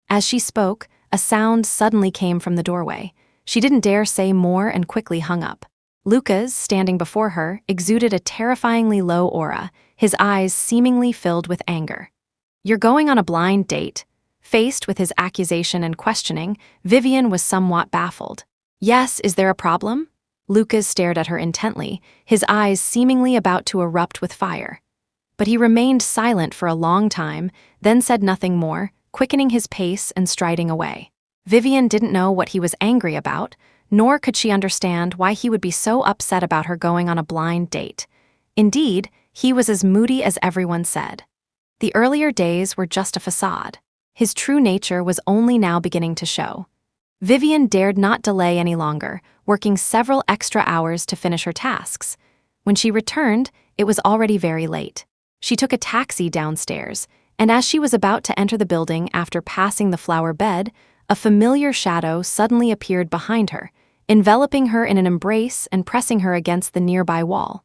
As she spoke, a sound suddenly came from the doorway. She didn't dare say more and quickly hung up. Lucas, standing before her, exuded a terrifyingly low aura, his eyes seemingly filled with anger. "You're going on a blind date?" Faced with his accusation and questioning, Vivian was somewhat baffled. "Yes, is there a problem?" Lucas stared at her intently, his eyes seemingly about to erupt with fire. But he remained silent for a long time, then said nothing more, quickening his pace and striding away. Vivian didn't know what he was angry about, nor could she understand why he would be so upset about her going on a blind date. Indeed, he was as moody as everyone said. The earlier days were just a facade. His true nature was only now beginning to show. Vivian dared not delay any longer, working several extra hours to finish her tasks. When she returned, it was already very late. She took a taxi downstairs, and as she was about to enter the building after passing the flower bed, a familiar shadow suddenly appeared behind her, enveloping her in an embrace and pressing her against the nearby wall.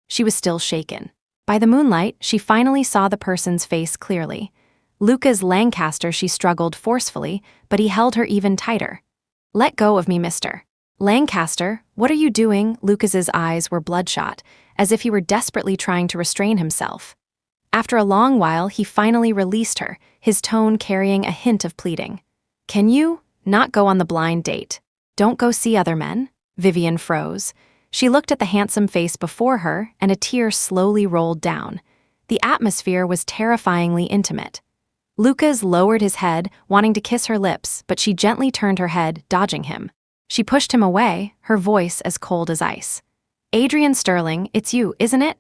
She was still shaken. By the moonlight, she finally saw the person's face clearly. Lancaster. She struggled forcefully, but he held her even tighter. "Let go of me, Mr. Lancaster, what are you doing?" Lucas's eyes were bloodshot, as if he were desperately trying to restrain himself. After a long while, he finally released her, his tone carrying a hint of pleading. "Can you not go on the blind date? Don't go see other men?" Vivian froze. She looked at the handsome face before her, and a tear slowly rolled down. The atmosphere was terrifyingly intimate. Lucas lowered his head, wanting to kiss her lips, but she gently turned her head, dodging him. She pushed him away, her voice as cold as ice. "Adrian Sterling, it's you, isn't it?"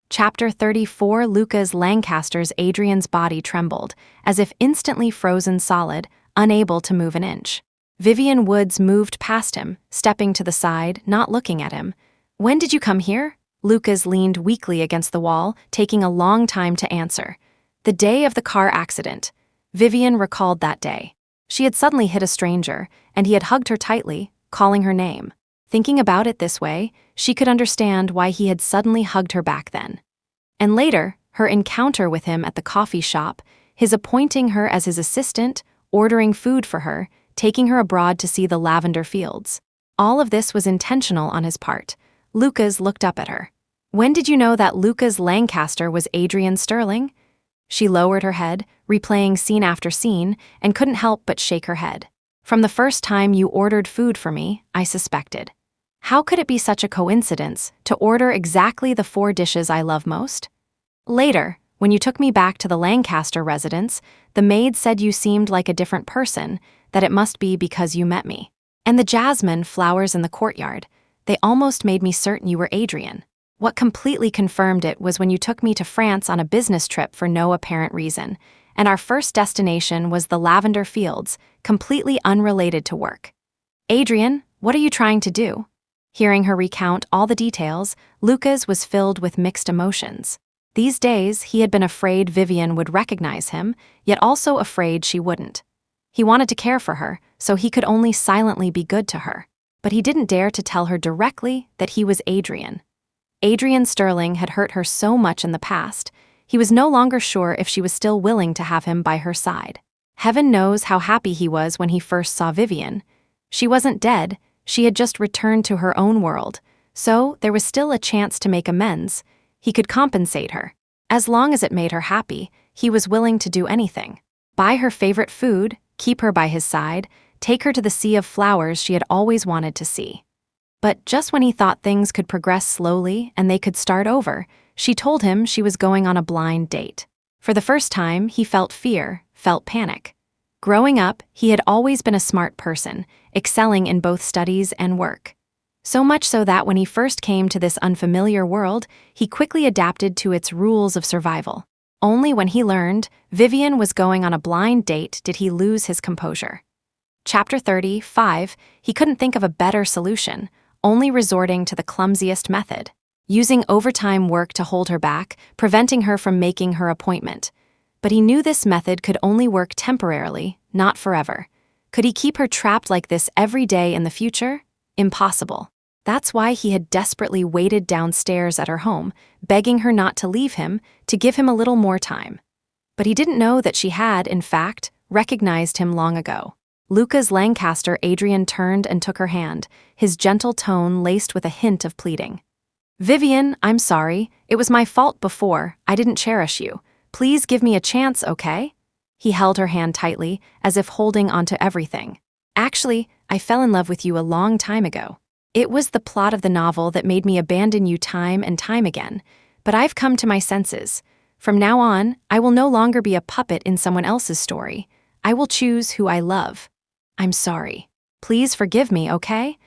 Chapter 34. Lancaster's Adrian's body trembled, as if instantly frozen solid, unable to move an inch. Vivian Woods moved past him, stepping to the side, not looking at him. "When did you come here?" Lucas leaned weakly against the wall, taking a long time to answer. "The day of the car accident." Vivian recalled that day. She had suddenly hit a stranger, and he had hugged her tightly, calling her name. Thinking about it this way, she could understand why he had suddenly hugged her back then. And later, her encounter with him at the coffee shop, his appointing her as his assistant, ordering food for her, taking her abroad to see the lavender fields. All of this was intentional on his part. Lucas looked up at her. "When did you know that Lancaster was Adrian Sterling?" She lowered her head, replaying scene after scene, and couldn't help but shake her head. "From the first time you ordered food for me, I suspected. How could it be such a coincidence to order exactly the 4 dishes I love most? Later, when you took me back to the Lancaster residence, the maid said you seemed like a different person, that it must be because you met me. And the jasmine flowers in the courtyard, they almost made me certain you were Adrian. What completely confirmed it was when you took me to France on a business trip for no apparent reason, and our first destination was the lavender fields, completely unrelated to work. Adrian, what are you trying to do?" Hearing her recount all the details, Lucas was filled with mixed emotions. These days, he had been afraid Vivian would recognize him, yet also afraid she wouldn't. He wanted to care for her, so he could only silently be good to her. But he didn't dare to tell her directly that he was Adrian. Adrian Sterling had hurt her so much in the past, he was no longer sure if she was still willing to have him by her side. Heaven knows how happy he was when he first saw Vivian. She wasn't dead, she had just returned to her own world, so there was still a chance to make amends. He could compensate her. As long as it made her happy, he was willing to do anything. Buy her favorite food, keep her by his side, take her to the sea of flowers she had always wanted to see. But just when he thought things could progress slowly and they could start over, she told him she was going on a blind date. For the first time, he felt fear, felt panic. Growing up, he had always been a smart person, excelling in both studies and work. So much so that when he first came to this unfamiliar world, he quickly adapted to its rules of survival. Only when he learned Vivian was going on a blind date did he lose his composure. Chapter 35, he couldn't think of a better solution, only resorting to the clumsiest method, using overtime work to hold her back, preventing her from making her appointment. But he knew this method could only work temporarily, not forever. Could he keep her trapped like this every day in the future? Impossible. That's why he had desperately waited downstairs at her home, begging her not to leave him, to give him a little more time. But he didn't know that she had, in fact, recognized him long ago. Lucas Lancaster. Adrian turned and took her hand, his gentle tone laced with a hint of pleading. "Vivian, I'm sorry. It was my fault before. I didn't cherish you. Please give me a chance, okay?" He held her hand tightly, as if holding onto everything. "Actually, I fell in love with you a long time ago. It was the plot of the novel that made me abandon you time and time again, but I've come to my senses. From now on, I will no longer be a puppet in someone else's story. I will choose who I love. I'm sorry. Please forgive me, okay?"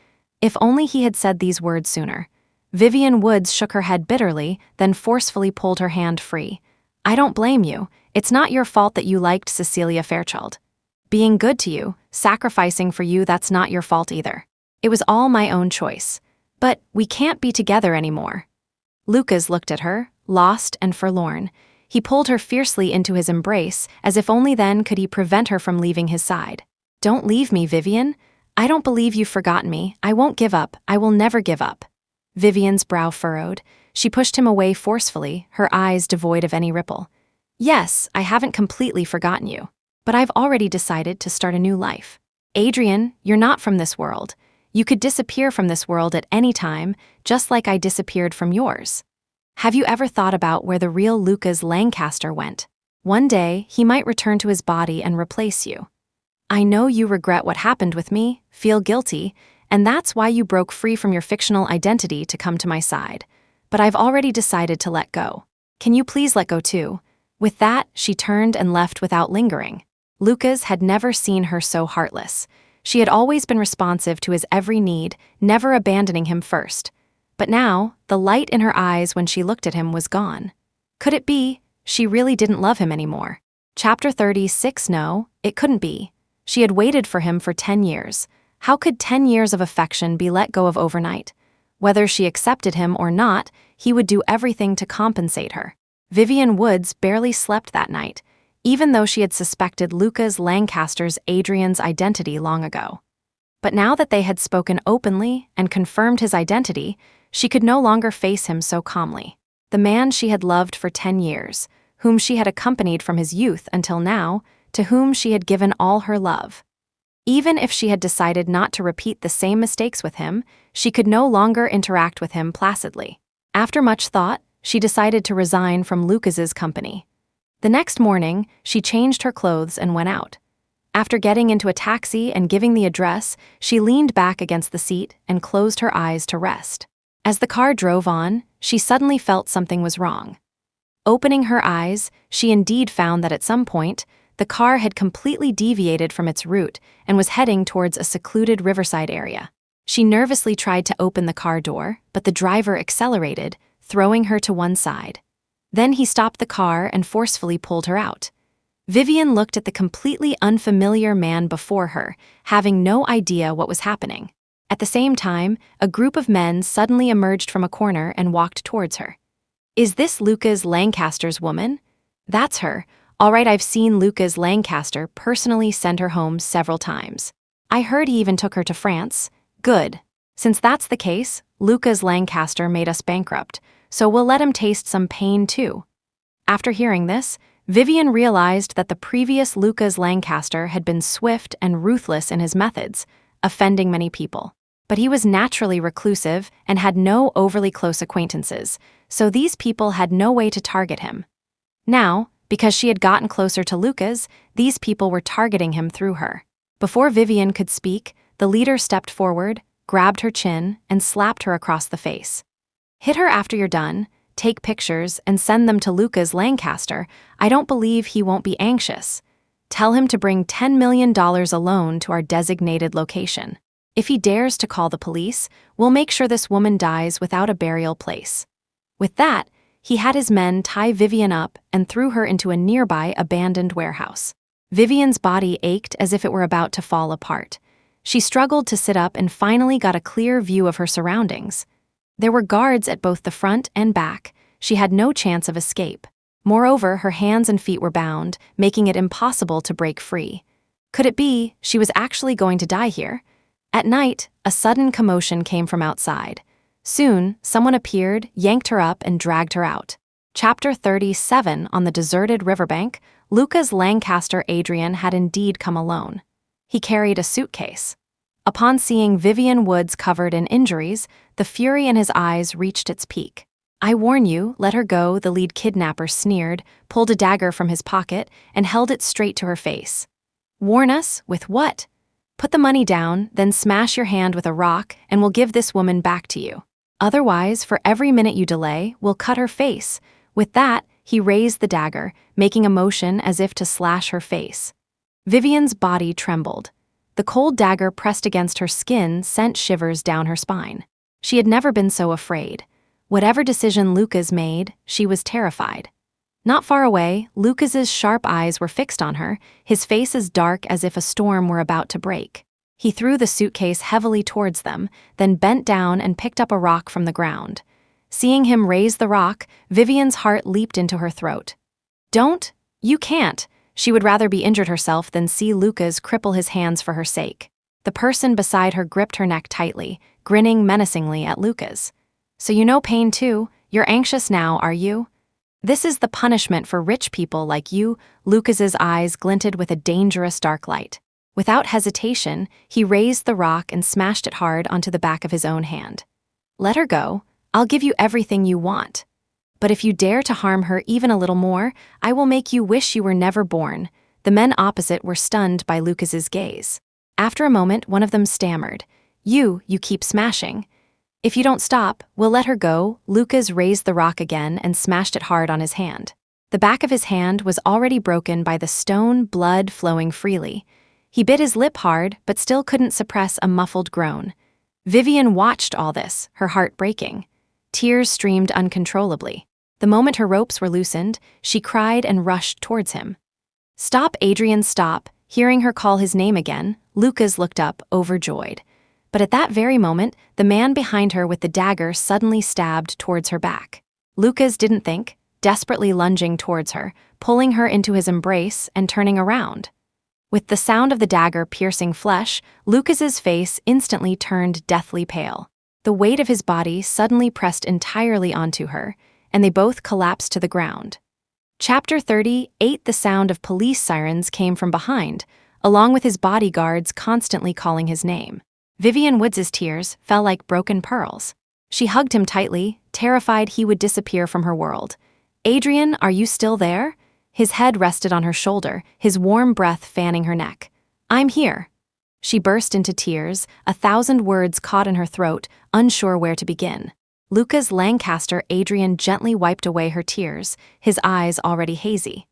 If only he had said these words sooner. Vivian Woods shook her head bitterly, then forcefully pulled her hand free. "I don't blame you. It's not your fault that you liked Cecilia Fairchild. Being good to you, sacrificing for you, that's not your fault either. It was all my own choice. But we can't be together anymore." Lucas looked at her, lost and forlorn. He pulled her fiercely into his embrace, as if only then could he prevent her from leaving his side. "Don't leave me, Vivian. I don't believe you've forgotten me. I won't give up. I will never give up." Vivian's brow furrowed. She pushed him away forcefully, her eyes devoid of any ripple. "Yes, I haven't completely forgotten you. But I've already decided to start a new life. Adrian, you're not from this world. You could disappear from this world at any time, just like I disappeared from yours. Have you ever thought about where the real Lucas Lancaster went? One day, he might return to his body and replace you. I know you regret what happened with me, feel guilty, and that's why you broke free from your fictional identity to come to my side. But I've already decided to let go. Can you please let go too?" With that, she turned and left without lingering. Lucas had never seen her so heartless. She had always been responsive to his every need, never abandoning him first. But now, the light in her eyes when she looked at him was gone. Could it be she really didn't love him anymore? Chapter 36. No, it couldn't be. She had waited for him for 10 years. How could 10 years of affection be let go of overnight? Whether she accepted him or not, he would do everything to compensate her. Vivian Woods barely slept that night, even though she had suspected Lucas Lancaster's Adrian's identity long ago. But now that they had spoken openly and confirmed his identity, she could no longer face him so calmly. The man she had loved for 10 years, whom she had accompanied from his youth until now, to whom she had given all her love. Even if she had decided not to repeat the same mistakes with him, she could no longer interact with him placidly. After much thought, she decided to resign from Lucas's company. The next morning, she changed her clothes and went out. After getting into a taxi and giving the address, she leaned back against the seat and closed her eyes to rest. As the car drove on, she suddenly felt something was wrong. Opening her eyes, she indeed found that at some point, the car had completely deviated from its route and was heading towards a secluded riverside area. She nervously tried to open the car door, but the driver accelerated, throwing her to one side. Then he stopped the car and forcefully pulled her out. Vivian looked at the completely unfamiliar man before her, having no idea what was happening. At the same time, a group of men suddenly emerged from a corner and walked towards her. "Is this Lucas Lancaster's woman?" "That's her. All right, I've seen Lucas Lancaster personally send her home several times. I heard he even took her to France." "Good. Since that's the case, Lucas Lancaster made us bankrupt, so we'll let him taste some pain too." After hearing this, Vivian realized that the previous Lucas Lancaster had been swift and ruthless in his methods, offending many people. But he was naturally reclusive and had no overly close acquaintances, so these people had no way to target him. Now, because she had gotten closer to Lucas, these people were targeting him through her. Before Vivian could speak, the leader stepped forward, grabbed her chin, and slapped her across the face. "Hit her after you're done. take pictures, and send them to Lucas Lancaster, I don't believe he won't be anxious. Tell him to bring $10 million alone to our designated location. If he dares to call the police, we'll make sure this woman dies without a burial place." With that, he had his men tie Vivian up and threw her into a nearby abandoned warehouse. Vivian's body ached as if it were about to fall apart. She struggled to sit up and finally got a clear view of her surroundings. There were guards at both the front and back. She had no chance of escape. Moreover, her hands and feet were bound, making it impossible to break free. Could it be she was actually going to die here? At night, a sudden commotion came from outside. Soon, someone appeared, yanked her up, and dragged her out. Chapter 37. On the deserted riverbank, Lucas Lancaster Adrian had indeed come alone. He carried a suitcase. Upon seeing Vivian Woods covered in injuries, the fury in his eyes reached its peak. "I warn you, let her go," the lead kidnapper sneered, pulled a dagger from his pocket, and held it straight to her face. "Warn us? With what? Put the money down, then smash your hand with a rock, and we'll give this woman back to you. Otherwise, for every minute you delay, we'll cut her face." With that, he raised the dagger, making a motion as if to slash her face. Vivian's body trembled. The cold dagger pressed against her skin sent shivers down her spine. She had never been so afraid. Whatever decision Lucas made, she was terrified. Not far away, Lucas's sharp eyes were fixed on her, his face as dark as if a storm were about to break. He threw the suitcase heavily towards them, then bent down and picked up a rock from the ground. Seeing him raise the rock, Vivian's heart leaped into her throat. "Don't! You can't!" She would rather be injured herself than see Lucas cripple his hands for her sake. The person beside her gripped her neck tightly, grinning menacingly at Lucas. "So you know pain too? You're anxious now, are you? This is the punishment for rich people like you." Lucas's eyes glinted with a dangerous dark light. Without hesitation, he raised the rock and smashed it hard onto the back of his own hand. "Let her go. I'll give you everything you want. But if you dare to harm her even a little more, I will make you wish you were never born." The men opposite were stunned by Lucas's gaze. After a moment, one of them stammered, You keep smashing. If you don't stop, we'll let her go." Lucas raised the rock again and smashed it hard on his hand. The back of his hand was already broken by the stone, blood flowing freely. He bit his lip hard, but still couldn't suppress a muffled groan. Vivian watched all this, her heart breaking. Tears streamed uncontrollably. The moment her ropes were loosened, she cried and rushed towards him. "Stop, Adrian, stop!" Hearing her call his name again, Lucas looked up, overjoyed. But at that very moment, the man behind her with the dagger suddenly stabbed towards her back. Lucas didn't think, desperately lunging towards her, pulling her into his embrace and turning around. With the sound of the dagger piercing flesh, Lucas's face instantly turned deathly pale. The weight of his body suddenly pressed entirely onto her, and they both collapsed to the ground. Chapter 38. The sound of police sirens came from behind, along with his bodyguards constantly calling his name. Vivian Woods' tears fell like broken pearls. She hugged him tightly, terrified he would disappear from her world. "Adrian, are you still there?" His head rested on her shoulder, his warm breath fanning her neck. "I'm here." She burst into tears, 1,000 words caught in her throat, unsure where to begin. Lucas Lancaster Adrian gently wiped away her tears, his eyes already hazy.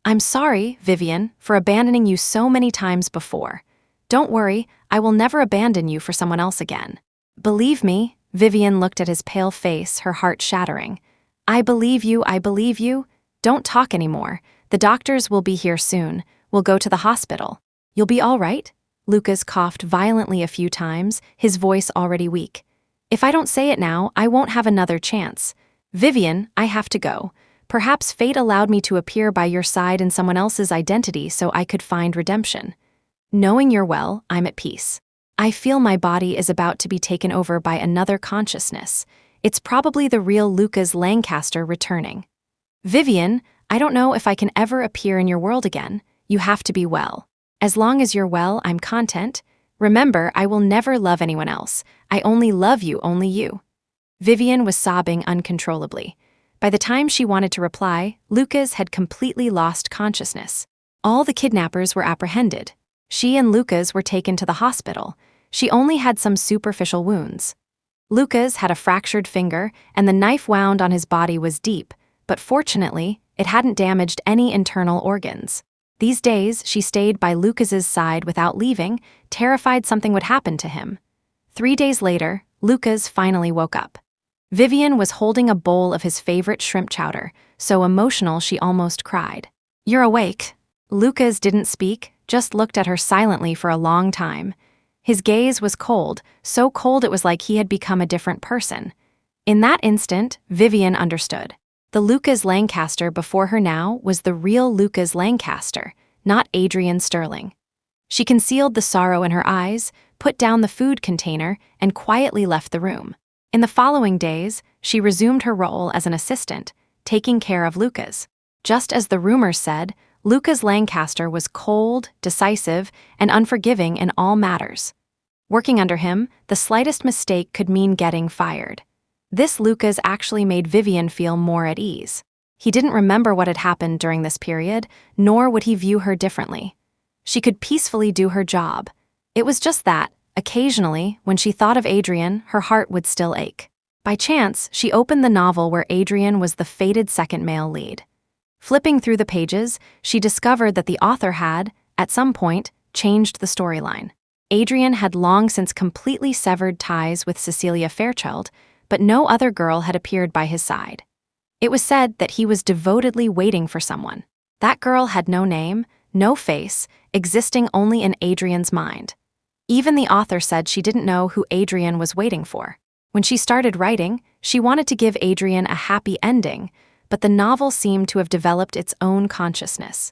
"I'm sorry, Vivian, for abandoning you so many times before. Don't worry, I will never abandon you for someone else again." "Believe me," Vivian looked at his pale face, her heart shattering. I believe you. Don't talk anymore. The doctors will be here soon. We'll go to the hospital. You'll be all right?" Lucas coughed violently a few times, his voice already weak. "If I don't say it now, I won't have another chance. Vivian, I have to go. Perhaps fate allowed me to appear by your side in someone else's identity so I could find redemption. Knowing you're well, I'm at peace. I feel my body is about to be taken over by another consciousness. It's probably the real Lucas Lancaster returning. Vivian, I don't know if I can ever appear in your world again. You have to be well. As long as you're well, I'm content. Remember, I will never love anyone else. I only love you, only you." Vivian was sobbing uncontrollably. By the time she wanted to reply, Lucas had completely lost consciousness. All the kidnappers were apprehended. She and Lucas were taken to the hospital. She only had some superficial wounds. Lucas had a fractured finger, and the knife wound on his body was deep, but fortunately, it hadn't damaged any internal organs. These days, she stayed by Lucas's side without leaving, terrified something would happen to him. 3 days later, Lucas finally woke up. Vivian was holding a bowl of his favorite shrimp chowder, so emotional she almost cried. "You're awake." Lucas didn't speak, just looked at her silently for a long time. His gaze was cold, so cold it was like he had become a different person. In that instant, Vivian understood. The Lucas Lancaster before her now was the real Lucas Lancaster, not Adrian Sterling. She concealed the sorrow in her eyes, put down the food container, and quietly left the room. In the following days, she resumed her role as an assistant, taking care of Lucas. Just as the rumors said, Lucas Lancaster was cold, decisive, and unforgiving in all matters. Working under him, the slightest mistake could mean getting fired. This Lucas actually made Vivian feel more at ease. He didn't remember what had happened during this period, nor would he view her differently. She could peacefully do her job. It was just that, occasionally, when she thought of Adrian, her heart would still ache. By chance, she opened the novel where Adrian was the fated second male lead. Flipping through the pages, she discovered that the author had, at some point, changed the storyline. Adrian had long since completely severed ties with Cecilia Fairchild, but no other girl had appeared by his side. It was said that he was devotedly waiting for someone. That girl had no name, no face, existing only in Adrian's mind. Even the author said she didn't know who Adrian was waiting for. When she started writing, she wanted to give Adrian a happy ending, but the novel seemed to have developed its own consciousness.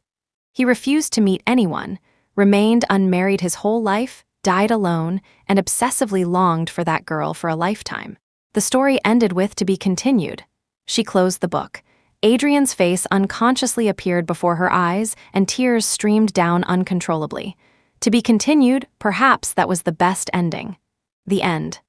He refused to meet anyone, remained unmarried his whole life, died alone, and obsessively longed for that girl for a lifetime. The story ended with "to be continued." She closed the book. Adrian's face unconsciously appeared before her eyes, and tears streamed down uncontrollably. To be continued, perhaps that was the best ending. The end.